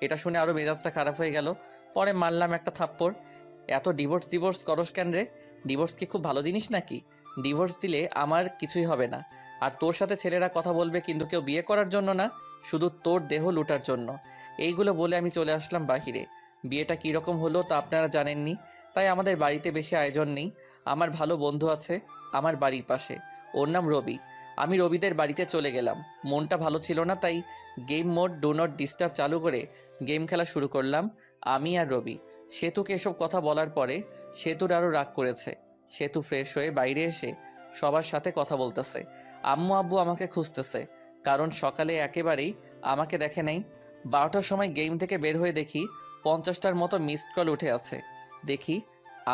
এটা শুনে আরো মেজাজটা খারাপ হয়ে গেল। পরে মারলাম একটা থাপ্পড়। এত ডিভোর্স ডিভোর্স করস কেন রে? ডিভোর্স কি খুব ভালো জিনিস নাকি? ডিভোর্স দিলে আমার কিছুই হবে না। আর তোর সাথে ছেলেরা কথা বলবে, কিন্তু কেউ বিয়ে করার জন্য না, শুধু তোর দেহ লুটার জন্য। এইগুলো বলে আমি চলে আসলাম বাহিরে। বিয়েটা কীরকম হলো তা আপনারা জানেননি, তাই আমাদের বাড়িতে বেশি আয়োজন নেই। আমার ভালো বন্ধু আছে আমার বাড়ির পাশে, ওর নাম রবি। আমি রবিদের বাড়িতে চলে গেলাম। মনটা ভালো ছিল না, তাই game mode do not disturb চালু করে গেম খেলা শুরু করলাম আমি আর রবি। সেতুকে এসব কথা বলার পরে সেতুর আরও রাগ করেছে। সেতু ফ্রেশ হয়ে বাইরে এসে সবার সাথে কথা বলতেছে। আম্মু আব্বু আমাকে খুঁজতেছে, কারণ সকালে একেবারেই আমাকে দেখে নাই। 12টার সময় গেম থেকে বের হয়ে দেখি 50টার মতো মিসড কল উঠে আছে। দেখি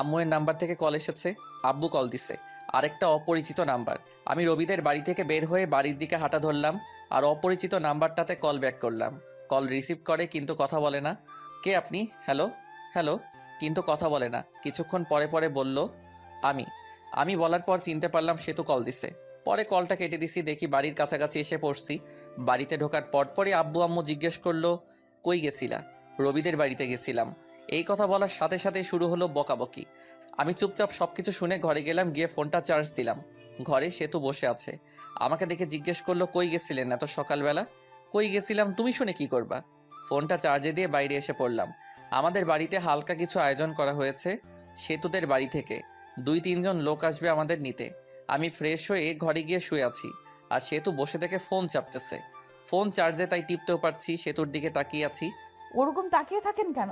আম্মুয়ের নাম্বার থেকে কল এসেছে। আব্বু কল দিছে, আরেকটা অপরিচিত নাম্বার। আমি রবিদের বাড়ি থেকে বের হয়ে বাড়ির দিকে হাঁটা ধরলাম, আর অপরিচিত নাম্বারটাতে কল ব্যাক করলাম। কল রিসিভ করে কিন্তু কথা বলে না। কে আপনি? হ্যালো হ্যালো, কিন্তু কথা বলে না। কিছুক্ষণ পরে পরে বলল আমি। আমি বলার পর চিনতে পারলাম সেতু কল দিছে। পরে কলটা কেটে দিছি। দেখি বাড়ির কাছাকাছি এসে পড়ছি। বাড়িতে ঢোকার পরপরই আব্বু আম্মু জিজ্ঞেস করলো কই গেছিলা? রবিদের বাড়িতে গেছিলাম। এই কথা বলার সাথে সাথে শুরু হলো বকাবকি। আমি চুপচাপ সবকিছু শুনে ঘরে গেলাম, গিয়ে ফোনটা চার্জ দিলাম। ঘরে সেতু বসে আছে। আমাকে দেখে জিজ্ঞেস করলো কই গেছিলেন এত সকালবেলা? কই গেছিলাম তুমি শুনে কি করবা? ফোনটা চার্জে দিয়ে বাইরে এসে পড়লাম। আমাদের বাড়িতে হালকা কিছু আয়োজন করা হয়েছে সেতুদের বাড়ি থেকে। 2-3 জন লোক আসবে আমাদের নিতে। আমি ফ্রেশ হয়ে ঘরে গিয়ে শুয়ে আছি, আর সেতু বসে থেকে ফোন চাপতেছে। ফোন চার্জে, তাই টিপতেও পারছি। সেতুর দিকে তাকিয়ে আছি। ওরকম তাকিয়ে থাকেন কেন?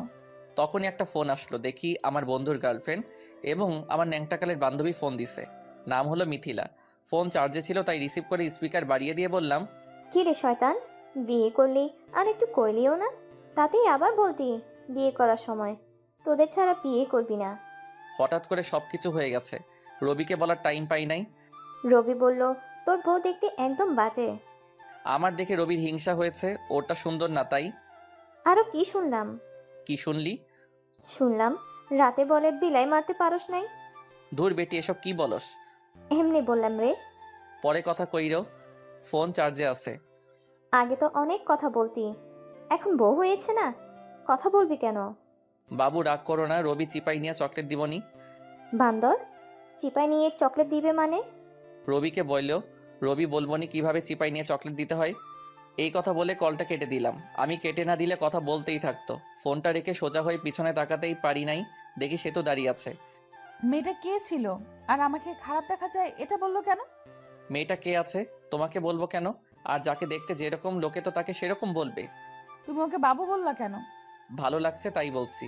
তখনই একটা ফোন আসলো। দেখি আমার বন্ধুর গার্লফ্রেন্ড এবং আমার ন্যাংটাকালের বান্ধবী ফোন দিছে। নাম হলো মিথিলা। ফোন চার্জে ছিল, তাই রিসিভ করে স্পিকার বাড়িয়ে দিয়ে বললাম, কি রে শয়তান, বিয়ে করলি আর একটু কইলিও না? তাতেই আবার বলতি বিয়ে করার সময় তোদের ছাড়া বিয়ে করবি না। হঠাৎ করে সব কিছু হয়ে গেছে। রবিকে বলার টাইম পাই নাই। রবি বলল তোর বউ দেখতে একদম বাজে। আমার দেখে রবির হিংসা হয়েছে, ওটা সুন্দর না তাই। আরও কি শুনলাম? কি শুনলি? শুনলাম রাতে বলে বিলাই মারতে পারস নাই। ধুর বেটি, এসব কি বলস? এমনি বললাম রে। পরে কথা কইরো, ফোন চার্জে আছে। আগে তো অনেক কথা বলতি, এখন বউ হয়েছে না, কথা বলবি কেন? বাবু রাগ করো না, রবি চিপাই নিয়ে চকলেট দিবনি। বান্দর, চিপাই নিয়ে চকলেট দিবে মানে? রবিকে বললেও রবি বলবনি কিভাবে চিপাই নিয়ে চকলেট দিতে হয়। এই কথা বলে কলটা কেটে দিলাম। আমি কেটে না দিলে কথা বলতেই থাকতো। ফোনটা রেখে সোজা হয়ে পিছনে তাকাতেই পারি নাই, দেখি সে তো দাঁড়িয়ে আছে। মেয়েটা কে ছিল আর আমাকে খারাপ দেখা যায় এটা বললো কেন? মেয়েটা কে আছে তোমাকে বলবো কেন? আর যাকে দেখতে যেরকম লোকে তো তাকে সেরকম বলবে। তুমি ওকে বাবু বললা কেন? ভালো লাগছে তাই বলছি।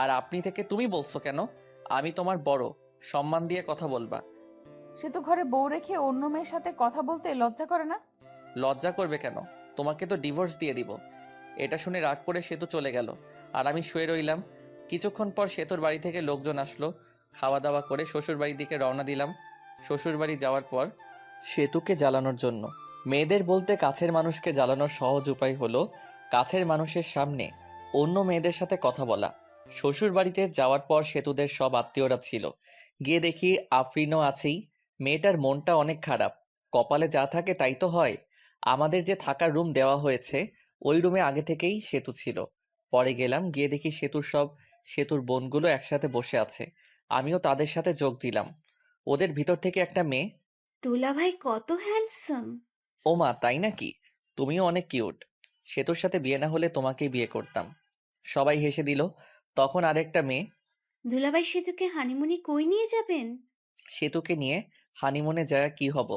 আর আপনি থেকে তুমি বলছো কেন? আমি তোমার বড়, সম্মান দিয়ে কথা বলবা। সে তো ঘরে বউ রেখে অন্য মেয়ের সাথে কথা বলতে লজ্জা করে না? লজ্জা করবে কেন? তোমাকে তো ডিভোর্স দিয়ে দিব। এটা শুনে রাগ করে সেতু চলে গেল, আর আমি শুয়ে রইলাম। কিছুক্ষণ পর সেতুর বাড়ি থেকে লোকজন আসলো। খাওয়া দাওয়া করে শ্বশুর বাড়ির দিকে রওনা দিলাম। শ্বশুর বাড়ি যাওয়ার পর সেতুকে জ্বালানোর জন্য। মেয়েদের বলতে কাছের মানুষকে জ্বালানোর সহজ উপায় হলো কাছের মানুষের সামনে অন্য মেয়েদের সাথে কথা বলা। শ্বশুর বাড়িতে যাওয়ার পর সেতুদের সব আত্মীয়রা ছিল। গিয়ে দেখি আফরিনও আছেই। মেয়েটার মনটা অনেক খারাপ। কপালে যা থাকে তাই তো হয়। আমাদের যে থাকার রুম দেওয়া হয়েছে ওই রুমে আগে থেকেই সেতু ছিল। পরে গেলাম, গিয়ে দেখি সেতুর বোনগুলো একসাথে বসে আছে। আমিও তাদের সাথে যোগ দিলাম। ওদের ভিতর থেকে একটা মেয়ে, দুলাভাই কত হ্যান্ডসাম। ও মা তাই নাকি? তুমিও অনেক কিউট। সেতুর সাথে বিয়ে না হলে তোমাকেই বিয়ে করতাম। সবাই হেসে দিল। তখন আরেকটা মেয়ে, দুলাভাই সেতুকে হানিমুনে কই নিয়ে যাবেন? সেতুকে নিয়ে হানিমুনে যায় কি হব?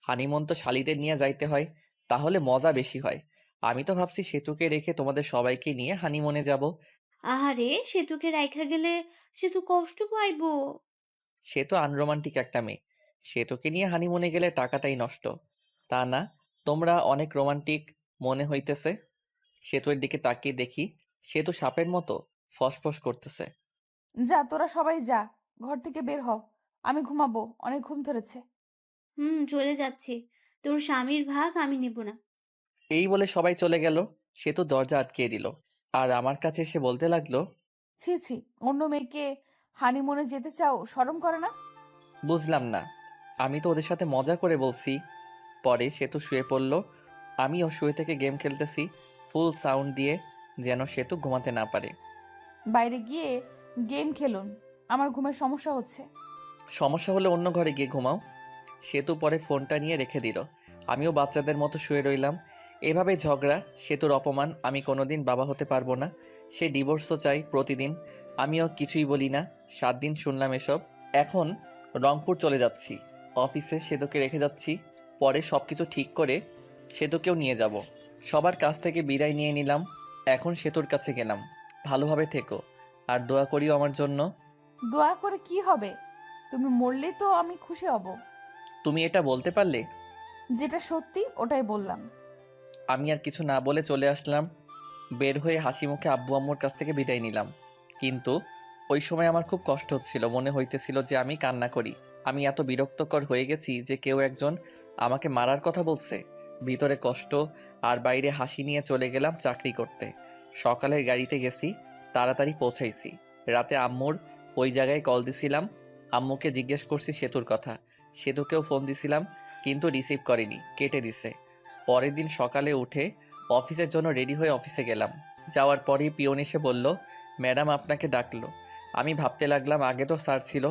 হানিমুন তো শালিদের নিয়ে যাইতে হয়, তাহলে মজা বেশি হয়। আমি তো ভাবছি সেতুকে রেখে তোমাদের সবাইকে নিয়ে হানিমুনে যাব। আহারে, সেতুকে রাইখা গেলে সেতু কষ্ট পাইবো। সে তো আনরোমান্টিক একটা মেয়ে, সেতুকে নিয়ে হানিমুনে গেলে টাকাটাই নষ্ট। তা না, তোমরা অনেক রোমান্টিক মনে হইতেছে। সেতুর দিকে তাকিয়ে দেখি সেতু সাপের মতো ফসফস করতেছে। যা, তোরা সবাই যা, ঘর থেকে বের হ। আমি ঘুমাবো, অনেক ঘুম ধরেছে। চলে যাচ্ছি। তোর স্বামীর ভাগ আমি নেব না। এই বলে সবাই চলে গেল। সেতু দরজা আটকিয়ে দিল আর আমার কাছে এসে বলতে লাগলো, ছি ছি, অন্য মেয়েকে হানিমুনে যেতে চাও, শরম করে না? বুঝলাম না, আমি তো ওদের সাথে মজা করে বলছি। পরে সেতু শুয়ে পড়ল, আমিও শুয়ে থেকে গেম খেলতেছি ফুল সাউন্ড দিয়ে, যেন সেতু ঘুমাতে না পারে। বাইরে গিয়ে গেম খেলুন, আমার ঘুমের সমস্যা হচ্ছে। সমস্যা হলে অন্য ঘরে গিয়ে ঘুমাও। সেতু পরে ফোনটা নিয়ে রেখে দিল। আমিও বাচ্চাদের মতো শুয়ে রইলাম। এভাবে ঝগড়া, সেতুর অপমান, আমি কোনোদিন বাবা হতে পারবো না। সে ডিভোর্সও চাই প্রতিদিন, আমিও কিছুই বলি না। 7 দিন শুনলাম এসব। এখন রংপুর চলে যাচ্ছি, অফিসে সেতুকে রেখে যাচ্ছি। পরে সব কিছু ঠিক করে সেতুকেও নিয়ে যাব। সবার কাছ থেকে বিদায় নিয়ে নিলাম। এখন সেতুর কাছে গেলাম, ভালোভাবে থেকো আর দোয়া করিও আমার জন্য। দোয়া করে কি হবে? তুমি মরলেই তো আমি খুশি হব। তুমি এটা বলতে পারলে? যেটা সত্যি ওটাই বললাম। আমি আর কিছু না বলে চলে আসলাম। বের হয়ে হাসি মুখে আব্বু আম্মুর কাছ থেকে বিদায় নিলাম। কিন্তু ওই সময় আমার খুব কষ্ট হচ্ছিল, মনে হইতেছিল যে আমি কান্না করি। আমি এত বিরক্তকর হয়ে গেছি যে কেউ একজন আমাকে মারার কথা বলছে। ভিতরে কষ্ট আর বাইরে হাসি নিয়ে চলে গেলাম চাকরি করতে। সকালের গাড়িতে গেছি, তাড়াতাড়ি পৌঁছাইছি। রাতে আম্মুর ওই জায়গায় কল দিছিলাম, আম্মুকে জিজ্ঞেস করছি সেতুর কথা। সেতুকেও ফোন দিছিলাম কিন্তু রিসিভ করেনি, কেটে দিছে। পরের দিন সকালে উঠে অফিসের জন্য রেডি হয়ে অফিসে গেলাম। যাওয়ার পরেই পিয়ন এসে বলল, ম্যাডাম আপনাকে ডাকলো। আমি ভাবতে লাগলাম আগে তো স্যার ছিল,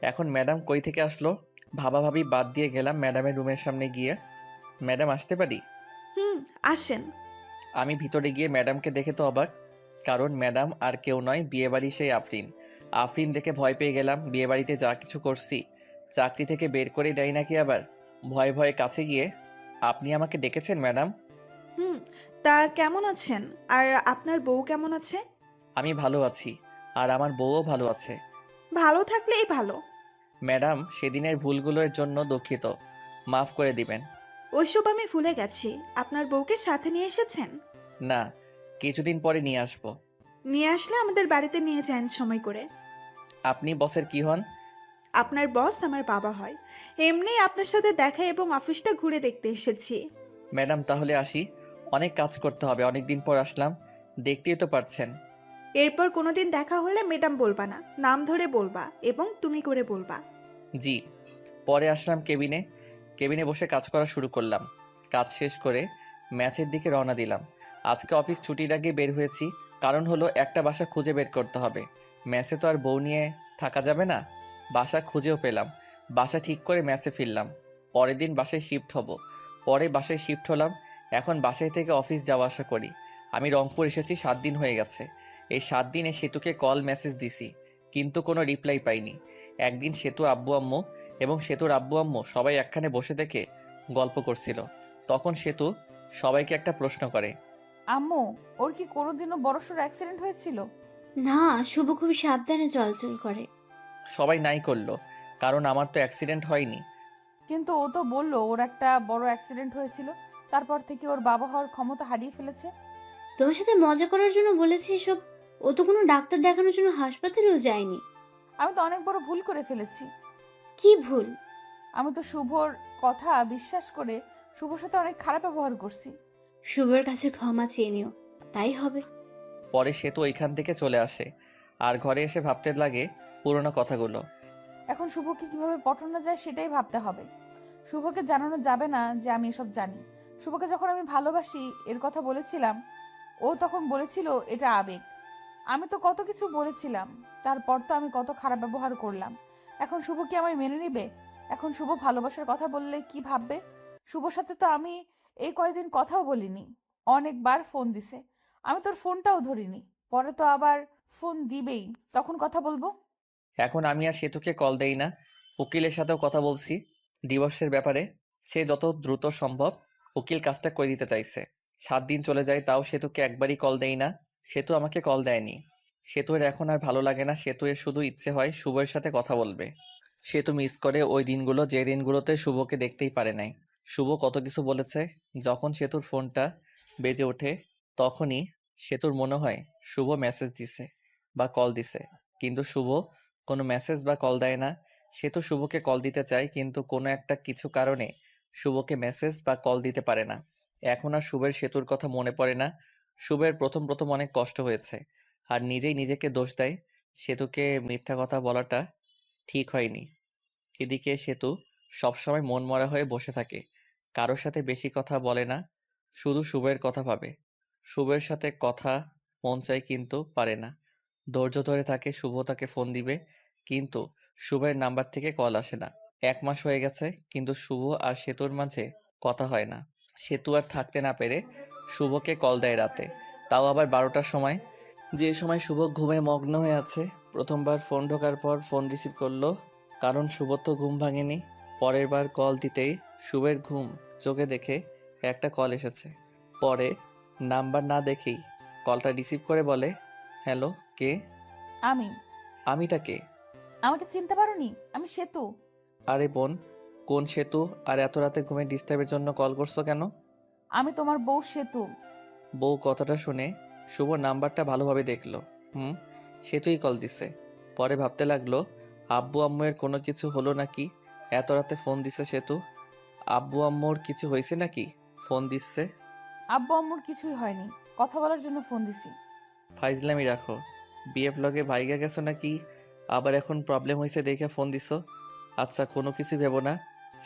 এখন ম্যাডাম কই থেকে আসলো। ভাবাভাবি বাদ দিয়ে গেলাম ম্যাডামের রুমের সামনে গিয়ে। ম্যাডাম আসতে পারি? হুম, আসেন। আমি ভিতরে গিয়ে ম্যাডামকে দেখে তো অবাক, কারণ ম্যাডাম আর কেউ নয়, বিয়েবাড়ি সেই আফরিন। আফরিন দেখে ভয় পেয়ে গেলাম, বিয়েবাড়িতে যা কিছু করছি চাকরি থেকে বের করে দেয় নাকি আবার। ভয়ে ভয়ে কাছে গিয়ে, আপনি আমাকে ডেকেছেন ম্যাডাম? হুম, তা কেমন আছেন? আর আপনার বউ কেমন আছে? আমি ভালো আছি, আর আমার বউও ভালো আছে। ভালো থাকলেই ভালো। ম্যাডাম, সেদিনের ভুলগুলোর জন্য দুঃখিত, মাফ করে দিবেন। ওইসব আমি ভুলে গেছি। আপনার বউকে সাথে নিয়ে এসেছেন? না, কিছুদিন পরে নিয়ে আসবো। নিয়ে আসলে আমাদের বাড়িতে নিয়ে যান সময় করে। আপনি বসের কি হন? আপনার বস আমার বাবা হয়। এমনি আপনার সাথে দেখা এবং অফিসটা ঘুরে দেখতে এসেছি। ম্যাডাম তাহলে আসি, অনেক কাজ করতে হবে, অনেক দিন পর আসলাম, দেখতেই তো পারছেন। এরপর কোনোদিন দেখা হলে ম্যাডাম বলবা না, নাম ধরে বলবা এবং তুমি করে বলবা। জি। পরে আসলাম কেবিনে, কেবিনে বসে কাজ করা শুরু করলাম। কাজ শেষ করে ম্যাচের দিকে রওনা দিলাম। আজকে অফিস ছুটির আগে বের হয়েছি, কারণ হলো একটা বাসা খুঁজে বের করতে হবে। ম্যাচে তো আর বউ নিয়ে থাকা যাবে না। বাসা খুঁজেও পেলাম, বাসা ঠিক করে ম্যাচে ফিরলাম। পরের দিন বাসায় শিফট হব। পরে বাসায় শিফট হলাম, এখন বাসায় থেকে অফিস যাওয়া আসা করি। আমি রংপুর এসেছি 7 দিন হয়ে গেছে। এই 7 দিনে সেতুকে কল মেসেজ দিছি, কিন্তু কোনো রিপ্লাই পাইনি। একদিন সেতু আব্বু আম্মু এবং সেতুর আব্বু আম্মু সবাই একখানে বসে থেকে গল্প করছিল। তখন সেতু সবাইকে একটা প্রশ্ন করে, আম্মু, ওর কি কোনোদিনও বড়সড় অ্যাক্সিডেন্ট হয়েছিল? না, শুভ খুব সাবধানে চলাচল করে। সবাই নাই করলো, কারণ আমার তো অ্যাক্সিডেন্ট হয়নি। কিন্তু ও তো বললো ওর একটা বড় অ্যাক্সিডেন্ট হয়েছিল, তারপর থেকে ওর বাবা হওয়ার ক্ষমতা হারিয়ে ফেলেছে। তোমার সাথে মজা করার জন্য বলেছে এসব। ও তো কোনো ডাক্তার দেখানোর জন্য হাসপাতালেও যায়নি। আমি তো অনেক বড় ভুল করে ফেলেছি। কি ভুল? আমি তো শুভর কথা বিশ্বাস করে শুভর সাথে অনেক খারাপ ব্যবহার করছি। শুভর কাছে ক্ষমা চেয়ে নিও, তাই হবে। পরে সেতু ওইখান থেকে চলে আসে আর ঘরে এসে ভাবতে লাগে পুরোনো কথাগুলো। এখন শুভকে কিভাবে পটানো যায় সেটাই ভাবতে হবে। শুভকে জানানো যাবে না যে আমি এসব জানি। শুভকে যখন আমি ভালোবাসি এর কথা বলেছিলাম, ও তখন বলেছিল এটা আবেগ। আমি তো কত কিছু বলেছিলাম, তারপর তো আমি কত খারাপ ব্যবহার করলাম। এখন শুভ কি আমায় মেনে নিবে? এখন শুভ ভালোবাসার কথা বললে কি ভাববে? শুভর সাথে তো আমি এই কয়দিন কথাও বলিনি। অনেকবার ফোন দিছে, আমি তোর ফোনটাও ধরিনি। পরে তো আবার ফোন দিবেই, তখন কথা বলবো। এখন আমি আর সেতুকে কল দেই না। উকিলের সাথেও কথা বলছি ডিভোর্সের ব্যাপারে। সে যত দ্রুত সম্ভব উকিল কাজটা করে দিতে চাইছে। 7 দিন চলে যায় তাও সেতুকে একবারই কল দেই না। সেতু আমাকে কল দেয়নি। সেতুর এখন আর ভালো লাগে না। সেতুর শুধু ইচ্ছে হয় শুভর সাথে কথা বলবে। সেতু মিস করে ওই দিনগুলো যে দিনগুলোতে শুভকে দেখতেই পারে নাই। শুভ কত কিছু বলেছে। যখন সেতুর ফোনটা বেজে ওঠে তখনই সেতুর মনে হয় শুভ মেসেজ দিছে বা কল দিছে, কিন্তু শুভ কোনো মেসেজ বা কল দেয় না। সেতু শুভকে কল দিতে চায় কিন্তু কোনো একটা কিছু কারণে শুভকে মেসেজ বা কল দিতে পারে না। এখন আর শুভের সেতুর কথা মনে পড়ে না। শুভের প্রথম প্রথম অনেক কষ্ট হয়েছে আর নিজেই নিজেকে দোষ দেয়। সেতুকে মিথ্যা কথা বলাটা ঠিক হয়নি। এদিকে সেতু সবসময় মন মরা হয়ে বসে থাকে। কারোর সাথে বেশি কথা বলে না, শুধু শুভের কথা ভাবে। শুভের সাথে কথা মন চায় কিন্তু পারে না। ধৈর্য ধরে থাকে শুভ তাকে ফোন দিবে, কিন্তু শুভের নাম্বার থেকে কল আসে না। 1 মাস হয়ে গেছে কিন্তু শুভ আর সেতুর মাঝে কথা হয় না। সেতু আর থাকতে না পেরে শুভকে কল দেয় রাতে, তাও আবার 12টার সময়। যে সময় শুভ ঘুমে মগ্ন হয়ে আছে। প্রথমবার ফোন ঢোকার পর ফোন রিসিভ করলো, কারণ শুভর তো ঘুম ভাঙেনি। পরের বার কল দিতেই শুভের ঘুম চোখে দেখে একটা কল এসেছে। পরে নাম্বার না দেখেই কলটা রিসিভ করে বলে, হ্যালো, কে? আমি। আমিটা কে? আমাকে চিনতে পারোনি? আমি সেতু। আরে বোন, কোন সেতু? আর এত রাতে ঘুমে ডিস্টার্বের জন্য কল করছো কেন? আমি তোমার বউ সেতু। বউ কথাটা শুনে শুভ নাম্বারটা ভালোভাবে দেখলো। সেতুই কল দিছে। পরে ভাবতে লাগলো, আব্বু আম্মুয়ের কোনো কিছু হলো নাকি এত রাতে ফোন দিছে সেতু? আব্বু আম্মুর কিছু হয়েছে নাকি ফোন দিচ্ছে? আব্বু আম্মুর কিছুই হয়নি, কথা বলার জন্য ফোন দিছি। ফাইজলামি রাখো। বিএফ লগে ভাইগা গেছো নাকি আবার এখন প্রবলেম হয়েছে দেখে ফোন দিছো? আচ্ছা, কোনো কিছু ভেবো না,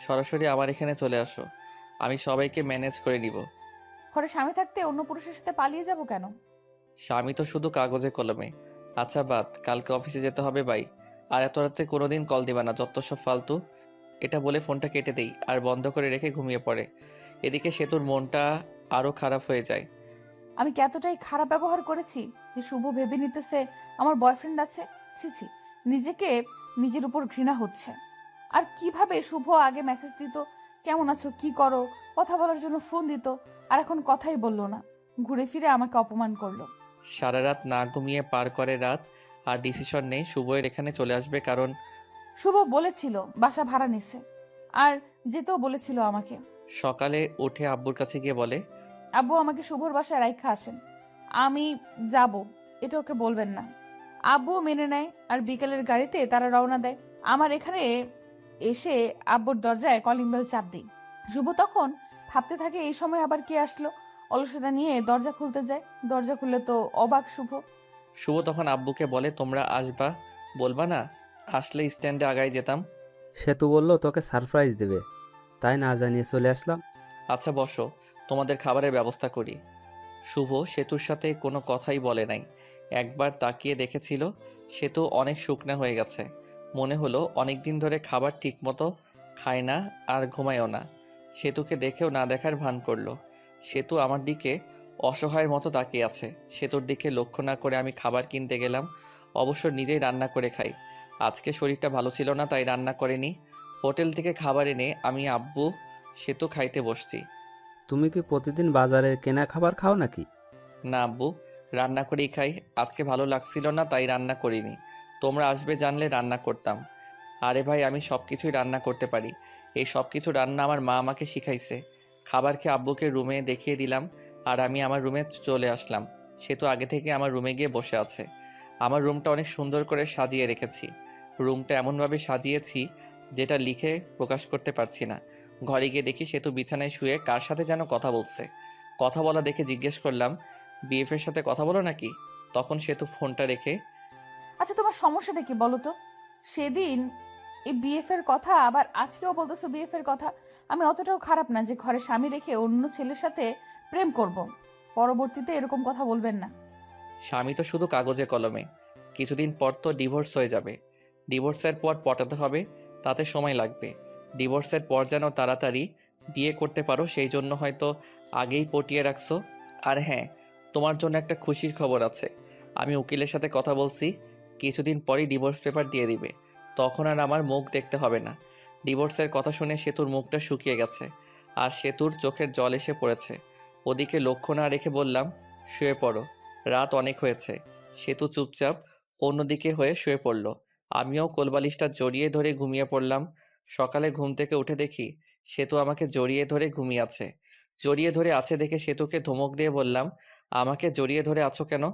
সরাসরি আমার এখানে চলে আসো, আমি সবাইকে ম্যানেজ করে নিব। ঘরে স্বামী থাকতে অন্য পুরুষের সাথে পালিয়ে যাব কেন? স্বামী তো শুধু কাগজে কলমে। আচ্ছা বাদ, কালকে অফিসে যেতে হবে ভাই। আর এত রাতে কোনোদিন কল দিবা না, যত সব ফালতু। এটা বলে ফোনটা কেটে দেই আর বন্ধ করে রেখে ঘুমিয়ে পড়ে। এদিকে সেতুর মনটা আরো খারাপ হয়ে যায়। আমি কি এতটাই খারাপ ব্যবহার করেছি যে শুভ ভেবে নিতেছে আমার বয়ফ্রেন্ড আছে? ছি ছি, নিজেকে নিজের উপর ঘৃণা হচ্ছে। আর কিভাবে শুভ আগে মেসেজ দিত, কেমন আছো, কি করো, কথা বলার জন্য ফোন দিত, আর এখন কথাই বললো না, ঘুরে ফিরে আমাকে অপমান করলো। সারা রাত না ঘুমিয়ে পার করে রাত, আর ডিসিশন নেই শুভয়ের এখানে চলে আসবে, কারণ শুভ বলেছিল বাসা ভাড়া নিছে, আর যেতেও বলেছিল আমাকে। সকালে উঠে আব্বুর কাছে গিয়ে বলে, আব্বু আমাকে শুভর বাসায় রাইখা আসেন, আমি যাব, এটা ওকে বলবেন না। আব্বুও মেনে নেয় আর বিকেলের গাড়িতে তারা রওনা দেয়। আমার এখানে এসে আব্বুর দরজায় কলিং বেল চাপ দিই। শুভ তখন ভাবতে থাকে এই সময় আবার কে আসলো। অলসতা নিয়ে দরজা খুলতে যায়, দরজা খুললে তো অবাক শুভ। শুভ তখন আব্বুকে বলে, তোমরা আসবা, বলবা না? আসলে স্ট্যান্ডে আগায় যেতাম। সেতু বলল তোকে সারপ্রাইজ দেবে, তাই না জানিয়ে চলে আসলাম। আচ্ছা বসো, তোমাদের খাবারের ব্যবস্থা করি। শুভ সেতুর সাথে কোনো কথাই বলে নাই। একবার তাকিয়ে দেখেছিল সেতু অনেক শুকনা হয়ে গেছে। মনে হলো অনেক দিন ধরে খাবার ঠিকমতো খায় না আর ঘুমায়ও না। সেতুকে দেখেও না দেখার ভান করলো। সেতু আমার দিকে অসহায়ের মতো তাকিয়ে আছে। সেতুর দিকে লক্ষ্য না করে আমি খাবার কিনতে গেলাম। অবশ্য নিজেই রান্না করে খাই। আজকে শরীরটা ভালো ছিল না তাই রান্না করিনি। হোটেল থেকে খাবার এনে আমি আব্বু সেতু খাইতে বসছি। তুমি কি প্রতিদিন বাজারের কেনা খাবার খাও নাকি? না আব্বু, রান্না করেই খাই। আজকে ভালো লাগছিল না তাই রান্না করিনি। তোমরা আসবে জানলে রান্না করতাম। আরে ভাই, আমি সব কিছুই রান্না করতে পারি। এই সব কিছু রান্না আমার মা আমাকে শিখাইছে। খাবার খেয়ে আব্বুকে রুমে দেখিয়ে দিলাম আর আমি আমার রুমে চলে আসলাম। সে তো আগে থেকে আমার রুমে গিয়ে বসে আছে। আমার রুমটা অনেক সুন্দর করে সাজিয়ে রেখেছি। রুমটা এমনভাবে সাজিয়েছি যেটা লিখে প্রকাশ করতে পারছি না। ঘরে গিয়ে দেখি সেতু বিছানায় শুয়ে কার সাথে যেন কথা বলছে। কথা বলা দেখে জিজ্ঞেস করলাম, বিএফের সাথে কথা বলো নাকি? তখন সেতু ফোনটা রেখে, আচ্ছা তোমার সমস্যাটা কি বলো তো? সেদিন এই বিএফ এর কথা, আবার আজকেও বলতেছো বিএফ এর কথা। আমি অতটাও খারাপ না যে ঘরে স্বামী রেখে অন্য ছেলের সাথে প্রেম করব। পরবর্তীতে এরকম কথা বলবেন না। স্বামী তো শুধু কাগজে কলমে। কিছুদিন পর তো ডিভোর্স হয়ে যাবে। ডিভোর্সের পর পটাতে হবে, তাতে সময় লাগবে। ডিভোর্সের পর যেন তাড়াতাড়ি বিয়ে করতে পারো সেই জন্য হয়তো আগেই পটিয়ে রাখছো। আর হ্যাঁ, তোমার জন্য একটা খুশির খবর আছে। আমি উকিলের সাথে কথা বলছি, কিছুদিন পরই ডিভোর্স পেপার দিয়ে দিবে। তখন আর আমার মুখ দেখতে হবে না। ডিভোর্সের কথা শুনে সেতুর মুখটা শুকিয়ে গেছে, আর সেতুর চোখের জল এসে পড়েছে। ওদিকে লক্ষ্য না রেখে বললাম, শুয়ে পড়ো, রাত অনেক হয়েছে। সেতু চুপচাপ অন্যদিকে হয়ে শুয়ে পড়ল। আমিও কোলবালিশটা জড়িয়ে ধরে ঘুমিয়ে পড়লাম। সকালে ঘুম থেকে উঠে দেখি সেতু আমাকে জড়িয়ে ধরে ঘুমিয়ে আছে। জড়িয়ে ধরে আছে দেখে সেতুকে ধমক দিয়ে বললাম, আমাকে জড়িয়ে ধরে আছো কেন?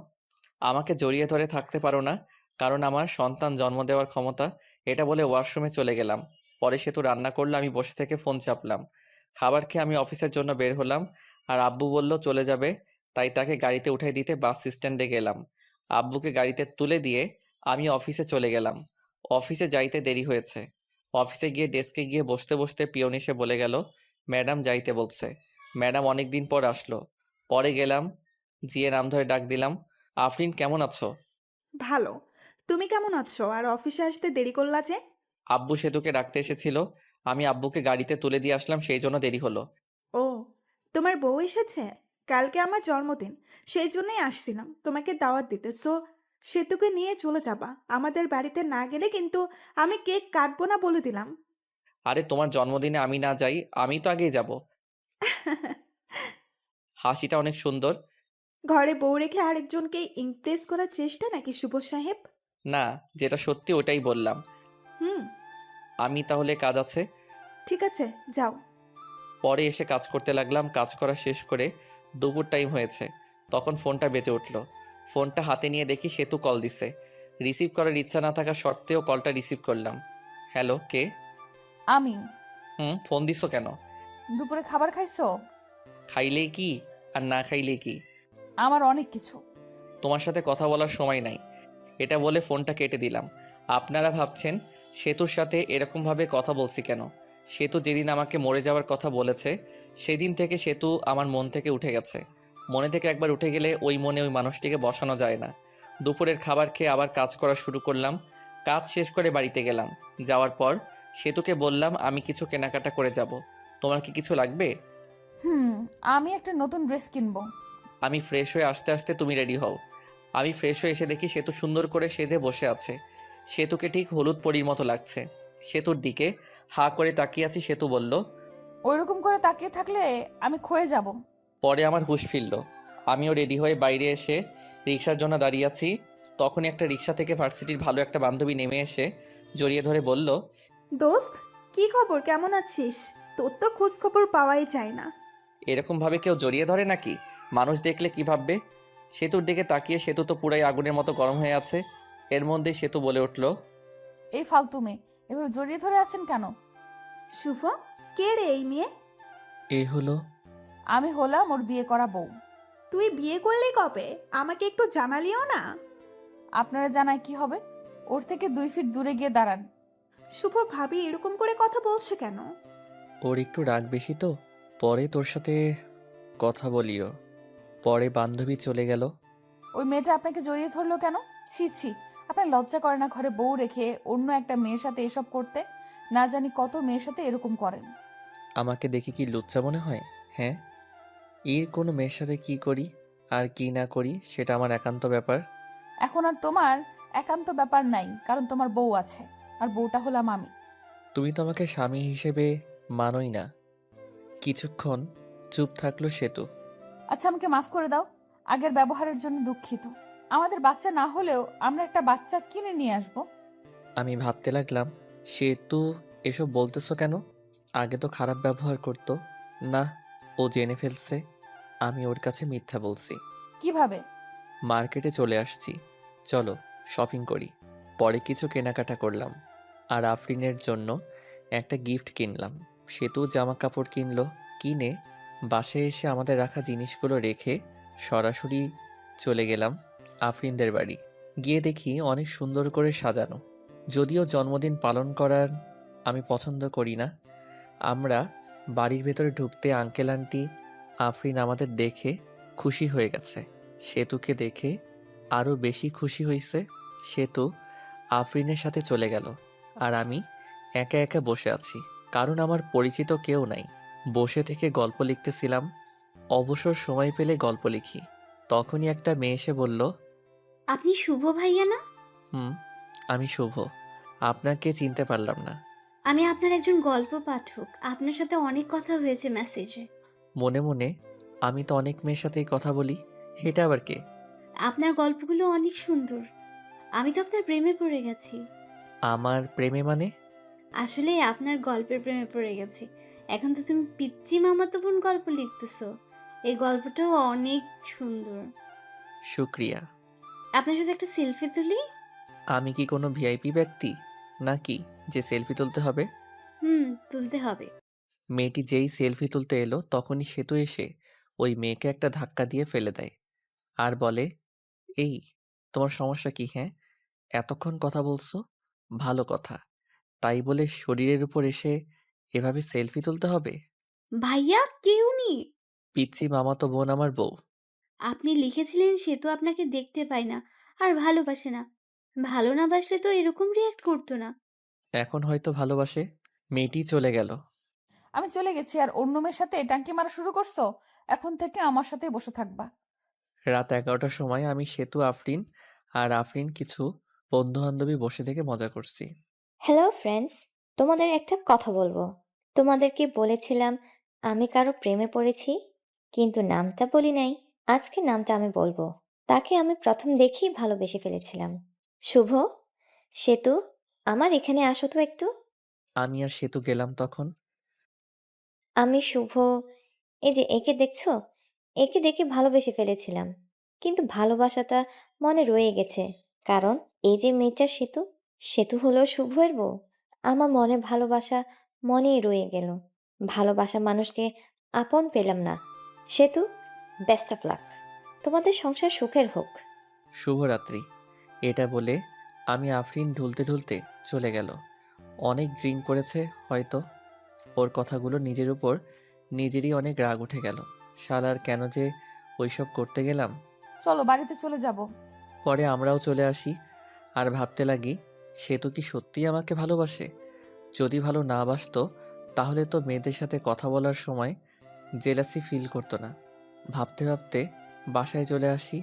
আমাকে জড়িয়ে ধরে থাকতে পারো না, কারণ আমার সন্তান জন্ম দেওয়ার ক্ষমতা। এটা বলে ওয়াশরুমে চলে গেলাম। পরে সেতু রান্না করলো, আমি বসে থেকে ফোন চাপলাম। খাবার খেয়ে আমি অফিসের জন্য বের হলাম, আর আব্বু বলল চলে যাবে, তাই তাকে গাড়িতে উঠাই দিতে বাস স্ট্যান্ডে গেলাম। আব্বুকে গাড়িতে তুলে দিয়ে আমি অফিসে চলে গেলাম। অফিসে যাইতে দেরি হয়েছে। অফিসে গিয়ে ডেস্কে গিয়ে বসতে বসতে পিয়ন এসে বলে গেল, ম্যাডাম যাইতে বলছে। ম্যাডাম অনেক দিন পর আসলো। পরে গেলাম, জিয়ে নাম ধরে ডাক দিলাম, আফরিন কেমন আছো? ভালো। তুমি কেমন আছো? আর অফিসে আসতে দেরি করলা যে? আব্বু সেতুকে ডাকতে এসেছিল, আমি আব্বুকে গাড়িতে তুলে দিয়ে আসলাম, সেই জন্য দেরি হলো। ও, তোমার বউ এসেছে? কালকে আমার জন্মদিন, সেই জন্যই আসছিলাম তোমাকে দাওয়াত দিতে। সো সেতুকে নিয়ে চলে যাবা। আমাদের বাড়িতে না গেলে কিন্তু আমি কেক কাটবো না বলে দিলাম। আরে তোমার জন্মদিনে আমি না যাই, আমি তো আগেই যাব। হাসিটা অনেক সুন্দর। ঘরে বউ রেখে আরেকজনকে ইমপ্রেস করার চেষ্টা নাকি শুভ সাহেব? না, যেটা সত্যি ওটাই বললাম। হুম, আমি তাহলে কাজ আছে। ঠিক আছে, যাও। পরে এসে কাজ করতে লাগলাম। কাজ করা শেষ করে দুপুর টাইম হয়েছে, তখন ফোনটা বেজে উঠল। ফোনটা হাতে নিয়ে দেখি সেতু কল দিছে। রিসিভ করার ইচ্ছা না থাকা সত্ত্বেও কলটা রিসিভ করলাম। হ্যালো, কে? আমি। ফোন দিছো কেন? দুপুরে খাবার খাইছো? খাইলেই কি আর না খাইলেই কি? আমার অনেক কিছু। তোমার সাথে কথা বলার সময় নাই। এটা বলে ফোনটা কেটে দিলাম। আপনারা ভাবছেন সেতুর সাথে এরকমভাবে কথা বলছি কেন? সেতু যেদিন আমাকে মরে যাওয়ার কথা বলেছে, সেদিন থেকে সেতু আমার মন থেকে উঠে গেছে। মনে থেকে একবার উঠে গেলে ওই মনে ওই মানুষটিকে বসানো যায় না। দুপুরের খাবার খেয়ে আবার কাজ করা শুরু করলাম। কাজ শেষ করে বাড়িতে গেলাম। যাওয়ার পর সেতুকে বললাম, আমি কিছু কেনাকাটা করে যাব, তোমার কি কিছু লাগবে? হুম, আমি একটা নতুন ড্রেস কিনবো। আমি ফ্রেশ হয়ে আসতে আসতে তুমি রেডি হও। আমি ফ্রেশ হয়ে এসে দেখি সেতু সুন্দর করে সেজে বসে আছে। সেতুকে ঠিক হলুদ পরীর মতো লাগছে। সেতুর দিকে হা করে তাকিয়ে আছি। সেতু বলল, ওইরকম করে তাকিয়ে থাকলে আমি ক্ষয়ে যাব। পরে আমার হুঁশ ফিরল। আমিও রেডি হয়ে বাইরে এসে রিক্সার জন্য দাঁড়িয়ে আছি। তখনই একটা রিক্সা থেকে ভার্সিটির ভালো একটা বান্ধবী নেমে এসে জড়িয়ে ধরে বলল, দোস্ত, কি খবর? কেমন আছিস? তোর তো খোঁজ খবর পাওয়াই যায় না। এরকমভাবে কেউ জড়িয়ে ধরে নাকি? মানুষ দেখলে কি ভাববে? সেতুর দিকে তাকিয়ে সেতু তো পুরাই আগুনের মতো গরম হয়ে আছে। এর মধ্যে সেতু বলে উঠল, এই ফালতু মেয়ে, এভাবে জড়িয়ে ধরে আছেন কেন? শুভ, কে রে এই মেয়ে? এই হলো। আমি হলাম ওর বিয়ে করা বউ। তুই বিয়ে করলি কবে? আমাকে একটু জানালিও না। আপনারা জানায় কি হবে? ওর থেকে 2 ফিট দূরে গিয়ে দাঁড়ান। শুভ ভাবি এরকম করে কথা বলছে কেন? ওর একটু রাগ বেশি তো, পরে তোর সাথে কথা বলিও। পরে বান্ধবী চলে গেল। ওই মেয়েটা আপনাকে জড়িয়ে ধরলো কেন? ছি ছি, আপনার লজ্জা করে না ঘরে বউ রেখে অন্য একটা মেয়ের সাথে এসব করতে? না জানি কত মেয়ের সাথে এরকম করেন। আমাকে দেখে কি লুচ্চা মনে হয়? হ্যাঁ, এর কোনো মেয়ের সাথে কি করি আর কি না করি সেটা আমার একান্ত ব্যাপার। এখন আর তোমার একান্ত ব্যাপার নাই, কারণ তোমার বউ আছে, আর বউটা হলাম আমি। তুমি তো আমাকে স্বামী হিসেবে মানোই না। কিছুক্ষণ চুপ থাকলো সেতু। আচ্ছা, আমাকে মাফ করে দাও, আগের ব্যবহারের জন্য দুঃখিত। আমাদের বাচ্চা না হলেও আমরা একটা বাচ্চা কিনে নিয়ে আসবো। আমি ভাবতে লাগলাম, সেতু এসব বলতেছো কেন? আগে তো খারাপ ব্যবহার করতো না। ও জেনে ফেলছে আমি ওর কাছে মিথ্যা বলছি। কিভাবে? মার্কেটে চলে আসছি, চলো শপিং করি। পরে কিছু কেনাকাটা করলাম, আর আফরিনের জন্য একটা গিফট কিনলাম। সেতু জামা কাপড় কিনলো। কিনে বাসায় এসে আমাদের রাখা জিনিসগুলো রেখে সরাসরি চলে গেলাম আফরিনদের বাড়ি। গিয়ে দেখি অনেক সুন্দর করে সাজানো। যদিও জন্মদিন পালন করার আমি পছন্দ করি না। আমরা বাড়ির ভেতরে ঢুকতে আঙ্কেল আন্টি আফরিন আমাদের দেখে খুশি হয়ে গেছে। সেতুকে দেখে আরও বেশি খুশি হয়েছে। সেতু আফরিনের সাথে চলে গেল, আর আমি একা একা বসে আছি, কারণ আমার পরিচিত কেউ নাই। বসে থেকে গল্প লিখতেছিলাম। অবসর সময় পেলে গল্প লিখি। তখনই একটা মেয়ে এসে বলল, আপনি শুভ ভাইয়া না? হুম, আমি শুভ। আপনাকে চিনতে পারলাম না। আমি আপনার একজন গল্প পাঠক। আপনার সাথে অনেক কথা হয়েছে মেসেজে। মনে মনে আমি তো অনেক মেয়ের সাথেই কথা বলি, সেটা আবার কে? আপনার গল্পগুলো অনেক সুন্দর। আমি তো আপনার প্রেমে পড়ে গেছি। আমার প্রেমে মানে? আসলে আপনার গল্পের প্রেমে পড়ে গেছি। এখন তো তুমি পিচ্চি মামাতো বোন গল্প লিখতেছো। এই গল্পটাও অনেক সুন্দর। শুক্রিয়া। আপনার সাথে একটা সেলফি তুলি? আমি কি কোনো ভিআইপি ব্যক্তি নাকি যে সেলফি তুলতে হবে? তুলতে হবে। মেয়েটি যেই সেলফি তুলতে এলো তখনই সেতু এসে ওই মেয়েকে একটা ধাক্কা দিয়ে ফেলে দেয় আর বলে, এই, তোমার সমস্যা কি? হ্যাঁ, এতক্ষণ কথা বলছো, ভালো কথা, তাই বলে শরীরের উপর এসে এভাবে সেলফি তুলতে হবে? ভাইয়া কে উনি? পিচ্চি মামাতো বোন আমার বউ। আপনি লিখেছিলেন সে তো আপনাকে দেখতে পায় না আর ভালোবাসে না। ভালো না বাসলে তো এরকম রিঅ্যাক্ট করতো না। এখন হয়তো ভালোবাসে। মেয়েটি চলে গেল। আমি চলে গেছি আর অন্য মেয়ের সাথে টাঙ্কি মারা শুরু করছো? এখন থেকে আমার সাথেই বসে থাকবা। রাত 11টার সময় আমি সেতু, আফরিন আর আফরিন কিছু বন্ধু বান্ধবী বসে থেকে মজা করছি। হ্যালো ফ্রেন্ডস, তোমাদের একটা কথা বলবো। তোমাদেরকে বলেছিলাম আমি কারো প্রেমে পড়েছি, কিন্তু নামটা বলি নাই। আজকে নামটা আমি বলবো। তাকে আমি প্রথম দেখেই ভালোবেসে ফেলেছিলাম। শুভ, সেতু, আমার এখানে আসো তো একটু। আমি আর সেতু গেলাম তখন। আমি শুভ, এই যে একে দেখছো, একে দেখে ভালোবেসে ফেলেছিলাম, কিন্তু ভালোবাসাটা মনে রয়ে গেছে। কারণ এই যে মেয়েটা সেতু, সেতু হলো শুভের বউ। আমার মনে ভালোবাসা মনেই রয়ে গেল। ভালোবাসা মানুষকে আপন পেলাম না। সেতু, বেস্ট অফ লাক, তোমাদের সংসার সুখের হোক। শুভরাত্রি। এটা বলে আমি আফরিন ঢুলতে ঢুলতে চলে গেল। অনেক ড্রিঙ্ক করেছে হয়তো। ওর কথাগুলো নিজের উপর নিজেরই অনেক রাগ উঠে গেল। শালার কেন যে ওইসব করতে গেলাম। চলো বাড়িতে চলে যাব। পরে আমরাও চলে আসি আর ভাবতে লাগি, সেতু কি সত্যিই আমাকে ভালোবাসে? যদি ভালো না বাসতো তাহলে তো মেয়েদের সাথে কথা বলার সময় জেলাসি ফিল করতো না। ভাবতে ভাবতে বাসায় চলে আসি।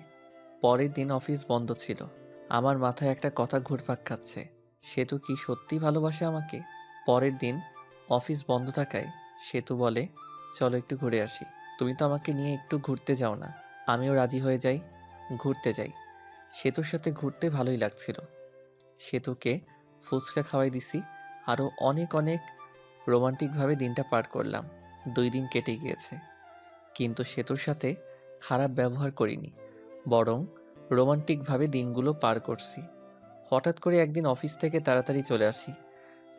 পরের দিন অফিস বন্ধ ছিল। আমার মাথায় একটা কথা ঘুরপাক খাচ্ছে, সেতু কি সত্যি ভালোবাসে আমাকে? পরের দিন অফিস বন্ধ থাকায় সেতু বলে, চলো একটু ঘুরে আসি। তুমি তো আমাকে নিয়ে একটু ঘুরতে যাও না? আমিও রাজি হয়ে যাই, ঘুরতে যাই। সেতুর সাথে ঘুরতে ভালোই লাগছিল। সেতুকে ফুচকা খাওয়াই দিছি। আরও অনেক অনেক রোমান্টিকভাবে দিনটা পার করলাম। 2 দিন কেটে গিয়েছে, কিন্তু সেতুর সাথে খারাপ ব্যবহার করিনি, বরং রোমান্টিকভাবে দিনগুলো পার করছি। হঠাৎ করে একদিন অফিস থেকে তাড়াতাড়ি চলে আসি,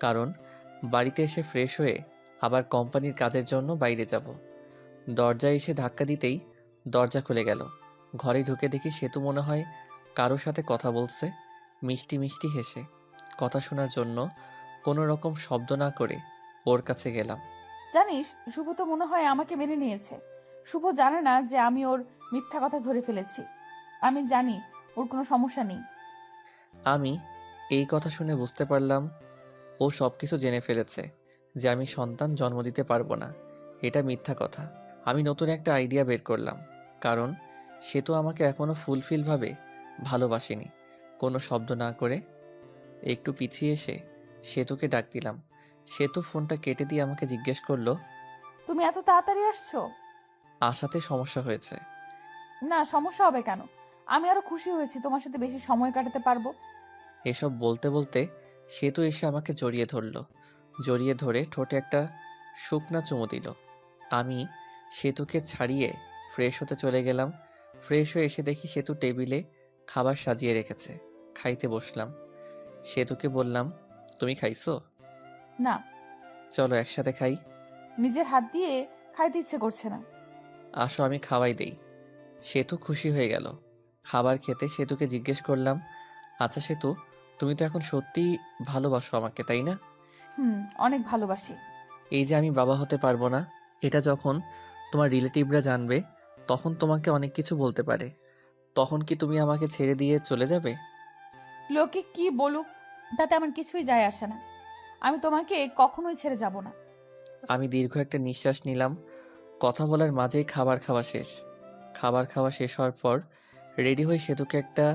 কারণ বাড়িতে এসে ফ্রেশ হয়ে আবার কোম্পানির কাজের জন্য বাইরে যাব। দরজায় এসে ধাক্কা দিতেই দরজা খুলে গেল। ঘরে ঢুকে দেখি সেতু মনে হয় কারোর সাথে কথা বলছে, মিষ্টি মিষ্টি হেসে। কথা শোনার জন্য কোনো রকম শব্দ না করে ওর কাছে গেলাম। জানিস, শুভ তো মনে হয় আমাকে মেনে নিয়েছে। শুভ জানে না যে আমি ওর মিথ্যা কথা ধরে ফেলেছি। আমি জানি ওর কোনো সমস্যা নেই। আমি এই কথা শুনে বুঝতে পারলাম ও সব কিছু জেনে ফেলেছে যে আমি সন্তান জন্ম দিতে পারবো না। এটা মিথ্যা কথা। আমি নতুন একটা আইডিয়া বের করলাম, কারণ সে তো আমাকে এখনো ফুলফিলভাবে ভালোবাসেনি। কোনো শব্দ না করে একটু পিছিয়ে এসে সেতুকে ডাক দিলাম। সেতু ফোনটা কেটে দিয়ে আমাকে জিজ্ঞেস করলো, তুমি এত তাড়াতাড়ি আসছো? আসাতে সমস্যা হয়েছে? না, সমস্যা হবে কেন? আমি আরো খুশি হয়েছি তোমার সাথে বেশি সময় কাটাতে পারবো। এসব বলতে বলতে সেতু এসে আমাকে জড়িয়ে ধরলো। জড়িয়ে ধরে ঠোঁটে একটা শুকনা চুমু দিল। আমি সেতুকে ছাড়িয়ে ফ্রেশ হতে চলে গেলাম। ফ্রেশ হয়ে এসে দেখি সেতু টেবিলে খাবার সাজিয়ে রেখেছে। খাইতে বসলাম। সেতুকে বললাম, তুমি খাইছো? না, চলো একসাথে খাই। নিজের হাত দিয়ে খাইতে ইচ্ছে করছে না। আসো আমি খাওয়াই দেই। সেতু খুশি হয়ে গেল। খাবার খেতে সেতুকে জিজ্ঞেস করলাম, আচ্ছা সেতু, তুমি তো এখন সত্যিই ভালোবাসো আমাকে, তাই না? অনেক ভালোবাসি। এই যে আমি বাবা হতে পারবো না, এটা যখন তোমার রিলেটিভরা জানবে তখন তোমাকে অনেক কিছু বলতে পারে। তখন কি তুমি আমাকে ছেড়ে দিয়ে চলে যাবে? লোকে কি বলুক তাতে আমার কিছুই যায় আসে না। আমি তোমাকে কখনোই ছেড়ে যাব না। আমি দীর্ঘ একটা নিঃশ্বাস নিলাম। কথা বলার মাঝেই খাবার খাওয়া শেষ। খাবার খাওয়া শেষ হওয়ার পর রেডি হয়ে সেতুকে একটা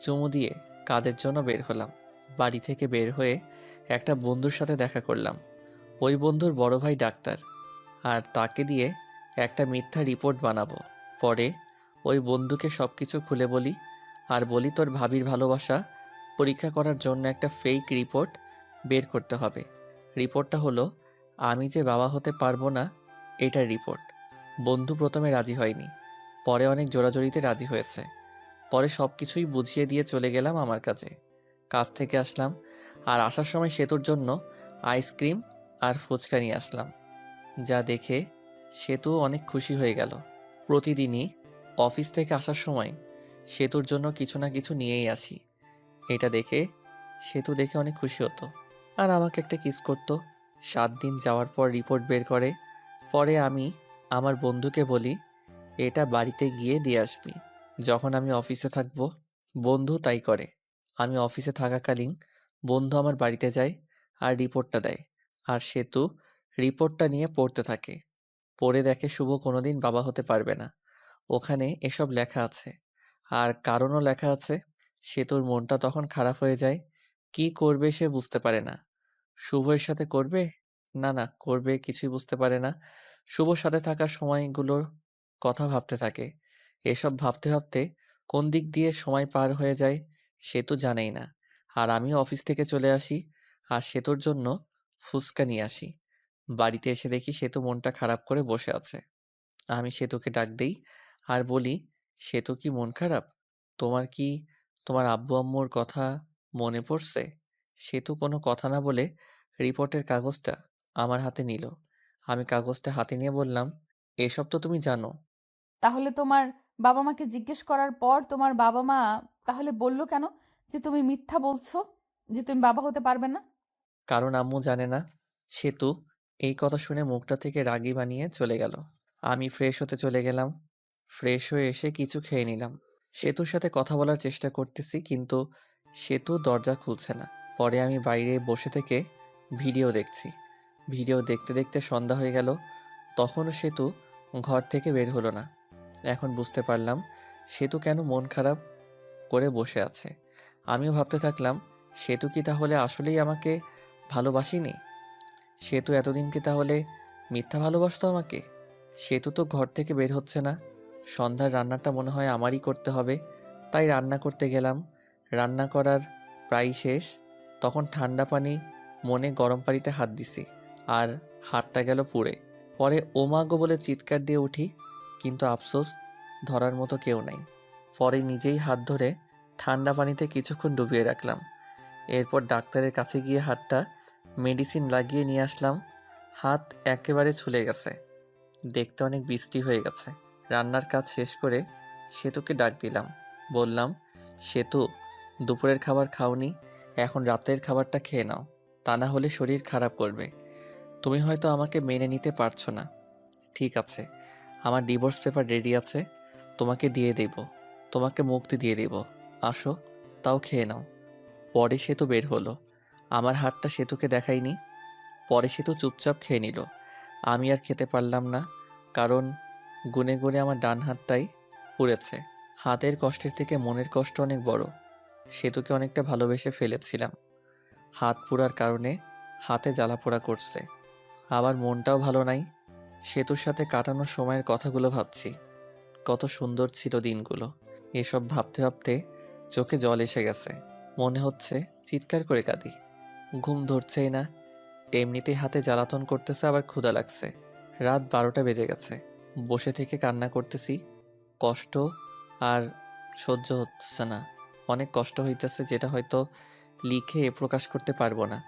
চুমু দিয়ে কাজের জন্য বের হলাম। বাড়ি থেকে বের হয়ে একটা বন্ধুর সাথে দেখা করলাম। ওই বন্ধুর বড় ভাই ডাক্তার, আর তাকে দিয়ে একটা মিথ্যা রিপোর্ট বানাবো। পরে ওই বন্ধুকে সব কিছু খুলে বলি, আর বলি তোর ভাবির ভালোবাসা পরীক্ষা করার জন্য একটা ফেক রিপোর্ট বের করতে হবে। রিপোর্টটা হলো আমি যে বাবা হতে পারবো না, এটার রিপোর্ট। বন্ধু প্রথমে রাজি হয়নি, পরে অনেক জোরাজোরিতে রাজি হয়েছে। পরে সব কিছুই বুঝিয়ে দিয়ে চলে গেলাম আমার কাছে। কাজ থেকে আসলাম, আর আসার সময় সেতুর জন্য আইসক্রিম আর ফুচকা নিয়ে আসলাম, যা দেখে সেতু অনেক খুশি হয়ে গেল। প্রতিদিনই অফিস থেকে আসার সময় সেতুর জন্য কিছু না কিছু নিয়েই আসি। এটা দেখে সেতু দেখে অনেক খুশি হতো, আর আমাকে একটা কিস করতো। 7 দিন যাওয়ার পর রিপোর্ট বের করে। পরে আমি আমার বন্ধুকে বলি, এটা বাড়িতে গিয়ে দিয়ে আসবি যখন আমি অফিসে থাকবো। বন্ধু তাই করে। আমি অফিসে থাকাকালীন বন্ধু আমার বাড়িতে যায় আর রিপোর্টটা দেয়, আর সেতু রিপোর্টটা নিয়ে পড়তে থাকে। পড়ে দেখে শুভ কোনোদিন বাবা হতে পারবে না। ওখানে এসব লেখা আছে, আর কারণও লেখা আছে। সেতুর মনটা তখন খারাপ হয়ে যায়। কি করবে সে বুঝতে পারে না। শুভর সাথে করবে না না করবে কিছুই বুঝতে পারে না। শুভর সাথে থাকার সময়গুলোর কথা ভাবতে থাকে। এসব ভাবতে ভাবতে কোন দিক দিয়ে সময় পার হয়ে যায় সে তো জানেই না। আর আমিও অফিস থেকে চলে আসি, আর সেতুর জন্য ফুচকা নিয়ে আসি। বাড়িতে এসে দেখি সেতু মনটা খারাপ করে বসে আছে। আমি সেতুকে ডাক দেই আর বলি, সেতু কি মন খারাপ? তোমার কি তোমার আব্বু আম্মুর কথা মনে পড়ছে? সেতু কোনো কথা না বলে রিপোর্টের কাগজটা আমার হাতে নিল। আমি কাগজটা হাতে নিয়ে বললাম, এসব তো তুমি জানো। তাহলে তোমার বাবা মাকে জিজ্ঞেস করার পর তোমার বাবা মা তাহলে বললো কেন যে তুমি মিথ্যা বলছো, যে তুমি বাবা হতে পারবে না? কারণ আম্মু জানে না। সেতু এই কথা শুনে মুখটা থেকে রাগী বানিয়ে চলে গেল। আমি ফ্রেশ হতে চলে গেলাম। ফ্রেশ হয়ে এসে কিছু খেয়ে নিলাম। সেতুর সাথে কথা বলার চেষ্টা করতেছি, কিন্তু সেতু দরজা খুলছে না। পরে আমি বাইরে বসে থেকে ভিডিও দেখছি। ভিডিও দেখতে দেখতে সন্ধ্যা হয়ে গেল, তখনও সেতু ঘর থেকে বের হলো না। এখন বুঝতে পারলাম সেতু কেন মন খারাপ করে বসে আছে। আমিও ভাবতে থাকলাম, সেতু কি তাহলে আসলেই আমাকে ভালোবাসেনি? সেতু এতদিন কি তাহলে মিথ্যা ভালোবাসতো আমাকে? সেতু তো ঘর থেকে বের হচ্ছে না। সন্ধ্যার রান্নাটা মনে হয় আমারই করতে হবে, তাই রান্না করতে গেলাম। রান্না করার প্রায় শেষ, তখন ঠান্ডা পানি মনে গরম পানিতে হাত দিছি, আর হাতটা গেল পুড়ে। পরে ওমাগো বলে চিৎকার দিয়ে উঠি, কিন্তু আফসোস ধরার মতো কেউ নাই। পরে নিজেই হাত ধরে ঠান্ডা পানিতে কিছুক্ষণ ডুবিয়ে রাখলাম। এরপর ডাক্তারের কাছে গিয়ে হাতটা মেডিসিন লাগিয়ে নিয়ে আসলাম। হাত একেবারে ছুলে গেছে, দেখতে অনেক বৃষ্টি হয়ে গেছে। রান্নার কাজ শেষ করে সেতুকে ডাক দিলাম। বললাম, সেতু, দুপুরের খাবার খাওনি, এখন রাতের খাবারটা খেয়ে নাও, তা না হলে শরীর খারাপ করবে। তুমি হয়তো আমাকে মেনে নিতে পারছো না। ঠিক আছে, আমার ডিভোর্স পেপার রেডি আছে, তোমাকে দিয়ে দেব, তোমাকে মুক্তি দিয়ে দেব। আসো, তাও খেয়ে নাও। পরে সেতু বের হলো। আমার হাতটা সেতুকে দেখাইনি। পরে সেতু চুপচাপ খেয়ে নিল। আমি আর খেতে পারলাম না, কারণ গুনে গুনে আমার ডান হাতটাই পুড়েছে। হাতের কষ্টের থেকে মনের কষ্ট অনেক বড়। সেতুকে অনেকটা ভালোবেসে ফেলেছিলাম। হাত পোড়ার কারণে হাতে জ্বালা পোড়া করছে। আবার মনটাও ভালো নাই। সেতুর সাথে কাটানো সময়ের কথাগুলো ভাবছি। কত সুন্দর ছিল দিনগুলো। এসব ভাবতে ভাবতে চোখে জল এসে গেছে। মনে হচ্ছে চিৎকার করে কাঁদি। ঘুম ধরছেই না, এমনিতেই হাতে জ্বালাতন করতেছে, আবার ক্ষুধা লাগছে। রাত 12টা বেজে গেছে। বসে থেকে কান্না করতেছি। কষ্ট আর সহ্য হচ্ছে না। অনেক কষ্ট হইতেছে, যেটা হয়তো লিখে প্রকাশ করতে পারবো না।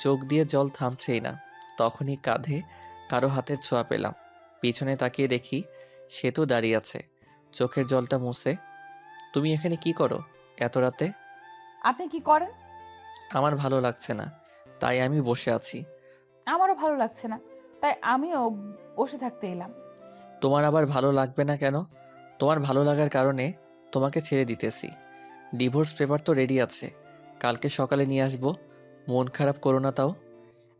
চোখ দিয়ে জল থামছেই না। তখনই কাঁধে কারো হাতের ছোঁয়া পেলাম। পিছনে তাকিয়ে দেখি সেতু দাঁড়িয়ে আছে, চোখের জলটা মুছে। তুমি এখানে কি করো এত রাতে? আপনি কি করেন? আমার ভালো লাগছে না, তাই আমি বসে আছি। আমারও ভালো লাগছে না, তাই আমিও বসে থাকতে এলাম। তোমার আবার ভালো লাগবে না কেন? তোমার ভালো লাগার কারণে তোমাকে ছেড়ে দিতেছি। ডিভোর্স পেপার তো রেডি আছে, কালকে সকালে নিয়ে আসবো। মন খারাপ করো না তাও।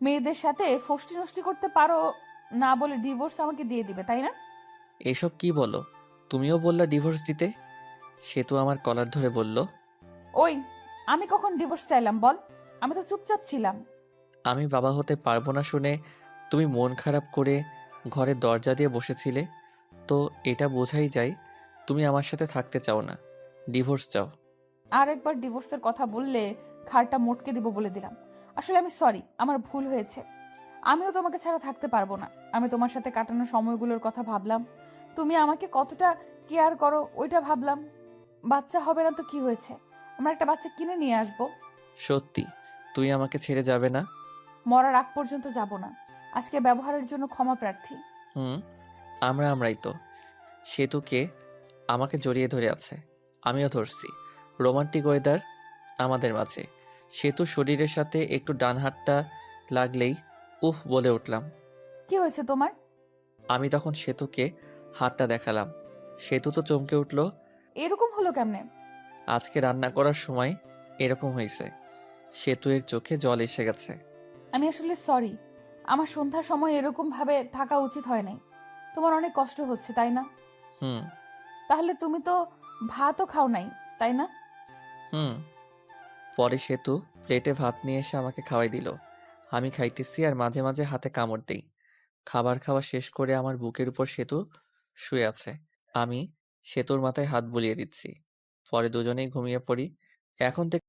মেয়েদের সাথে ফষ্টি নষ্টি করতে পারো না বলে ডিভোর্স আমাকে দিয়ে দিবে, তাই না? এসব কি বলো? তুমিও বললা ডিভোর্স দিতে। সেতু আমার কলার ধরে বলল, ওই, আমি কখন ডিভোর্স চাইলাম বল? আমি তো চুপচাপ ছিলাম। আমি বাবা হতে পারবো না শুনে তুমি মন খারাপ করে ঘরের দরজা দিয়ে বসেছিলে, তো এটা বোঝাই যায় তুমি আমার সাথে থাকতে চাও না, ডিভোর্স চাও। আর একবার ডিভোর্সের কথা বললে ঘাড়টা মটকে দিব বলে দিলাম। আসলে আমি সরি, আমার ভুল হয়েছে। আমিও তোমাকে ছাড়া থাকতে পারবো না। আমি তোমার সাথে কাটানো সময়গুলোর কথা ভাবলাম, তুমি আমাকে কতটা কেয়ার করো ওইটা ভাবলাম। বাচ্চা হবে না তো কি হয়েছে, আমরা একটা বাচ্চা কিনে নিয়ে আসবো। সত্যি তুই আমাকে ছেড়ে যাবে না? মরার আগ পর্যন্ত যাব না। আজকে ব্যবহারের জন্য ক্ষমা প্রার্থী। হুম, আমরাই তো। সেতুকে আমাকে জড়িয়ে ধরে আছে, আমিও ধরছি। রোমান্টিক ওয়েদার আমাদের মাঝে। সেতু শরীরের সাথে একটু ডান হাতটা লাগলেই উফ বলে উঠলাম। কি হয়েছে তোমার? আমি তখন সেতুকে হাতটা দেখালাম। সেতু তো চমকে উঠল। এরকম হলো কেমনে? আজকে রান্না করার সময় এরকম হয়েছে। সেতু এর চোখে জল এসে গেছে। আমি আসলে সরি, আমার সন্ধ্যার সময় এরকম ভাবে থাকা উচিত হয় নাই। তোমার অনেক কষ্ট হচ্ছে তাই না? হুম তাহলে তুমি তো ভাতও খাও নাই, তাই না? হুম। পরে সেতু প্লেটে ভাত নিয়ে এসে আমাকে খাওয়াই দিল। আমি খাইতেছি আর মাঝে মাঝে হাতে কামড় দেই। খাবার খাওয়া শেষ করে আমার বুকের উপর সেতু শুয়ে আছে। আমি সেতুর মাথায় হাত বুলিয়ে দিচ্ছি। পরে দুজনেই ঘুমিয়ে পড়ি। এখন থেকে